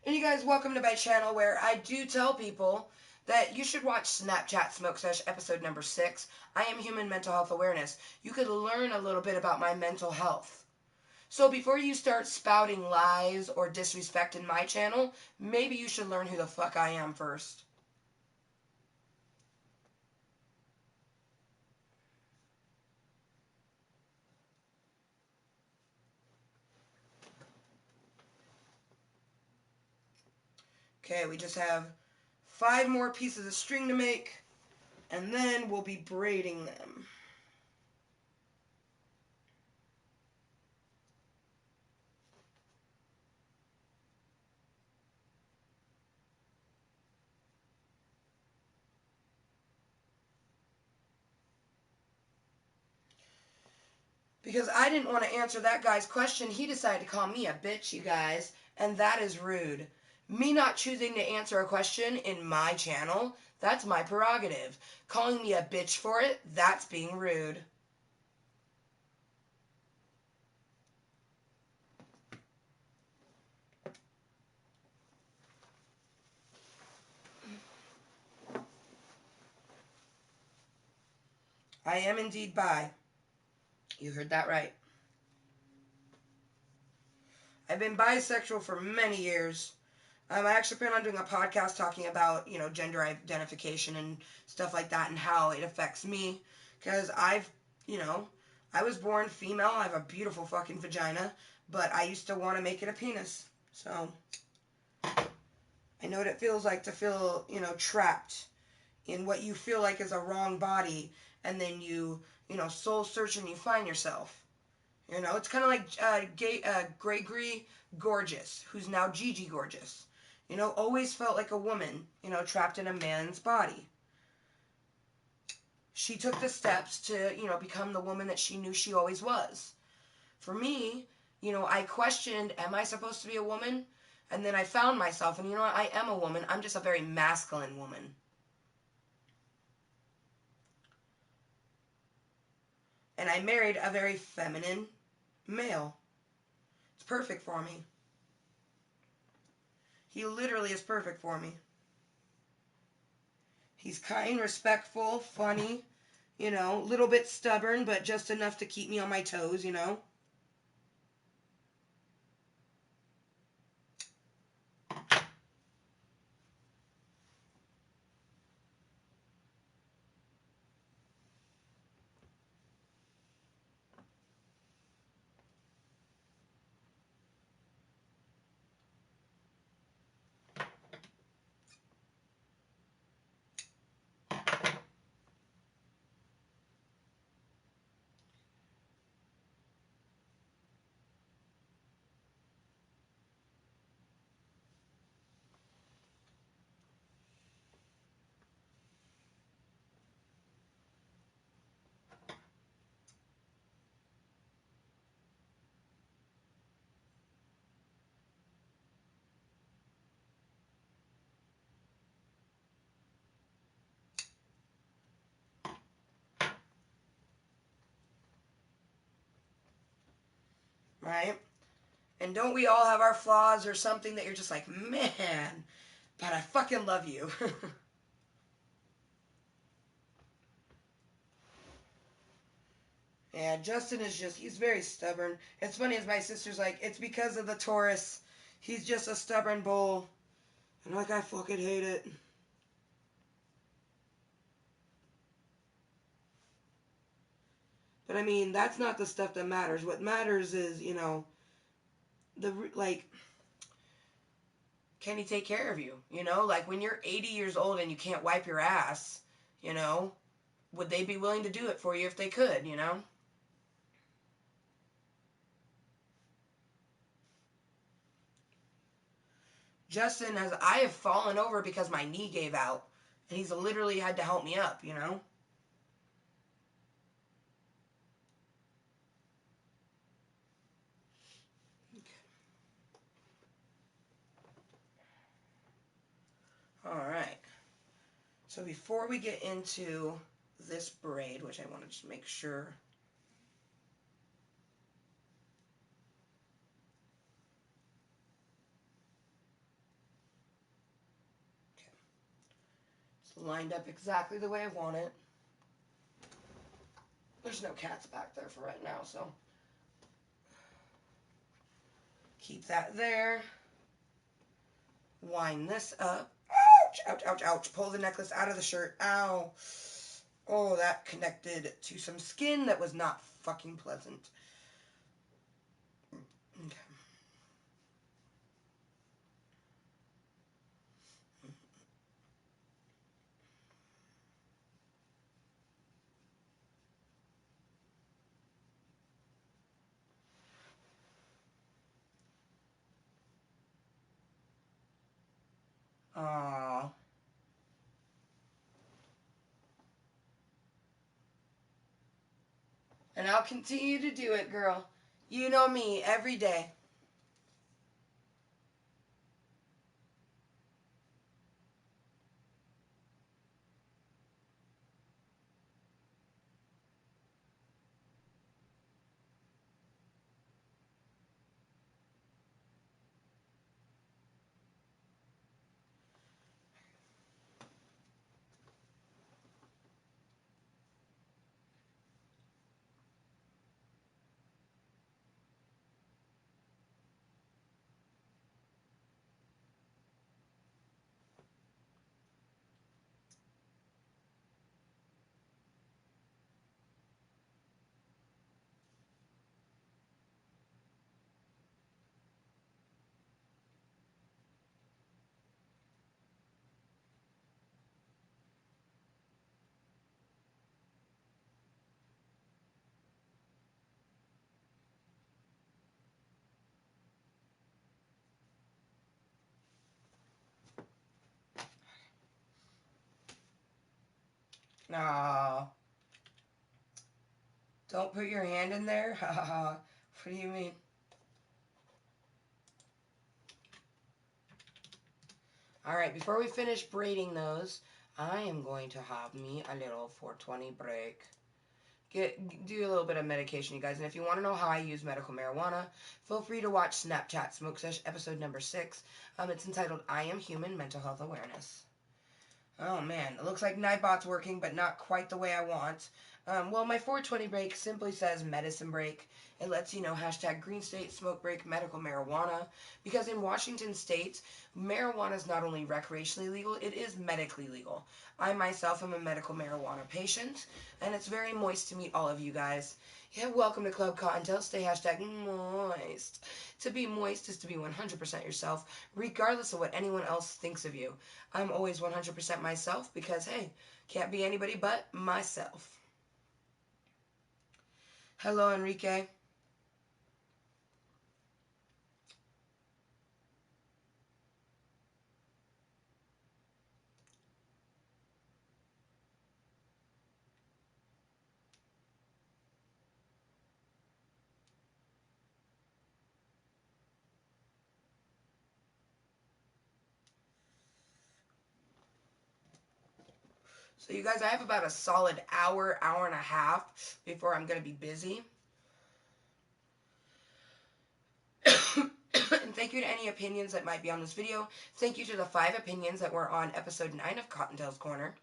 And you guys, welcome to my channel, where I do tell people that you should watch Snapchat Smoke Sesh episode number 6. I am Human Mental Health Awareness. You could learn a little bit about my mental health. So before you start spouting lies or disrespect in my channel, maybe you should learn who the fuck I am first. Okay, we just have 5 more pieces of string to make, and then we'll be braiding them. Because I didn't want to answer that guy's question, he decided to call me a bitch, you guys, and that is rude. Me not choosing to answer a question in my channel, that's my prerogative. Calling me a bitch for it, that's being rude. I am indeed bi. You heard that right. I've been bisexual for many years. I actually plan on doing a podcast talking about, you know, gender identification and stuff like that, and how it affects me. Because you know, I was born female. I have a beautiful fucking vagina, but I used to want to make it a penis. So I know what it feels like to feel, you know, trapped in what you feel like is a wrong body, and then you know, soul search and you find yourself. You know, it's kind of like Gregory Gorgeous, who's now Gigi Gorgeous. You know, always felt like a woman, you know, trapped in a man's body. She took the steps to, you know, become the woman that she knew she always was. For me, you know, I questioned, am I supposed to be a woman? And then I found myself, and you know what, I am a woman. I'm just a very masculine woman. And I married a very feminine male. It's perfect for me. He literally is perfect for me. He's kind, respectful, funny, you know, a little bit stubborn, but just enough to keep me on my toes, you know. right? And don't we all have our flaws or something that you're just like, man, but I fucking love you. Yeah, Justin is just, he's very stubborn. It's funny as my sister's like, it's because of the Taurus. He's just a stubborn bull. And like, I fucking hate it. But I mean, that's not the stuff that matters. What matters is, you know, like, can he take care of you? You know, like when you're 80 years old and you can't wipe your ass, you know, would they be willing to do it for you if they could, you know? Justin has, I have fallen over because my knee gave out. And he's literally had to help me up, you know? Alright. So before we get into this braid, which I want to just make sure. Okay. It's lined up exactly the way I want it. There's no cats back there for right now, so keep that there. Wind this up. Ouch, ouch, ouch, ouch. Pull the necklace out of the shirt. Ow. Oh, that connected to some skin that was not fucking pleasant. Okay. Aww. And I'll continue to do it, girl. You know me, every day. Aww. Don't put your hand in there? What do you mean? Alright, before we finish braiding those, I am going to have me a little 420 break. Do a little bit of medication, you guys. And if you want to know how I use medical marijuana, feel free to watch Snapchat Smoke Sesh episode number 6. It's entitled I Am Human Mental Health Awareness. Oh man, it looks like Nightbot's working, but not quite the way I want. Well, my 420 break simply says medicine break. It lets you know hashtag Green State Smoke Break Medical Marijuana. Because in Washington State, marijuana is not only recreationally legal, it is medically legal. I myself am a medical marijuana patient, and it's very moist to meet all of you guys. Yeah, welcome to Klub Kottontale. Stay hashtag moist. To be moist is to be 100% yourself, regardless of what anyone else thinks of you. I'm always 100% myself because, hey, can't be anybody but myself. Hello, Enrique. So you guys, I have about a solid hour, hour and a half before I'm going to be busy. thank you to any opinions that might be on this video. Thank you to the 5 opinions that were on episode 9 of Kottontale's Corner.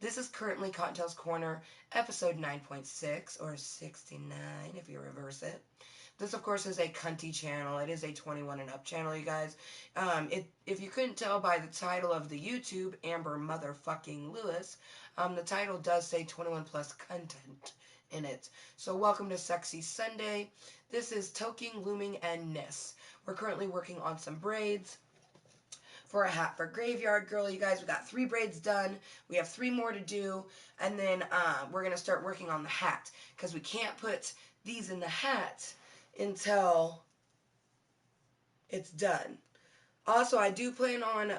This is currently Kottontale's Corner, episode 9.6, or 69 if you reverse it. This, of course, is a cunty channel. It is a 21 and up channel, you guys. If you couldn't tell by the title of the YouTube, Amber Motherfucking Lewis, the title does say 21+ Cuntent in it. So welcome to Sexy Sunday. This is Toking, Looming, and Niss. We're currently working on some braids for a hat for Graveyard Girl, you guys. We got 3 braids done. We have 3 more to do, and then we're going to start working on the hat, because we can't put these in the hat until it's done. Also, I do plan on,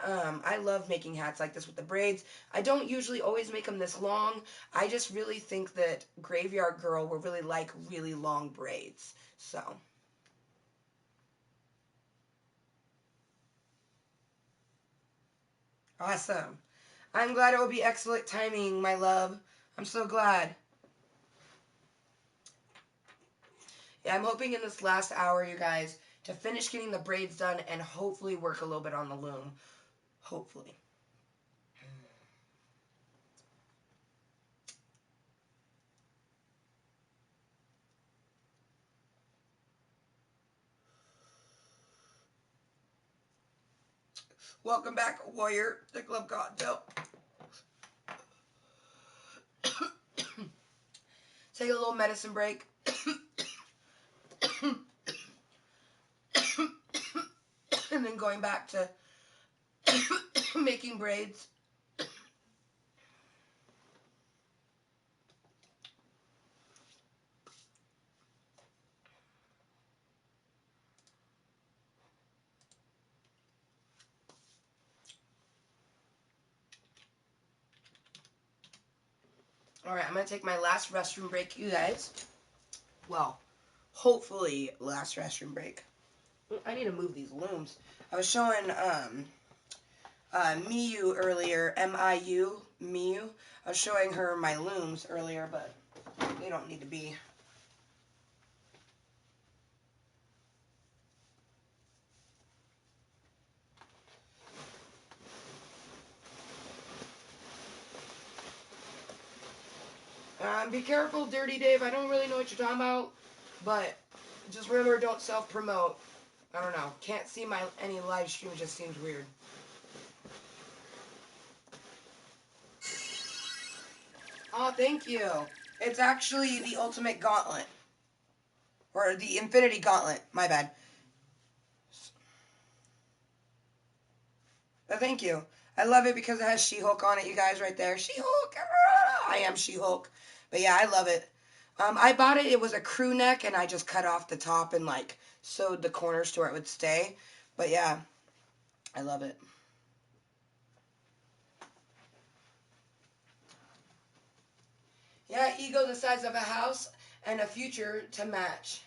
I love making hats like this with the braids. I don't usually always make them this long. I just really think that Graveyard Girl will really like really long braids. So. Awesome. I'm glad it will be excellent timing, my love. I'm so glad. Yeah, I'm hoping in this last hour, you guys, to finish getting the braids done and hopefully work a little bit on the loom. Hopefully. Welcome back, Warrior, to Klub Kottontale. Take a little medicine break. And then going back to making braids. Alright, I'm going to take my last restroom break, you guys. Well, hopefully last restroom break. I need to move these looms. I was showing Miu earlier, M-I-U, Miu. I was showing her my looms earlier, but they don't need to be. Be careful, Dirty Dave. I don't really know what you're talking about, but just remember, don't self-promote. I don't know. Can't see any live stream. It just seems weird. Oh, thank you. It's actually the Ultimate Gauntlet. Or the Infinity Gauntlet. My bad. But thank you. I love it because it has She-Hulk on it, you guys, right there. She-Hulk! I am She-Hulk. But yeah, I love it. I bought it. It was a crew neck, and I just cut off the top and, like, sewed the corners to where it would stay. But yeah, I love it. Yeah, ego the size of a house and a future to match.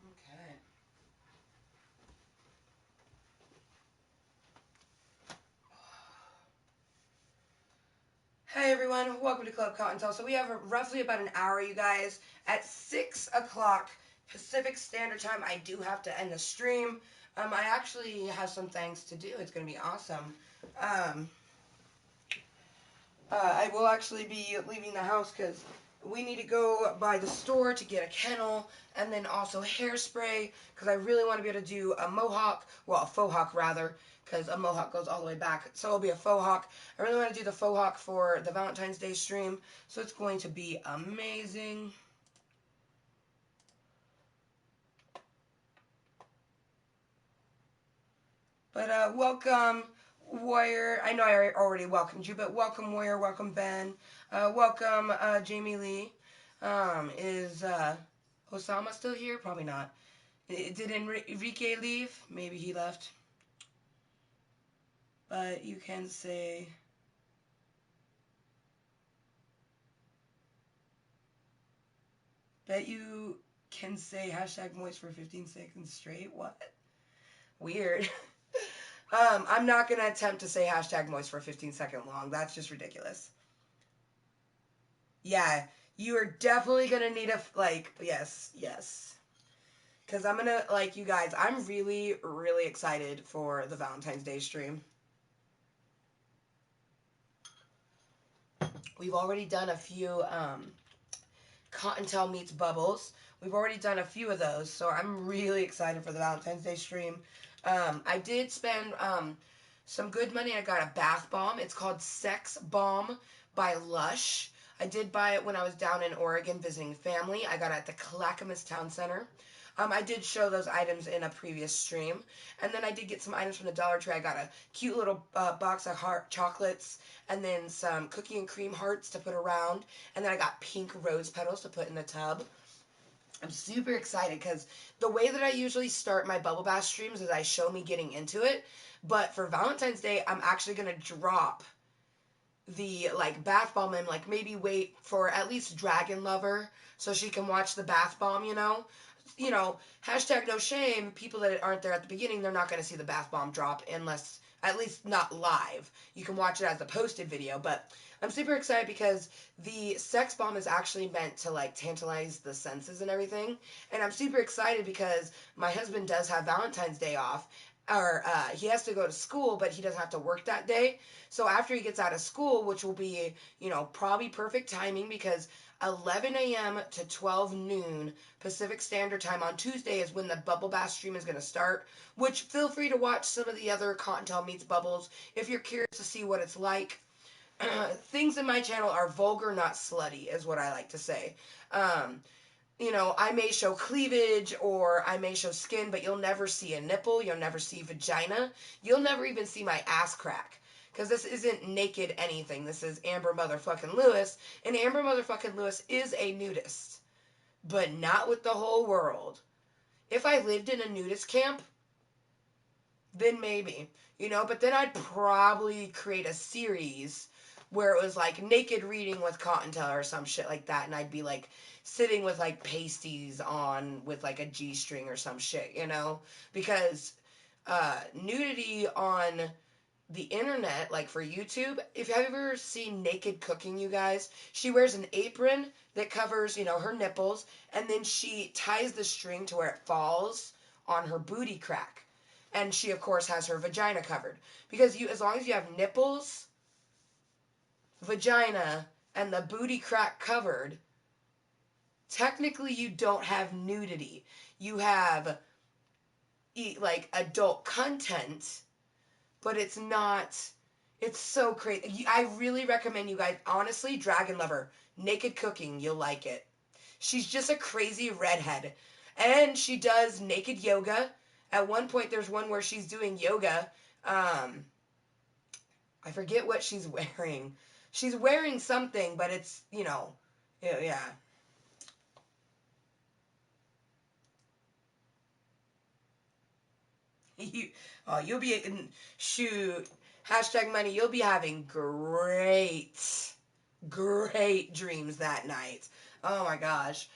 Okay. Hey everyone, welcome to Klub Kottontale. So we have roughly about an hour, you guys. At 6 o'clock Pacific Standard Time, I do have to end the stream. I actually have some things to do. It's going to be awesome. Um, I will actually be leaving the house because we need to go by the store to get a kennel and then also hairspray because I really want to be able to do a mohawk, well, a faux hawk rather, because a mohawk goes all the way back. So it'll be a faux hawk. I really want to do the faux hawk for the Valentine's Day stream, so it's going to be amazing. But welcome, Warrior. I know I already welcomed you, but welcome, Warrior. Welcome, Ben. Welcome, Jamie Lee. Is Osama still here? Probably not. Did Enrique leave? Maybe he left. But you can say... Bet you can say hashtag moist for 15 seconds straight. What? Weird. I'm not going to attempt to say hashtag moist for 15 seconds long. That's just ridiculous. Yeah, you are definitely going to need a, like, yes. Because I'm going to, like, you guys, I'm really, really excited for the Valentine's Day stream. We've already done a few, Kottontale meets Bubbles. We've already done a few of those, so I'm really excited for the Valentine's Day stream. I did spend some good money. I got a bath bomb. It's called Sex Bomb by Lush. I did buy it when I was down in Oregon visiting family. I got it at the Clackamas Town Center. I did show those items in a previous stream. And then I did get some items from the Dollar Tree. I got a cute little box of heart chocolates and then some cookie and cream hearts to put around. And then I got pink rose petals to put in the tub. I'm super excited because the way that I usually start my bubble bath streams is I show me getting into it. But for Valentine's Day, I'm actually going to drop the like bath bomb and like maybe wait for at least Dragon Lover so she can watch the bath bomb, you know, hashtag no shame, people that aren't there at the beginning, they're not going to see the bath bomb drop unless, at least not live. You can watch it as a posted video, but I'm super excited because the sex bomb is actually meant to like tantalize the senses and everything. And I'm super excited because my husband does have Valentine's Day off, or he has to go to school, but he doesn't have to work that day. So after he gets out of school, which will be, probably perfect timing because 11 a.m. to 12 noon Pacific Standard Time on Tuesday is when the Bubble Bath stream is going to start, which feel free to watch some of the other Kottontale Meets Bubbles if you're curious to see what it's like. Things in my channel are vulgar, not slutty, is what I like to say. I may show cleavage or I may show skin, but you'll never see a nipple, you'll never see vagina, you'll never even see my ass crack. Because this isn't naked anything. This is Amber motherfucking Lewis, and Amber motherfucking Lewis is a nudist. But not with the whole world. If I lived in a nudist camp, then maybe. But then I'd probably create a series where it was like naked reading with Kottontale or some shit like that, and I'd be like sitting with like pasties on with like a G-string or some shit, because nudity on the internet, like for YouTube, if you have ever seen Naked Cooking, you guys, she wears an apron that covers, her nipples, and then she ties the string to where it falls on her booty crack. And she, of course, has her vagina covered. Because as long as you have nipples, vagina, and the booty crack covered, technically you don't have nudity. You have, like, adult content, but it's not, it's so crazy. I really recommend you guys, honestly, Dragon Lover, Naked Cooking, you'll like it. She's just a crazy redhead. And she does naked yoga. At one point, there's one where she's doing yoga. I forget what she's wearing. She's wearing something, but it's, yeah. You'll be, shoot, hashtag money, you'll be having great dreams that night. Oh my gosh.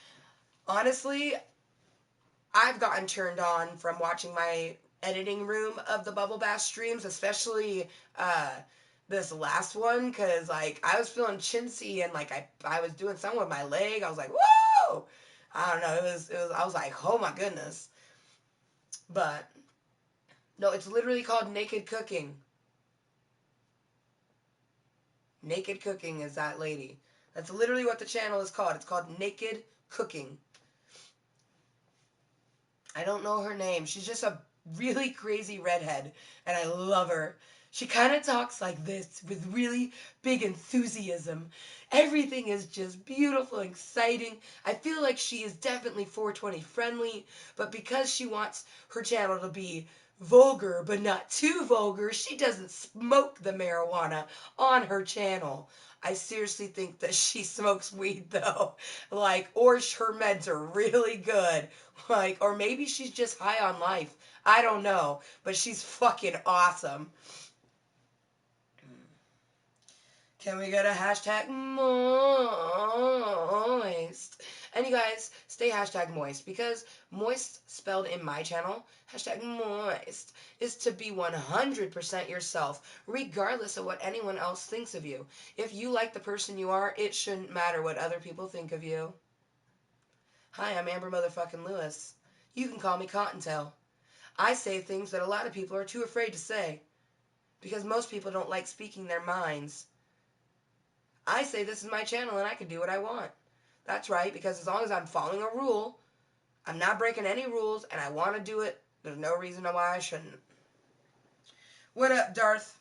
Honestly, I've gotten turned on from watching my editing room of the Bubble Bath streams, especially this last one, because like I was feeling chintzy and like I was doing something with my leg. I was like, whoa! I don't know. It was. I was like, oh my goodness. But No, it's literally called Naked Cooking. Naked Cooking is that lady. That's literally what the channel is called. It's called Naked Cooking. I don't know her name. She's just a really crazy redhead, and I love her. She kind of talks like this with really big enthusiasm. Everything is just beautiful and exciting. I feel like she is definitely 420 friendly, but because she wants her channel to be vulgar but not too vulgar, she doesn't smoke the marijuana on her channel. I seriously think that she smokes weed though. Like, or her meds are really good. Like, or maybe she's just high on life. I don't know. But she's fucking awesome. Can we get a hashtag Mooiisstt? And you guys, stay hashtag Mooiisstt, because Mooiisstt spelled in my channel, hashtag Mooiisstt, is to be 100% yourself, regardless of what anyone else thinks of you. If you like the person you are, it shouldn't matter what other people think of you. Hi, I'm Amber motherfucking Lewis. You can call me Kottontale. I say things that a lot of people are too afraid to say, because most people don't like speaking their minds. I say this is my channel and I can do what I want. That's right, because as long as I'm following a rule, I'm not breaking any rules, and I want to do it, there's no reason why I shouldn't. What up, Darth?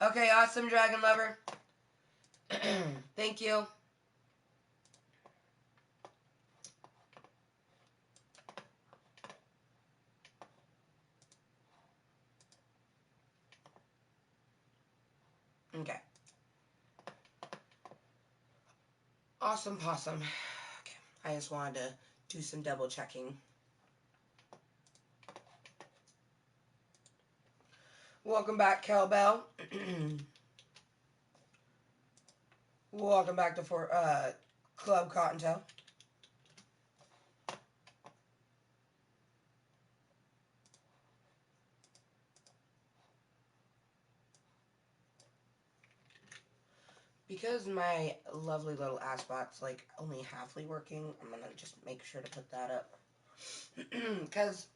Okay, awesome, Dragon Lover. Thank you. Okay. Awesome possum. Okay, I just wanted to do some double checking. Welcome back, Kelbell. Welcome back to Klub Kottontale. Because my lovely little ass bot's like only halfly working, I'm gonna just make sure to put that up. Because,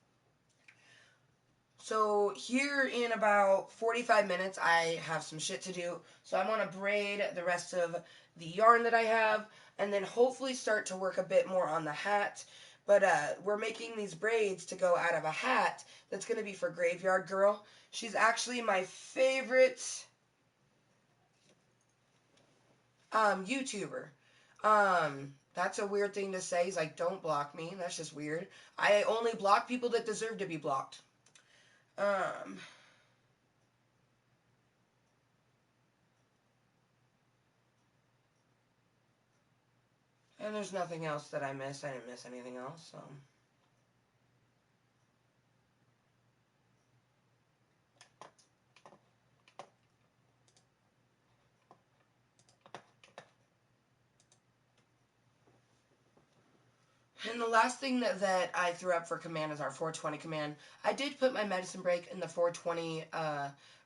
so here in about 45 minutes, I have some shit to do. So I want to braid the rest of the yarn that I have, and then hopefully start to work a bit more on the hat. But we're making these braids to go out of a hat that's going to be for Graveyard Girl. She's actually my favorite YouTuber. That's a weird thing to say. He's like, don't block me. That's just weird. I only block people that deserve to be blocked. And there's nothing else that I missed. I didn't miss anything else, so. And the last thing that I threw up for command is our 420 command. I did put my medicine break in the 420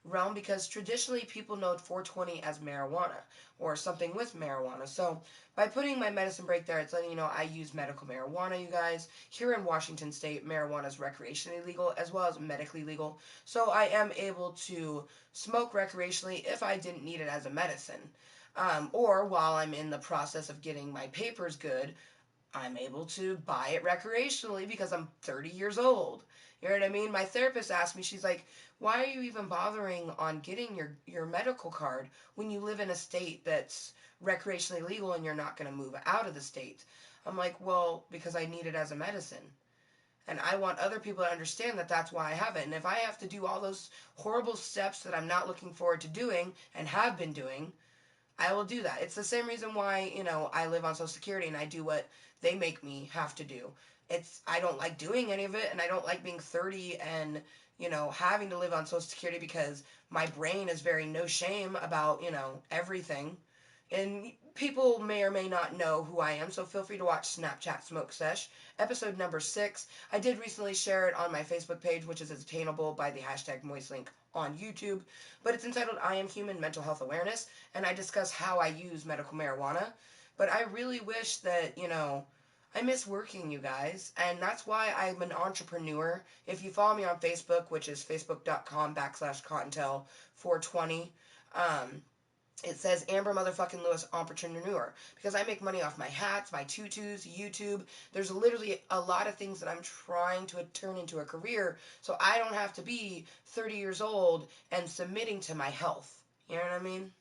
realm, because traditionally people know 420 as marijuana or something with marijuana. So by putting my medicine break there, it's letting you know I use medical marijuana, you guys. Here in Washington State, marijuana is recreationally legal as well as medically legal. So I am able to smoke recreationally if I didn't need it as a medicine. Or while I'm in the process of getting my papers good, I'm able to buy it recreationally because I'm 30 years old. You know what I mean? My therapist asked me, she's like, why are you even bothering on getting your medical card when you live in a state that's recreationally legal and you're not going to move out of the state? I'm like, well, because I need it as a medicine. And I want other people to understand that that's why I have it. And if I have to do all those horrible steps that I'm not looking forward to doing and have been doing, I will do that. It's the same reason why, I live on Social Security and I do what they make me have to do. I don't like doing any of it, and I don't like being 30 and, having to live on Social Security, because my brain is very no shame about, everything. And people may or may not know who I am, so feel free to watch Snapchat Smoke Sesh, episode number 6. I did recently share it on my Facebook page, which is attainable by the hashtag Mooiisstt link on YouTube, but it's entitled I Am Human Mental Health Awareness, and I discuss how I use medical marijuana. But I really wish that, I miss working, you guys, and that's why I'm an entrepreneur. If you follow me on Facebook, which is facebook.com/Kottontale420, it says Amber motherfucking Lewis entrepreneur, because I make money off my hats, my tutus, YouTube. There's literally a lot of things that I'm trying to turn into a career, so I don't have to be 30 years old and submitting to my health. You know what I mean?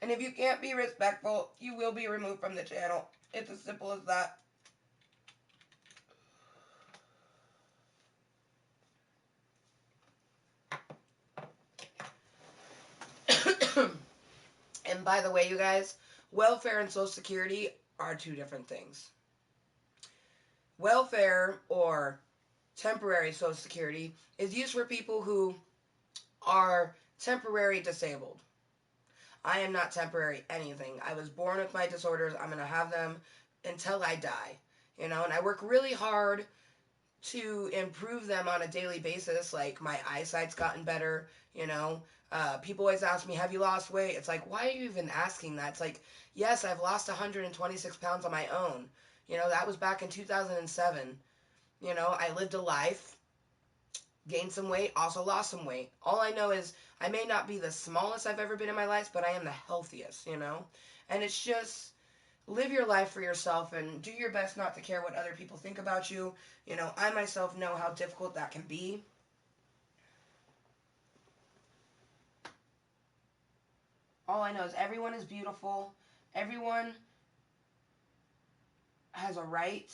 And if you can't be respectful, you will be removed from the channel. It's as simple as that. And by the way, you guys, welfare and Social Security are two different things. Welfare, or temporary Social Security, is used for people who are temporary disabled. I am not temporary anything. I was born with my disorders. I'm going to have them until I die. And I work really hard to improve them on a daily basis. Like, my eyesight's gotten better, people always ask me, have you lost weight? It's like, why are you even asking that? It's like, yes, I've lost 126 pounds on my own. That was back in 2007. I lived a life, gained some weight, also lost some weight. All I know is I may not be the smallest I've ever been in my life, but I am the healthiest, And it's just, live your life for yourself and do your best not to care what other people think about you. I myself know how difficult that can be. All I know is everyone is beautiful. Everyone has a right.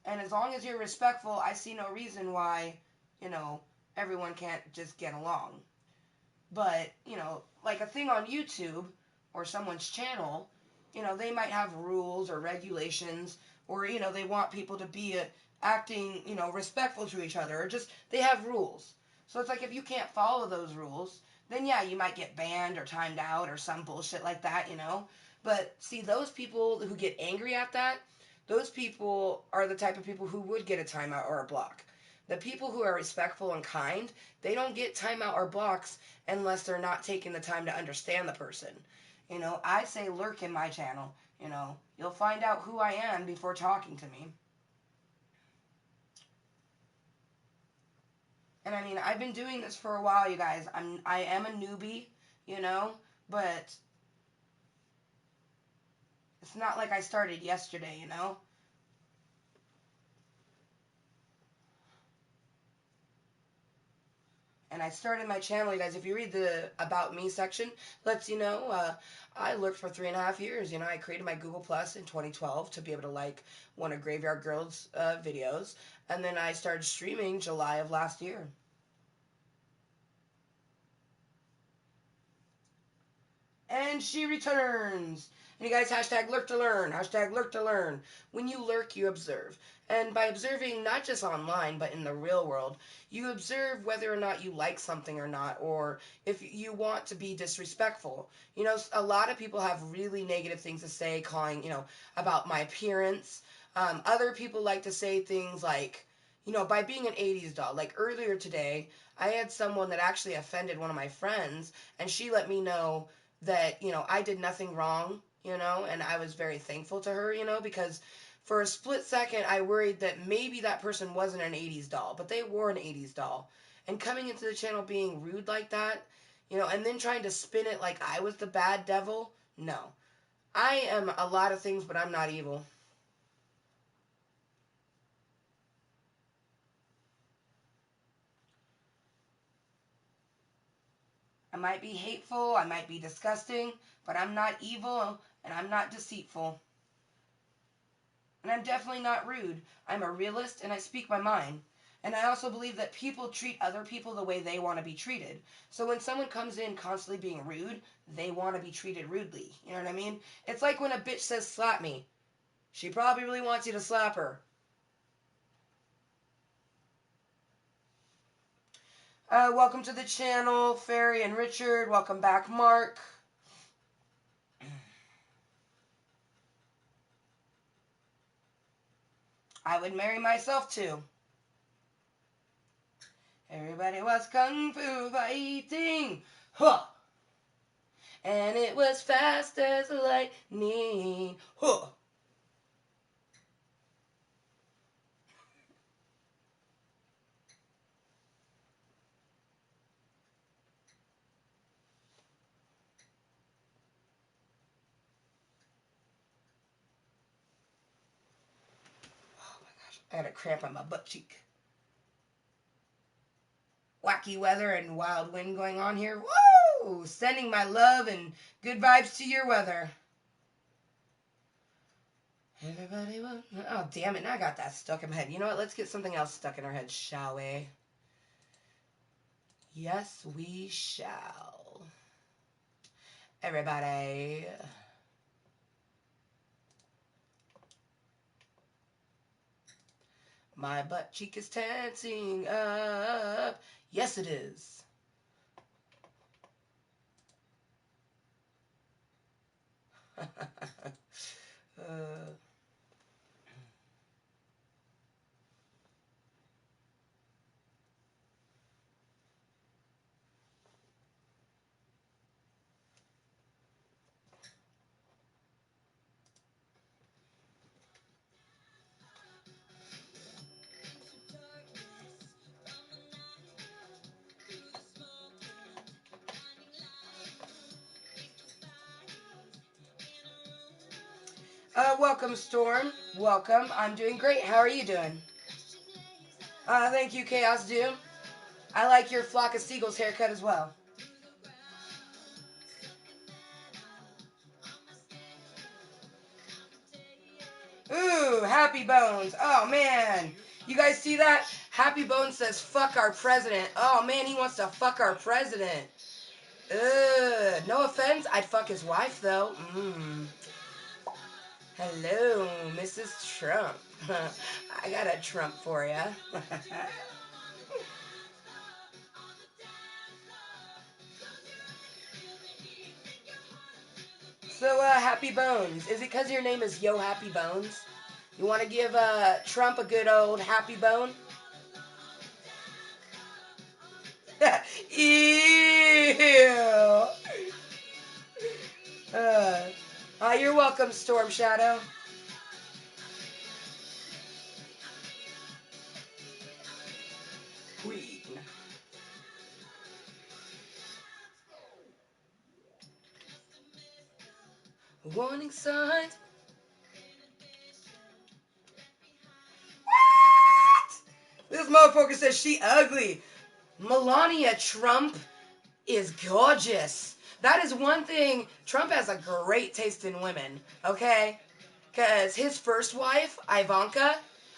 And as long as you're respectful, I see no reason why, everyone can't just get along. But, like a thing on YouTube or someone's channel, they might have rules or regulations, or, they want people to be acting, respectful to each other, or just, they have rules. So it's like, if you can't follow those rules, then yeah, you might get banned or timed out or some bullshit like that, But see, those people who get angry at that, those people are the type of people who would get a timeout or a block. The people who are respectful and kind, they don't get timeout or blocks unless they're not taking the time to understand the person. I say lurk in my channel. You'll find out who I am before talking to me. And I mean, I've been doing this for a while, you guys. I am a newbie, but it's not like I started yesterday, And I started my channel, you guys. If you read the About Me section, lets you know I lurked for 3.5 years. I created my Google Plus in 2012 to be able to like one of Graveyard Girl's videos. And then I started streaming July of last year. And she returns. And you guys, hashtag lurk to learn, hashtag lurk to learn. When you lurk, you observe. And by observing, not just online, but in the real world, you observe whether or not you like something or not, or if you want to be disrespectful. A lot of people have really negative things to say, calling, about my appearance. Other people like to say things like, by being an 80s doll. Like earlier today, I had someone that actually offended one of my friends, and she let me know that, I did nothing wrong, and I was very thankful to her, because for a split second, I worried that maybe that person wasn't an 80s doll, but they were an 80s doll. And coming into the channel being rude like that, and then trying to spin it like I was the bad devil, no. I am a lot of things, but I'm not evil. I might be hateful, I might be disgusting, but I'm not evil, and I'm not deceitful. And I'm definitely not rude. I'm a realist, and I speak my mind. And I also believe that people treat other people the way they want to be treated. So when someone comes in constantly being rude, they want to be treated rudely. You know what I mean? It's like when a bitch says, slap me. She probably really wants you to slap her. Welcome to the channel, Fairy and Richard. Welcome back, Mark. I would marry myself too. Everybody was kung fu fighting, huh? And it was fast as lightning, huh? I got a cramp on my butt cheek. Wacky weather and wild wind going on here. Woo! Sending my love and good vibes to your weather. Everybody will... Oh, damn it. Now I got that stuck in my head. You know what? Let's get something else stuck in our head, shall we? Yes, we shall. Everybody... My butt cheek is tensing up. Yes, it is. Welcome, Storm. Welcome. I'm doing great. How are you doing? Thank you, Chaos Doom. I like your Flock of Seagulls haircut as well. Ooh, Happy Bones. Oh, man. You guys see that? Happy Bones says, fuck our president. Oh, man, he wants to fuck our president. Ugh. No offense. I'd fuck his wife, though. Hello, Mrs. Trump. I got a Trump for ya. So, Happy Bones. Is it because your name is Yo Happy Bones? You want to give Trump a good old happy bone? Ew. You're welcome, Storm Shadow. Queen. Warning signs. What? This motherfucker says she ugly. Melania Trump is gorgeous. That is one thing. Trump has a great taste in women, okay? Because his first wife, Ivanka,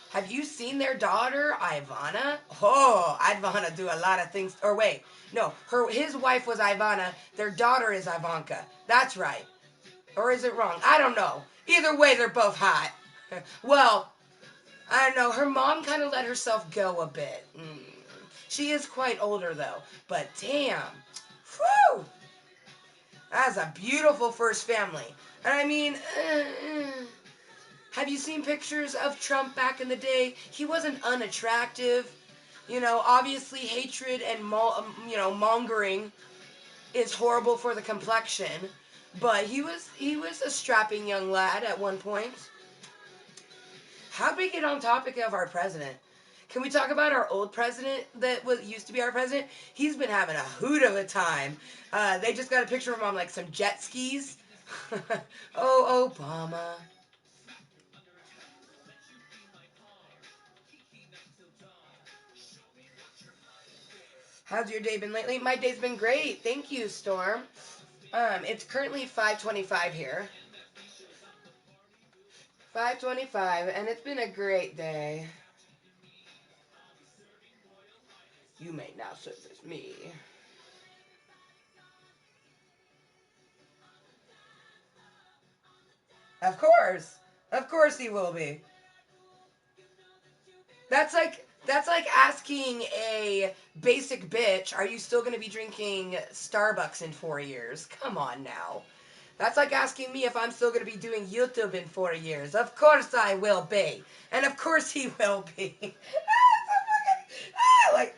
have you seen their daughter, Ivana? Oh, Ivana do a lot of things. Or wait, no, his wife was Ivana. Their daughter is Ivanka. That's right. Or is it wrong? I don't know. Either way, they're both hot. Well, I don't know. Her mom kind of let herself go a bit. She is quite older, though. But damn. Whew. That's a beautiful first family. And I mean, have you seen pictures of Trump back in the day? He wasn't unattractive. You know, obviously hatred and, mongering is horrible for the complexion. But he was a strapping young lad at one point. How'd we get on topic of our president? Can we talk about our old president that used to be our president? He's been having a hoot of a time. They just got a picture of him on like some jet skis. Oh, Obama. How's your day been lately? My day's been great. Thank you, Storm. It's currently 5:25 here. 5:25, and it's been a great day. You may now service me. Of course. Of course he will be. That's like asking a basic bitch, are you still going to be drinking Starbucks in 4 years? Come on now. That's like asking me if I'm still going to be doing YouTube in 4 years. Of course I will be. And of course he will be. Like,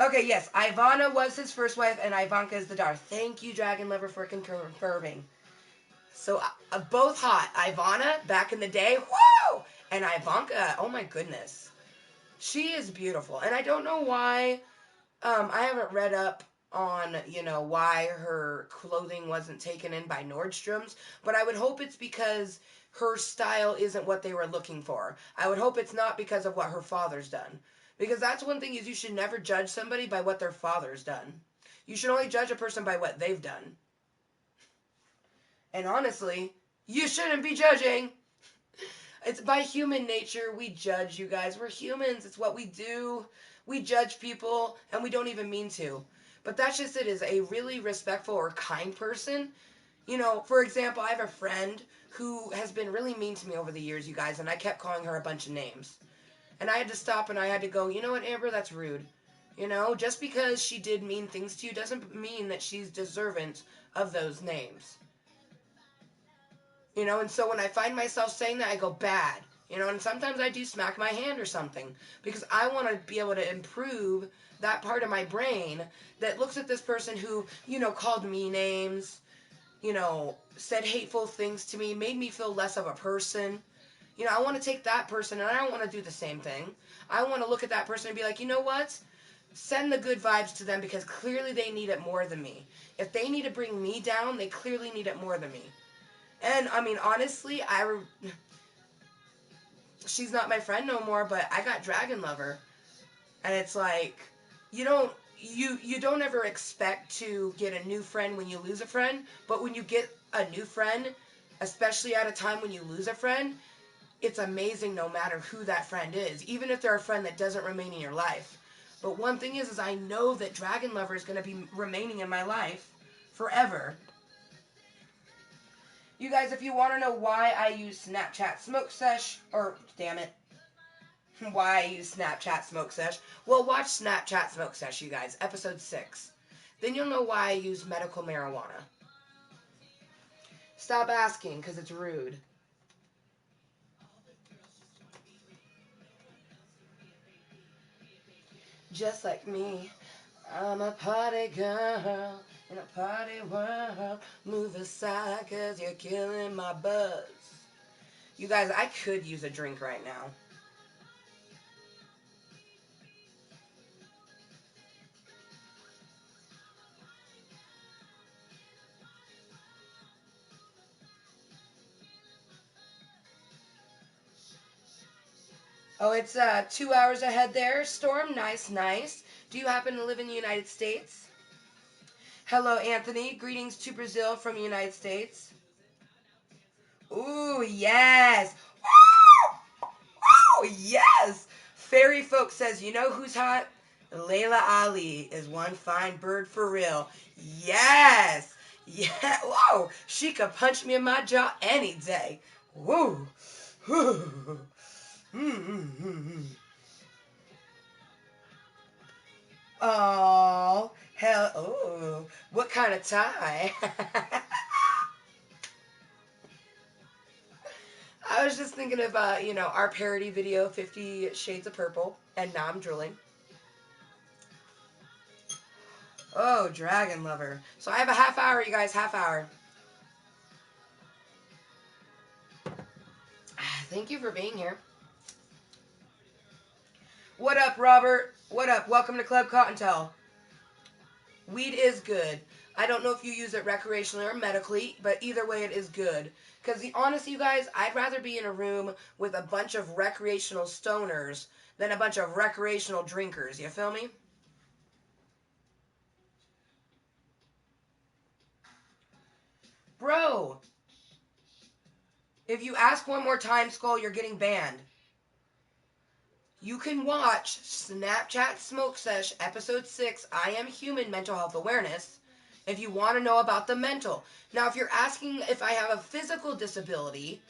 okay, yes, Ivana was his first wife, and Ivanka is the daughter. Thank you, Dragon Lover, for confirming. So, both hot. Ivana, back in the day, whoa! And Ivanka, oh my goodness. She is beautiful. And I don't know why, I haven't read up on, why her clothing wasn't taken in by Nordstrom's, but I would hope it's because her style isn't what they were looking for. I would hope it's not because of what her father's done. Because that's one thing, is you should never judge somebody by what their father's done. You should only judge a person by what they've done. And honestly, you shouldn't be judging. It's by human nature we judge, you guys. We're humans. It's what we do. We judge people, and we don't even mean to. But that's just it, is a really respectful or kind person. For example, I have a friend who has been really mean to me over the years, you guys, and I kept calling her a bunch of names. And I had to stop and I had to go, you know what, Amber, that's rude. Just because she did mean things to you doesn't mean that she's deserving of those names. And so when I find myself saying that, I go, bad. And sometimes I do smack my hand or something. Because I want to be able to improve that part of my brain that looks at this person who, called me names, said hateful things to me, made me feel less of a person. I want to take that person and I don't want to do the same thing. I want to look at that person and be like, you know what? Send the good vibes to them because clearly they need it more than me. If they need to bring me down, they clearly need it more than me. And, honestly, she's not my friend no more, but I got Dragon Lover. And it's like, you don't ever expect to get a new friend when you lose a friend, but when you get a new friend, especially at a time when you lose a friend, it's amazing no matter who that friend is, even if they're a friend that doesn't remain in your life. But one thing is I know that Dragon Lover is going to be remaining in my life forever. You guys, if you want to know why I use Snapchat Smoke Sesh, why I use Snapchat Smoke Sesh, well, watch Snapchat Smoke Sesh, you guys, episode 6. Then you'll know why I use medical marijuana. Stop asking, because it's rude. Just like me, I'm a party girl in a party world. Move aside, because you're killing my buzz. You guys, I could use a drink right now. Oh, it's 2 hours ahead there, Storm. Nice, nice. Do you happen to live in the United States? Hello, Anthony. Greetings to Brazil from the United States. Ooh, yes. Woo! Yes. Fairy Folk says, you know who's hot? Layla Ali is one fine bird for real. Yes. Yeah. Whoa. She could punch me in my jaw any day. Woo. Woo. Oh, hell, oh, what kind of tie? I was just thinking of, our parody video, 50 Shades of Purple, and now I'm drooling. Oh, Dragon Lover. So I have a half hour, you guys, half hour. Thank you for being here. What up, Robert? What up? Welcome to Klub Kottontale. Weed is good. I don't know if you use it recreationally or medically, but either way it is good. Because honestly, you guys, I'd rather be in a room with a bunch of recreational stoners than a bunch of recreational drinkers. You feel me? Bro, if you ask one more time, Skull, you're getting banned. You can watch Snapchat Smoke Sesh, episode 6, I Am Human Mental Health Awareness, if you want to know about the mental. Now, if you're asking if I have a physical disability,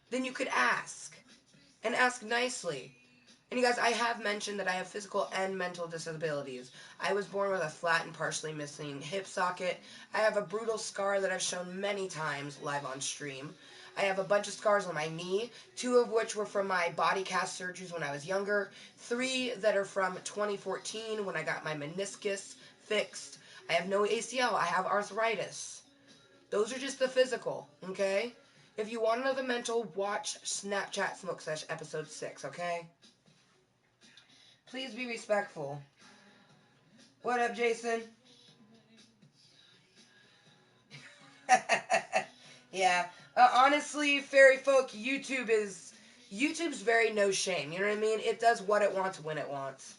then you could ask. And ask nicely. And you guys, I have mentioned that I have physical and mental disabilities. I was born with a flat and partially missing hip socket. I have a brutal scar that I've shown many times live on stream. I have a bunch of scars on my knee, 2 of which were from my body cast surgeries when I was younger, 3 that are from 2014 when I got my meniscus fixed. I have no ACL. I have arthritis. Those are just the physical, okay? If you want another mental, watch Snapchat Smoke Sesh episode 6, okay? Please be respectful. What up, Jason? Yeah. Honestly, fairy folk, YouTube's very no shame. You know what I mean? It does what it wants when it wants.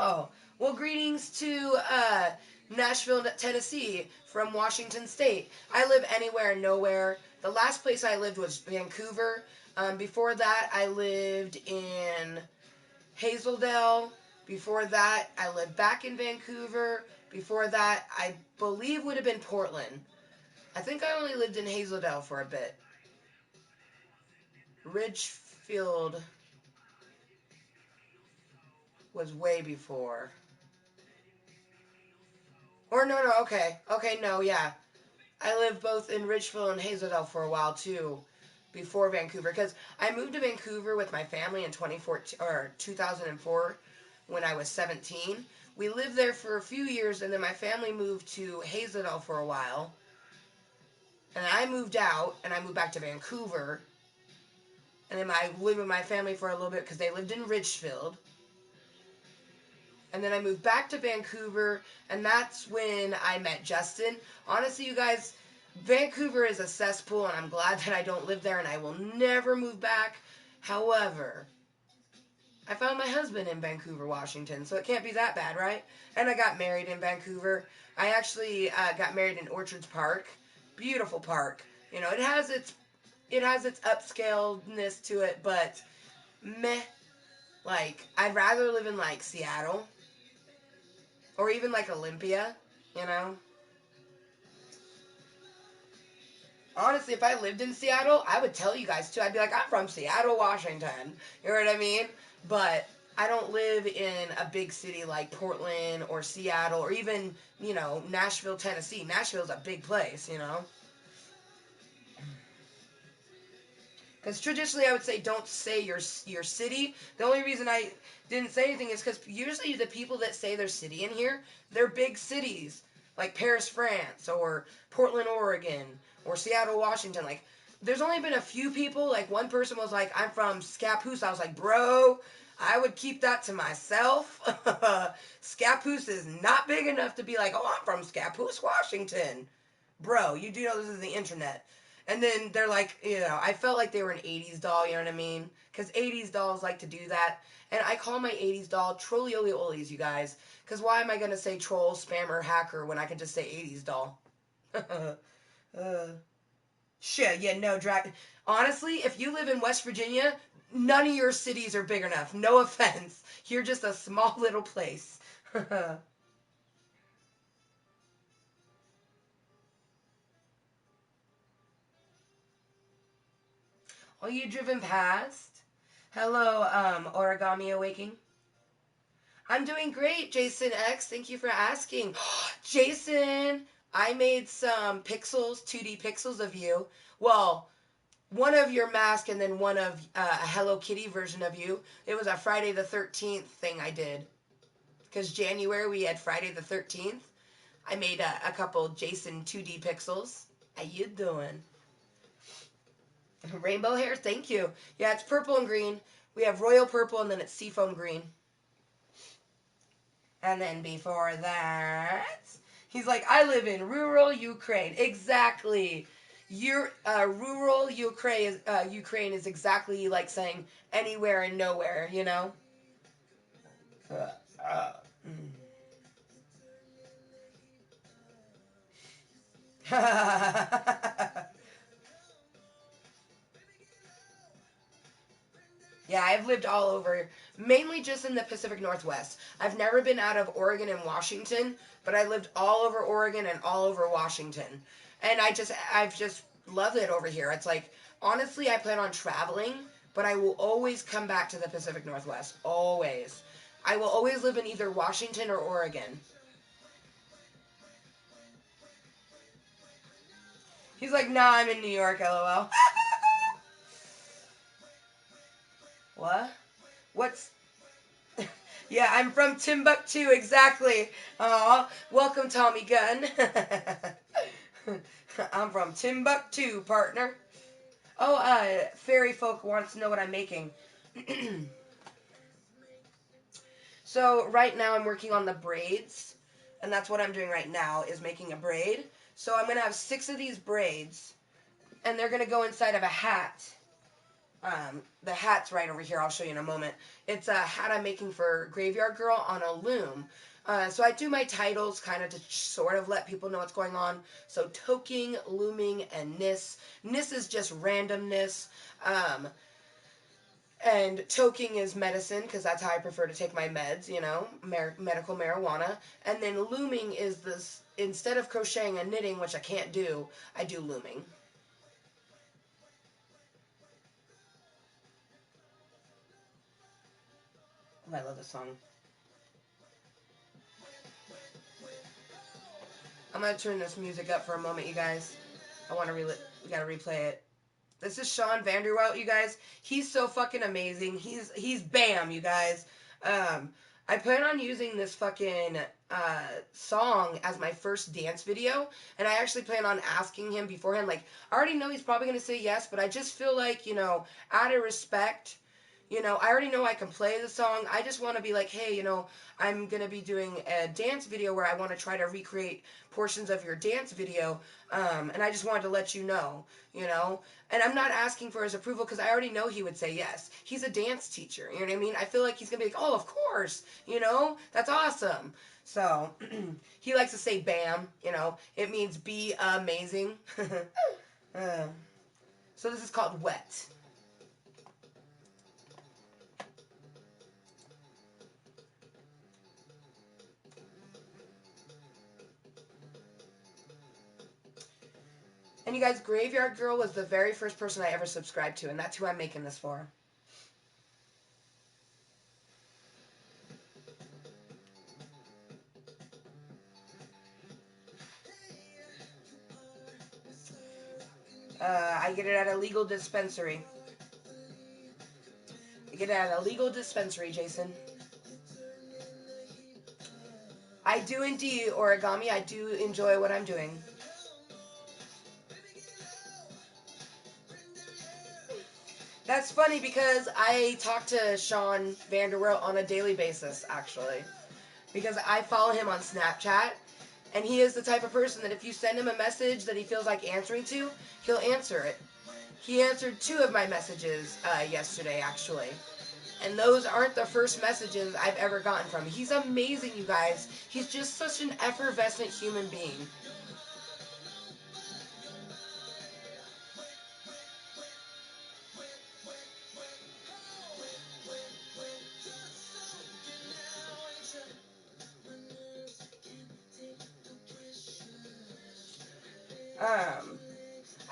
Oh, well, greetings to Nashville, Tennessee from Washington State. I live anywhere and nowhere. The last place I lived was Vancouver. Before that, I lived in Hazeldale. Before that, I lived back in Vancouver. Before that, I believe would have been Portland. I think I only lived in Hazeldale for a bit. Ridgefield was way before. Or no, okay. Okay, no, yeah. I lived both in Ridgefield and Hazeldale for a while too, before Vancouver. Because I moved to Vancouver with my family in 2004 when I was 17. We lived there for a few years, and then my family moved to Hazeldale for a while. And I moved out, and I moved back to Vancouver. And then I lived with my family for a little bit because they lived in Ridgefield. And then I moved back to Vancouver, and that's when I met Justin. Honestly, you guys, Vancouver is a cesspool, and I'm glad that I don't live there, and I will never move back. However, I found my husband in Vancouver, Washington, so it can't be that bad, right? And I got married in Vancouver. I actually got married in Orchards Park. Beautiful park. You know, it has its upscaledness to it, but meh. Like, I'd rather live in, like, Seattle. Or even, like, Olympia, you know? Honestly, if I lived in Seattle, I would tell you guys, too. I'd be like, I'm from Seattle, Washington. You know what I mean? But I don't live in a big city like Portland or Seattle or even, you know, Nashville, Tennessee. Nashville's a big place, you know? Because traditionally, I would say don't say your city. The only reason I didn't say anything is because usually the people that say their city in here, they're big cities. Like Paris, France, or Portland, Oregon, or Seattle, Washington. Like, there's only been a few people. Like, one person was like, I'm from Scappoose. I was like, bro, I would keep that to myself. Scappoose is not big enough to be like, oh, I'm from Scappoose, Washington. Bro, you do know this is the internet. And then they're like, you know, I felt like they were an 80s doll, you know what I mean? Because 80s dolls like to do that. And I call my 80s doll Trollioli Olies, you guys. Because why am I going to say troll, spammer, hacker when I can just say 80s doll? Shit, yeah, no, honestly, if you live in West Virginia, none of your cities are big enough. No offense. You're just a small little place. Are you driven past? Hello, Origami Awakening. I'm doing great, Jason X. Thank you for asking. Jason, I made some pixels, 2D pixels of you. Well, one of your mask and then one of a Hello Kitty version of you. It was a Friday the 13th thing I did. Because January we had Friday the 13th. I made a couple Jason 2D pixels. How you doing? Rainbow hair, thank you. Yeah, it's purple and green. We have royal purple and then it's seafoam green. And then before that, he's like, I live in rural Ukraine. Exactly. Rural Ukraine is exactly like saying anywhere and nowhere, you know? Mm. Yeah, I've lived all over, mainly just in the Pacific Northwest. I've never been out of Oregon and Washington, but I lived all over Oregon and all over Washington. And I've just loved it over here. It's like Honestly, I plan on traveling, but I will always come back to the Pacific Northwest. Always. I will always live in either Washington or Oregon. He's like, nah, I'm in New York, lol. What? What's... Yeah, I'm from Timbuktu, exactly. Aw, welcome, Tommy Gunn. I'm from Timbuktu, partner. Oh, Fairy Folk wants to know what I'm making. So, right now I'm working on the braids. And that's what I'm doing right now, is making a braid. So I'm going to have 6 of these braids. And they're going to go inside of a hat. The hat's right over here. I'll show you in a moment. It's a hat I'm making for Graveyard Girl on a loom. So I do my titles kind of to sort of let people know what's going on. So Toking, Looming, and Niss. Niss is just randomness. And Toking is medicine, because that's how I prefer to take my meds, you know, medical marijuana. And then Looming is this, instead of crocheting and knitting, which I can't do, I do looming. Oh, I love this song. I'm going to turn this music up for a moment, you guys. I want to we got to replay it. This is Sean Vanderwelt, you guys. He's so fucking amazing. He's bam, you guys. I plan on using this fucking song as my first dance video, and I actually plan on asking him beforehand. Like, I already know he's probably gonna say yes, but I just feel like, you know, out of respect, you know, I already know I can play the song. I just want to be like, hey, you know, I'm going to be doing a dance video where I want to try to recreate portions of your dance video. And I just wanted to let you know, you know. And I'm not asking for his approval because I already know he would say yes. He's a dance teacher, you know what I mean? I feel like he's going to be like, oh, of course, you know, that's awesome. So, he likes to say bam, you know. It means be amazing. So this is called Wet. And you guys, Graveyard Girl was the very first person I ever subscribed to, and that's who I'm making this for. I get it at a legal dispensary. I get it at a legal dispensary, Jason. I do indeed, origami. I do enjoy what I'm doing. That's funny because I talk to Sean Vanderwelt on a daily basis, actually. Because I follow him on Snapchat, and he is the type of person that if you send him a message that he feels like answering to, he'll answer it. He answered 2 of my messages yesterday, actually. And those aren't the first messages I've ever gotten from him. He's amazing, you guys. He's just such an effervescent human being.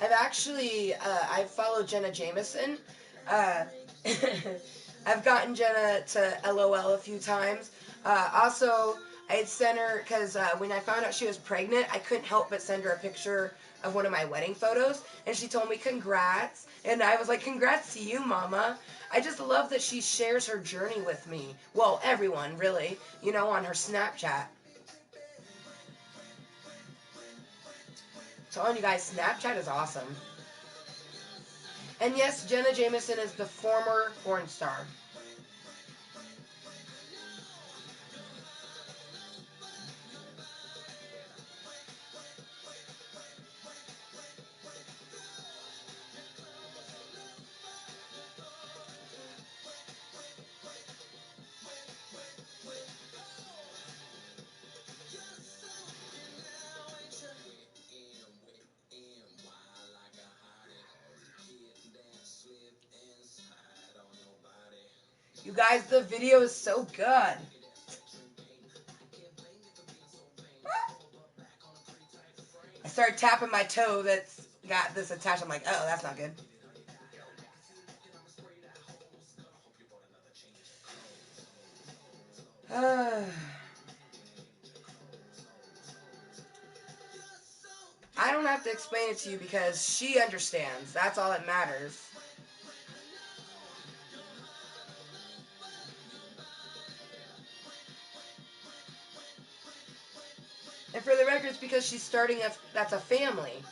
I've actually, I've followed Jenna Jameson. I've gotten Jenna to LOL a few times. Also, I had sent her, because when I found out she was pregnant, I couldn't help but send her a picture of one of my wedding photos, and she told me congrats, and I was like, congrats to you, mama. I just love that she shares her journey with me. Well, everyone, really, you know, on her Snapchat. Telling you guys, Snapchat is awesome. And yes, Jenna Jameson is the former porn star. You guys, the video is so good. I started tapping my toe that's got this attached. I'm like, oh, that's not good. I don't have to explain it to you because she understands. That's all that matters. And for the record, it's because she's starting that's a family.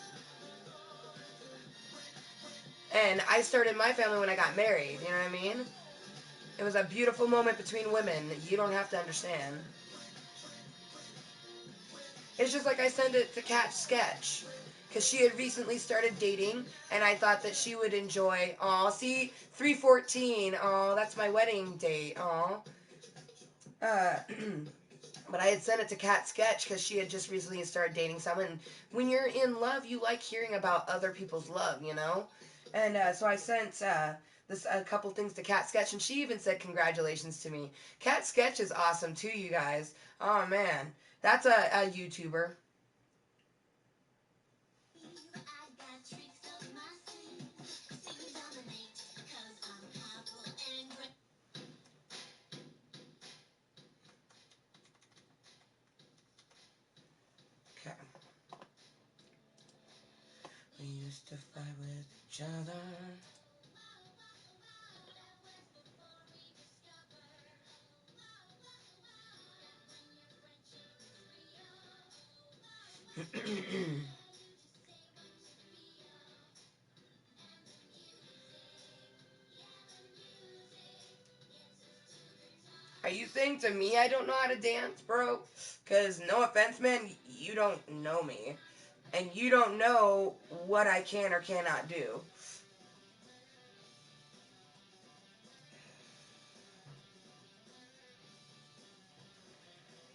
And I started my family when I got married, you know what I mean? It was a beautiful moment between women. You don't have to understand. It's just like I sent it to Cat Sketch. Because she had recently started dating, and I thought that she would enjoy, aw, see, 3/14, aw, that's my wedding date, aw. But I had sent it to Cat Sketch because she had just recently started dating someone. When you're in love, you like hearing about other people's love, you know? And so I sent a couple things to Cat Sketch, and she even said congratulations to me. Cat Sketch is awesome too, you guys. Oh man, that's a YouTuber. Okay. We used to fight with each other. Are you saying to me I don't know how to dance, bro? Because, no offense, man, you don't know me. And you don't know what I can or cannot do.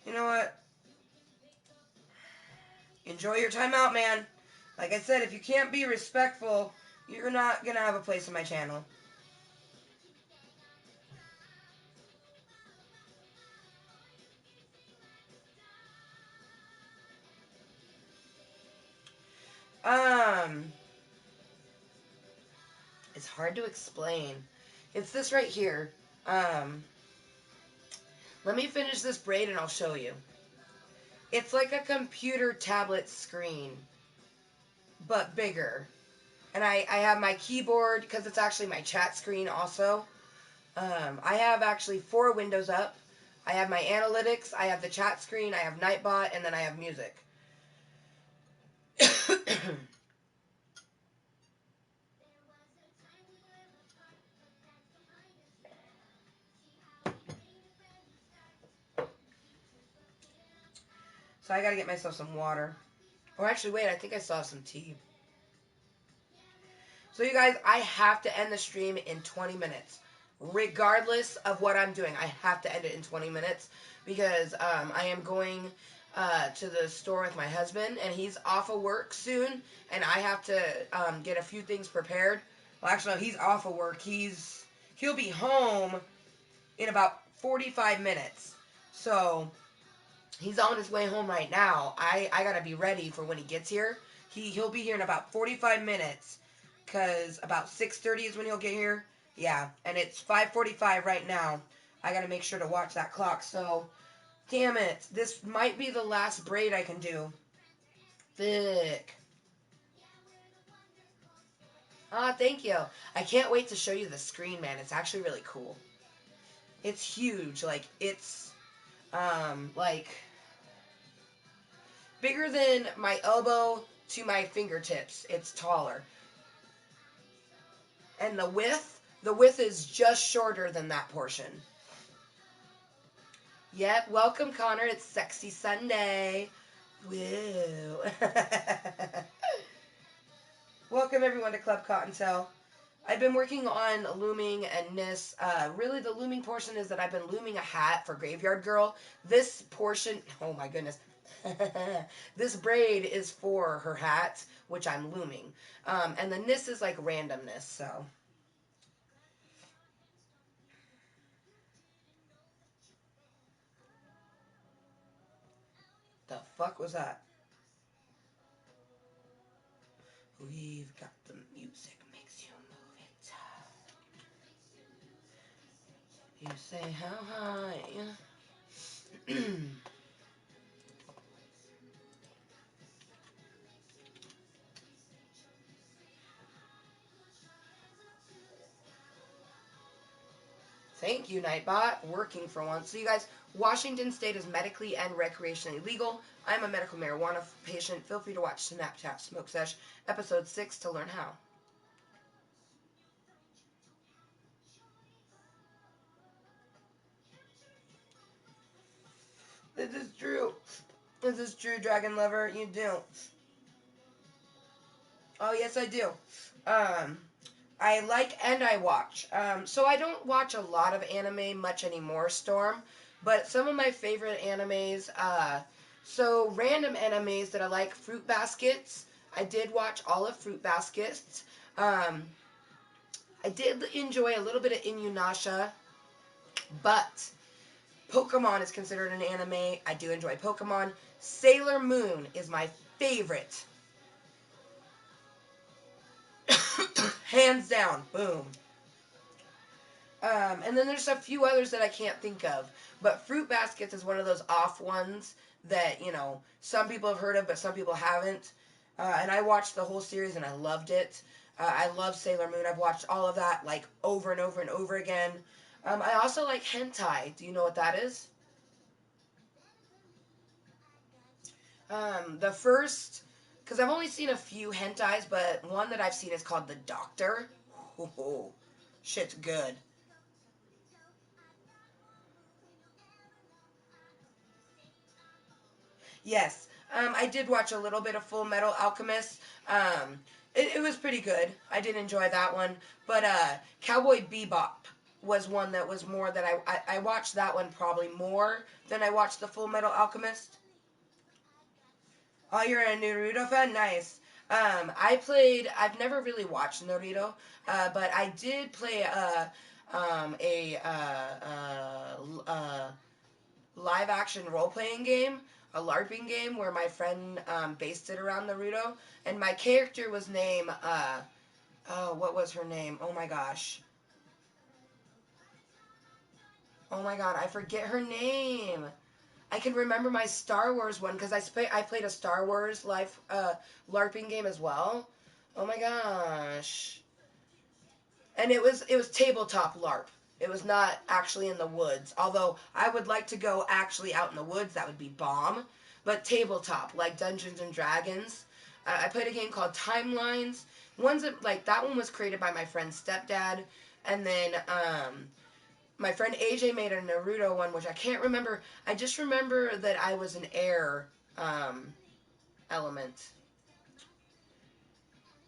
You know what? Enjoy your time out, man. Like I said, if you can't be respectful, you're not going to have a place on my channel. It's hard to explain. It's this right here. Let me finish this braid and I'll show you. It's like a computer tablet screen, but bigger. And I have my keyboard because it's actually my chat screen also. I have actually 4 windows up. I have my analytics, I have the chat screen, I have Nightbot, and then I have music. So I gotta get myself some water. Or actually, wait, I think I still have some tea. So you guys, I have to end the stream in 20 minutes. Regardless of what I'm doing, I have to end it in 20 minutes. Because I am going to the store with my husband. And he's off of work soon. And I have to get a few things prepared. Well, actually, no, he's off of work. He'll be home in about 45 minutes. So he's on his way home right now. I gotta be ready for when he gets here. He'll be here in about 45 minutes. Because about 6:30 is when he'll get here. Yeah, and it's 5:45 right now. I gotta make sure to watch that clock. So, damn it. This might be the last braid I can do. Thick. Ah, thank you. I can't wait to show you the screen, man. It's actually really cool. It's huge. Like, it's, like, bigger than my elbow to my fingertips. It's taller. And the width is just shorter than that portion. Yep, welcome Connor. It's Sexy Sunday. Woo. Welcome everyone to Klub Kottontale. I've been working on Looming and Niss. Really the Looming portion is that I've been looming a hat for Graveyard Girl. This portion, oh my goodness. This braid is for her hat, which I'm looming. And the Niss is like randomness, so. The fuck was that? We've got the music makes you move it. You say how high. Thank you, Nightbot. Working for once. So you guys, Washington State is medically and recreationally legal. I'm a medical marijuana patient. Feel free to watch Snapchat Smoke Sesh episode 6 to learn how. This is true. This is true, Dragon Lover. You do. Oh, yes, I do. I like and I watch. So I don't watch a lot of anime much anymore, Storm. But some of my favorite animes, so random animes that I like, Fruit Baskets. I did watch all of Fruit Baskets. I did enjoy a little bit of Inuyasha, but Pokemon is considered an anime. I do enjoy Pokemon. Sailor Moon is my favorite. Hands down. Boom. And then there's a few others that I can't think of. But Fruit Baskets is one of those off ones that, you know, some people have heard of, but some people haven't. And I watched the whole series and I loved it. I love Sailor Moon. I've watched all of that, like, over and over and over again. I also like hentai. Do you know what that is? The first, because I've only seen a few hentais, but one that I've seen is called The Doctor. Oh, shit's good. Yes, I did watch a little bit of Full Metal Alchemist. It was pretty good. I did enjoy that one. But Cowboy Bebop was one that was more that I watched that one probably more than I watched the Full Metal Alchemist. Oh, you're a Naruto fan? Nice. I've never really watched Naruto, but I did play a live action role playing game, a LARPing game where my friend based it around Naruto, and my character was named oh, what was her name? Oh my gosh. Oh my god, I forget her name. I can remember my Star Wars one because I played a Star Wars live LARPing game as well. Oh my gosh. And it was tabletop LARP. It was not actually in the woods. Although I would like to go actually out in the woods, that would be bomb. But tabletop, like Dungeons and Dragons. I played a game called Timelines. One's like that one was created by my friend's stepdad, and then my friend AJ made a Naruto one, which I can't remember. I just remember that I was an air element.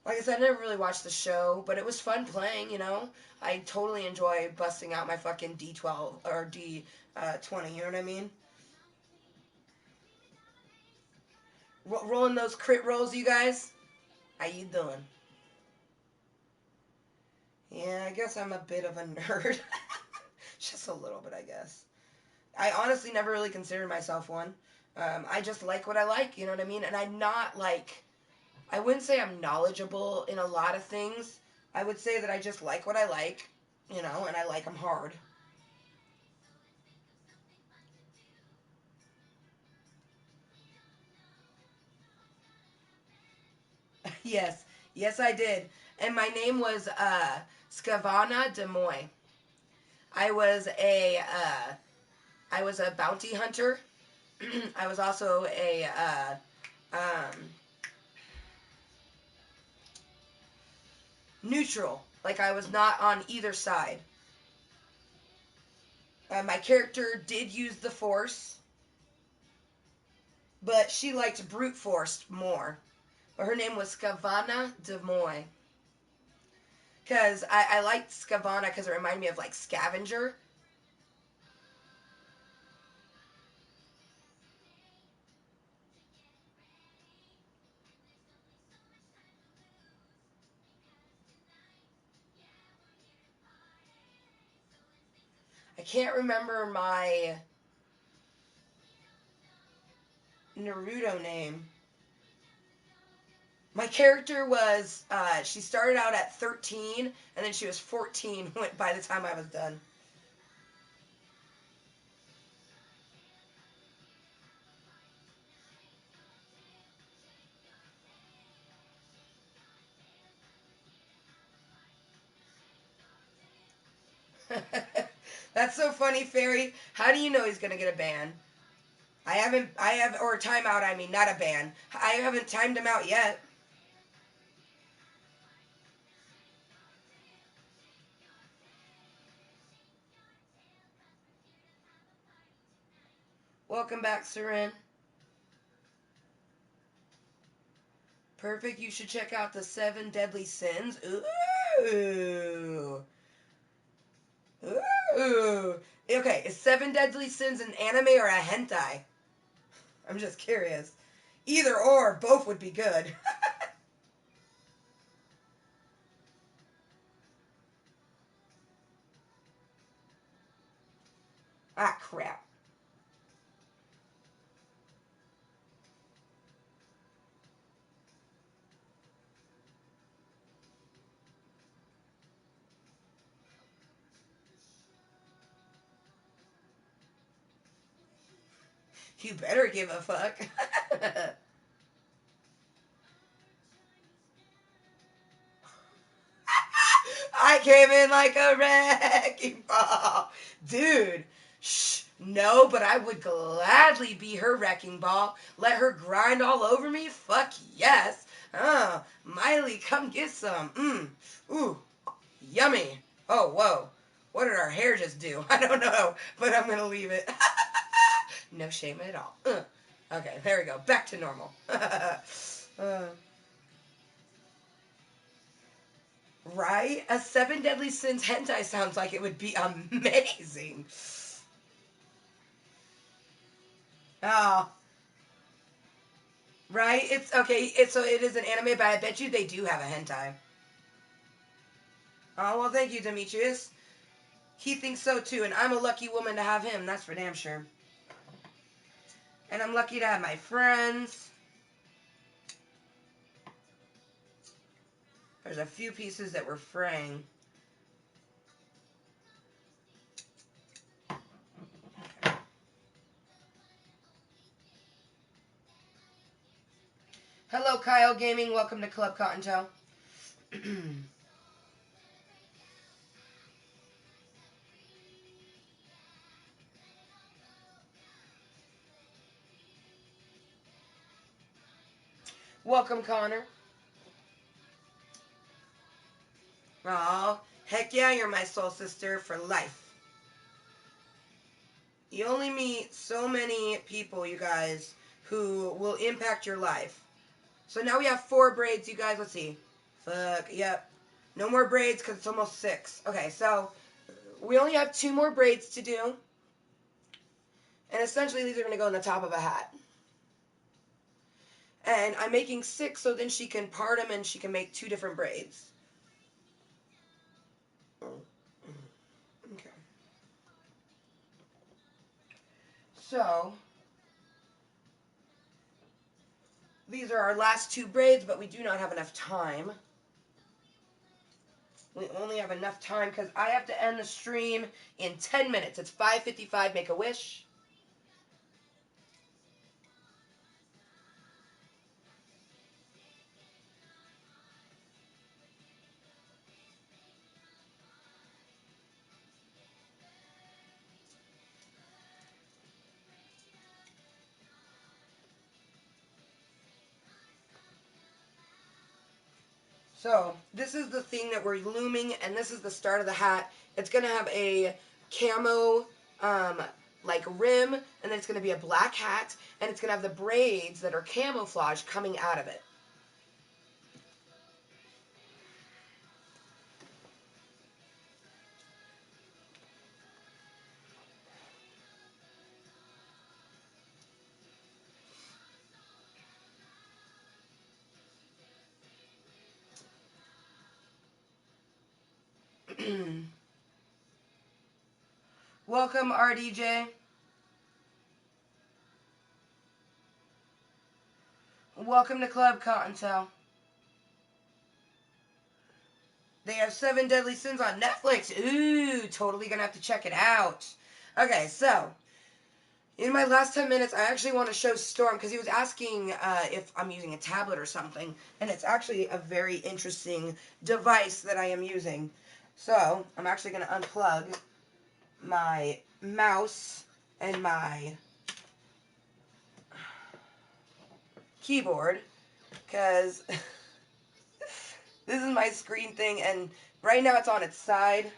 Like I said, I never really watched the show, but it was fun playing, you know? I totally enjoy busting out my fucking D12 or D20, you know what I mean? Rolling those crit rolls, you guys? How you doing? Yeah, I guess I'm a bit of a nerd. Just a little bit, I guess. I honestly never really considered myself one. I just like what I like, you know what I mean? And I'm not like, I wouldn't say I'm knowledgeable in a lot of things. I would say that I just like what I like, you know, and I like them hard. Yes, yes, I did. And my name was Scavana Demoy. I was a I was a bounty hunter. I was also a neutral. Like I was not on either side. My character did use the force, but she liked brute force more. But her name was Scavana Demoy. Because I liked Scavana because it reminded me of like scavenger. I can't remember my Naruto name. My character was, she started out at 13, and then she was 14 by the time I was done. That's so funny, Fairy. How do you know he's gonna get a ban? Or timeout, I mean, not a ban. I haven't timed him out yet. Welcome back, Seren. Perfect. You should check out the 7 Deadly Sins. Ooh. Ooh. Okay, is 7 Deadly Sins an anime or a hentai? I'm just curious. Either or, both would be good. Ah, crap. You better give a fuck. I came in like a wrecking ball. Dude, shh, no, but I would gladly be her wrecking ball. Let her grind all over me? Fuck yes. Miley, come get some. Ooh, yummy. Oh, whoa. What did our hair just do? I don't know, but I'm gonna leave it. No shame at all. Okay, there we go. Back to normal. Right? A 7 Deadly Sins hentai sounds like it would be amazing. Oh, right? It's okay. So it is an anime, but I bet you they do have a hentai. Oh well, thank you, Demetrius. He thinks so too, and I'm a lucky woman to have him. That's for damn sure. And I'm lucky to have my friends. There's a few pieces that were fraying. Hello, Kyle Gaming. Welcome to Klub Kottontale. Welcome, Connor. Oh, heck yeah, you're my soul sister for life. You only meet so many people, you guys, who will impact your life. So now we have 4 braids, you guys. Let's see. Fuck, yep. No more braids because it's almost 6. Okay, so we only have 2 more braids to do. And essentially these are going to go in the top of a hat. And I'm making 6 so then she can part them and she can make 2 different braids. Okay. So, these are our last 2 braids, but we do not have enough time. We only have enough time because I have to end the stream in 10 minutes. It's 5:55. Make a wish. So, this is the thing that we're looming, and this is the start of the hat. It's going to have a camo, like, rim, and then it's going to be a black hat, and it's going to have the braids that are camouflage coming out of it. Welcome, RDJ. Welcome to Klub Kottontale. They have 7 Deadly Sins on Netflix. Ooh, totally gonna have to check it out. Okay, so in my last 10 minutes, I actually want to show Storm because he was asking if I'm using a tablet or something, and it's actually a very interesting device that I am using. So, I'm actually going to unplug my mouse and my keyboard, because this is my screen thing, and right now it's on its side.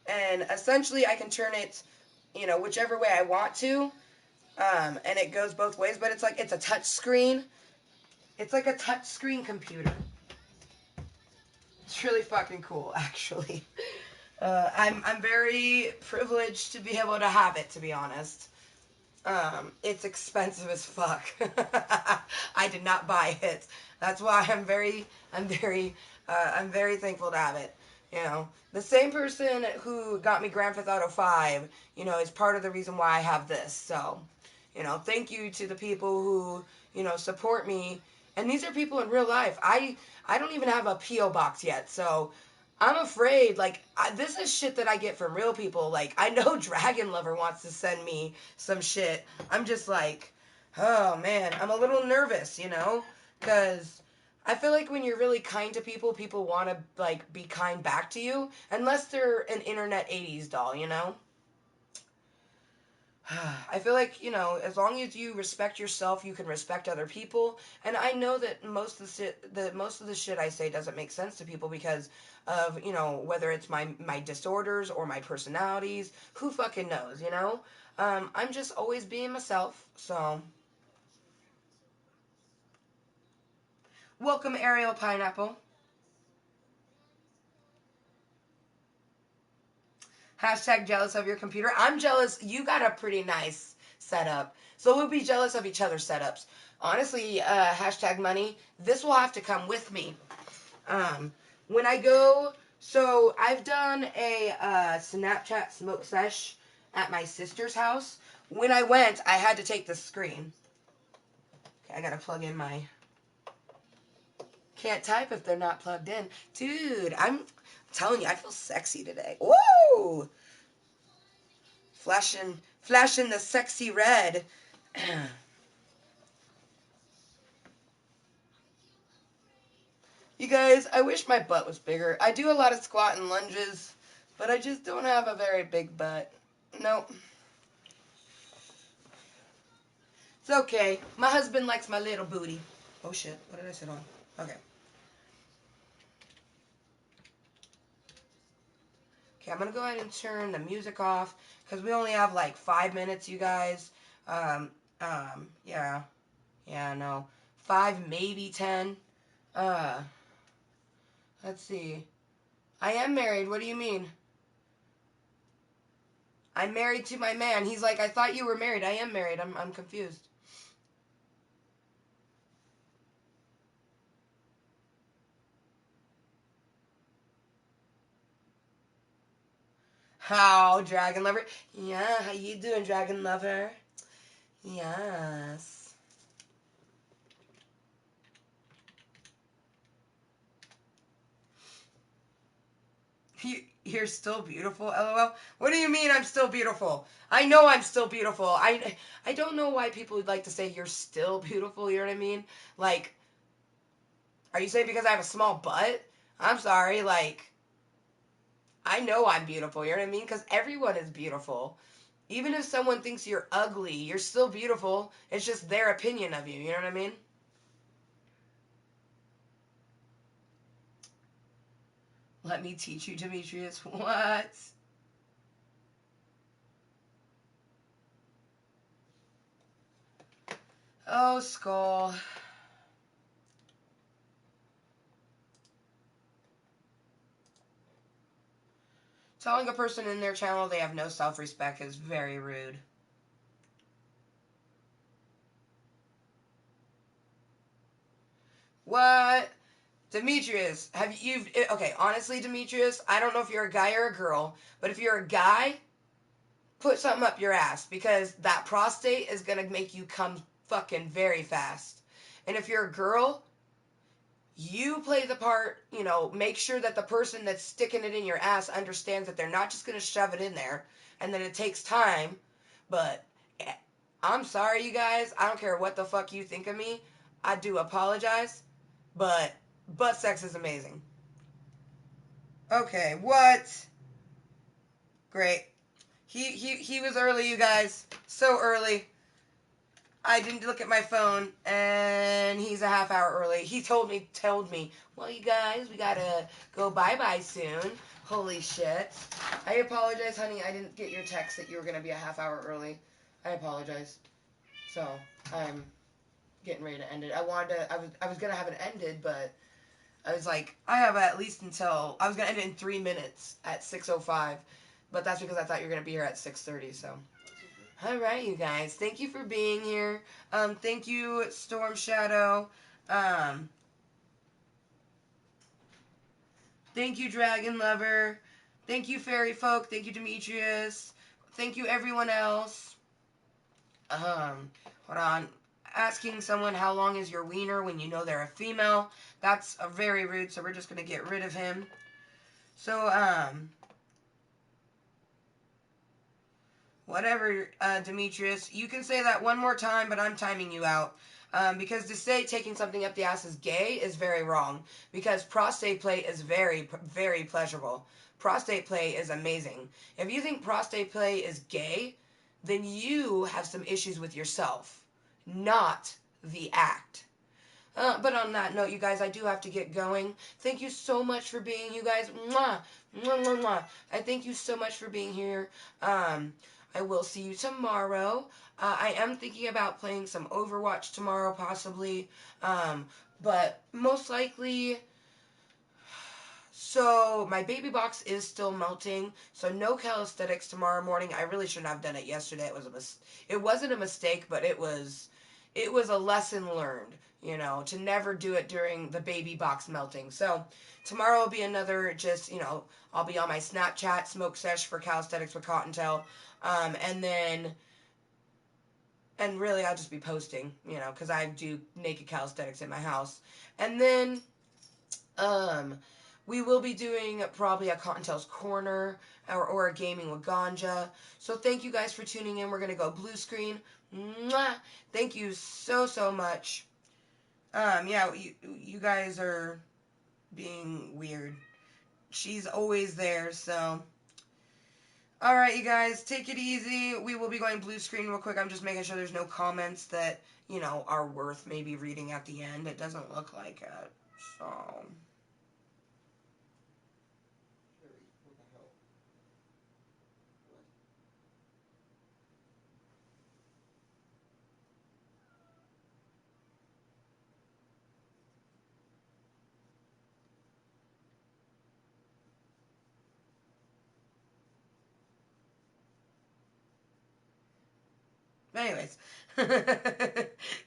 And essentially I can turn it, whichever way I want to, and it goes both ways, but it's like, it's a touch screen. It's like a touch screen computer. It's really fucking cool, actually. I'm very privileged to be able to have it, to be honest. It's expensive as fuck. I did not buy it. That's why I'm very thankful to have it. The same person who got me Grand Theft Auto 5, is part of the reason why I have this. So, thank you to the people who, support me. And these are people in real life. I don't even have a P.O. box yet, so I'm afraid, this is shit that I get from real people. Like, I know Dragon Lover wants to send me some shit. I'm just like, oh, man, I'm a little nervous, because I feel like when you're really kind to people, people want to, be kind back to you, unless they're an internet 80s doll, I feel like, as long as you respect yourself, you can respect other people. And I know that most of the shit I say doesn't make sense to people because of, whether it's my disorders or my personalities. Who fucking knows, I'm just always being myself, so. Welcome, Ariel Pineapple. Hashtag jealous of your computer. I'm jealous. You got a pretty nice setup. So we'll be jealous of each other's setups. Honestly, hashtag money. This will have to come with me. When I go, so I've done a Snapchat smoke sesh at my sister's house. When I went, I had to take the screen. Okay, I gotta plug in my... Can't type if they're not plugged in. Dude, I'm telling you, I feel sexy today. Woo! Flashing the sexy red. You guys, I wish my butt was bigger. I do a lot of squat and lunges, but I just don't have a very big butt. Nope. It's okay. My husband likes my little booty. Oh shit, what did I sit on? Okay. Okay, I'm gonna go ahead and turn the music off, because we only have like 5 minutes, you guys. Yeah. Yeah, no. 5, maybe 10. Let's see. I am married, what do you mean? I'm married to my man. He's like, I thought you were married. I am married. I'm confused. How, Dragon Lover? Yeah, how you doing, Dragon Lover? Yes. You're still beautiful, LOL. What do you mean I'm still beautiful? I know I'm still beautiful. I don't know why people would like to say you're still beautiful, you know what I mean? Like, are you saying because I have a small butt? I'm sorry, I know I'm beautiful, you know what I mean? Because everyone is beautiful. Even if someone thinks you're ugly, you're still beautiful. It's just their opinion of you, you know what I mean? Let me teach you, Demetrius. What? Oh, Skull. Telling a person in their channel they have no self-respect is very rude. What? Demetrius, okay, honestly, Demetrius, I don't know if you're a guy or a girl, but if you're a guy, put something up your ass, because that prostate is gonna make you come fucking very fast. And if you're a girl, you play the part, make sure that the person that's sticking it in your ass understands that they're not just gonna shove it in there, and that it takes time, but I'm sorry, you guys, I don't care what the fuck you think of me, I do apologize, but Butt sex is amazing. Okay, what? Great. He was early, you guys. So early. I didn't look at my phone, and he's a half hour early. He told me, well, you guys, we gotta go bye-bye soon. Holy shit. I apologize, honey. I didn't get your text that you were gonna be a half hour early. I apologize. So, I'm getting ready to end it. I was gonna have it ended, but I was like, I have at least until, I was gonna end it in 3 minutes at 6:05, but that's because I thought you were gonna be here at 6:30, so. All right, you guys. Thank you for being here. Thank you, Storm Shadow. Thank you, Dragon Lover. Thank you, Fairy Folk. Thank you, Demetrius. Thank you, everyone else. Hold on. Asking someone how long is your wiener when you know they're a female. That's a very rude, so we're just going to get rid of him. So, whatever, Demetrius. You can say that one more time, but I'm timing you out. Because to say taking something up the ass is gay is very wrong. Because prostate play is very, very pleasurable. Prostate play is amazing. If you think prostate play is gay, then you have some issues with yourself, not the act. But on that note, you guys, I do have to get going. Thank you so much for being, you guys. Mwah, mwah, mwah, mwah. I thank you so much for being here. I will see you tomorrow. I am thinking about playing some Overwatch tomorrow, possibly. But most likely... So, my baby box is still melting, so no calisthenics tomorrow morning. I really shouldn't have done it yesterday. It wasn't a mistake, but it was a lesson learned, you know, to never do it during the baby box melting. So, tomorrow will be another just, you know, I'll be on my Snapchat smoke sesh for calisthenics with Kottontale, and really I'll just be posting, you know, because I do naked calisthenics in my house. And then, we will be doing probably a Kottontale's Corner or a Gaming with Ganja. So thank you guys for tuning in. We're going to go blue screen. Mwah! Thank you so, so much. Yeah, you guys are being weird. She's always there, so. Alright, you guys, take it easy. We will be going blue screen real quick. I'm just making sure there's no comments that, you know, are worth maybe reading at the end. It doesn't look like it, so. Anyways,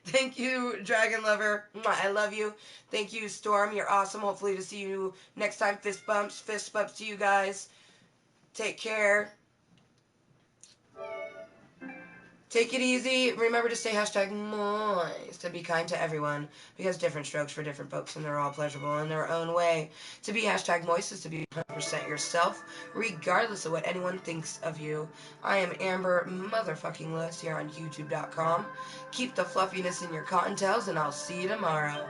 thank you, Dragon Lover. I love you. Thank you, Storm. You're awesome. Hopefully to see you next time. Fist bumps to you guys. Take care. Take it easy. Remember to say hashtag Mooiisstt and be kind to everyone, because different strokes for different folks, and they're all pleasurable in their own way. To be hashtag Mooiisstt is to be 100% yourself, regardless of what anyone thinks of you. I am Amber Motherfucking Lewis here on YouTube.com. Keep the fluffiness in your cottontails, and I'll see you tomorrow.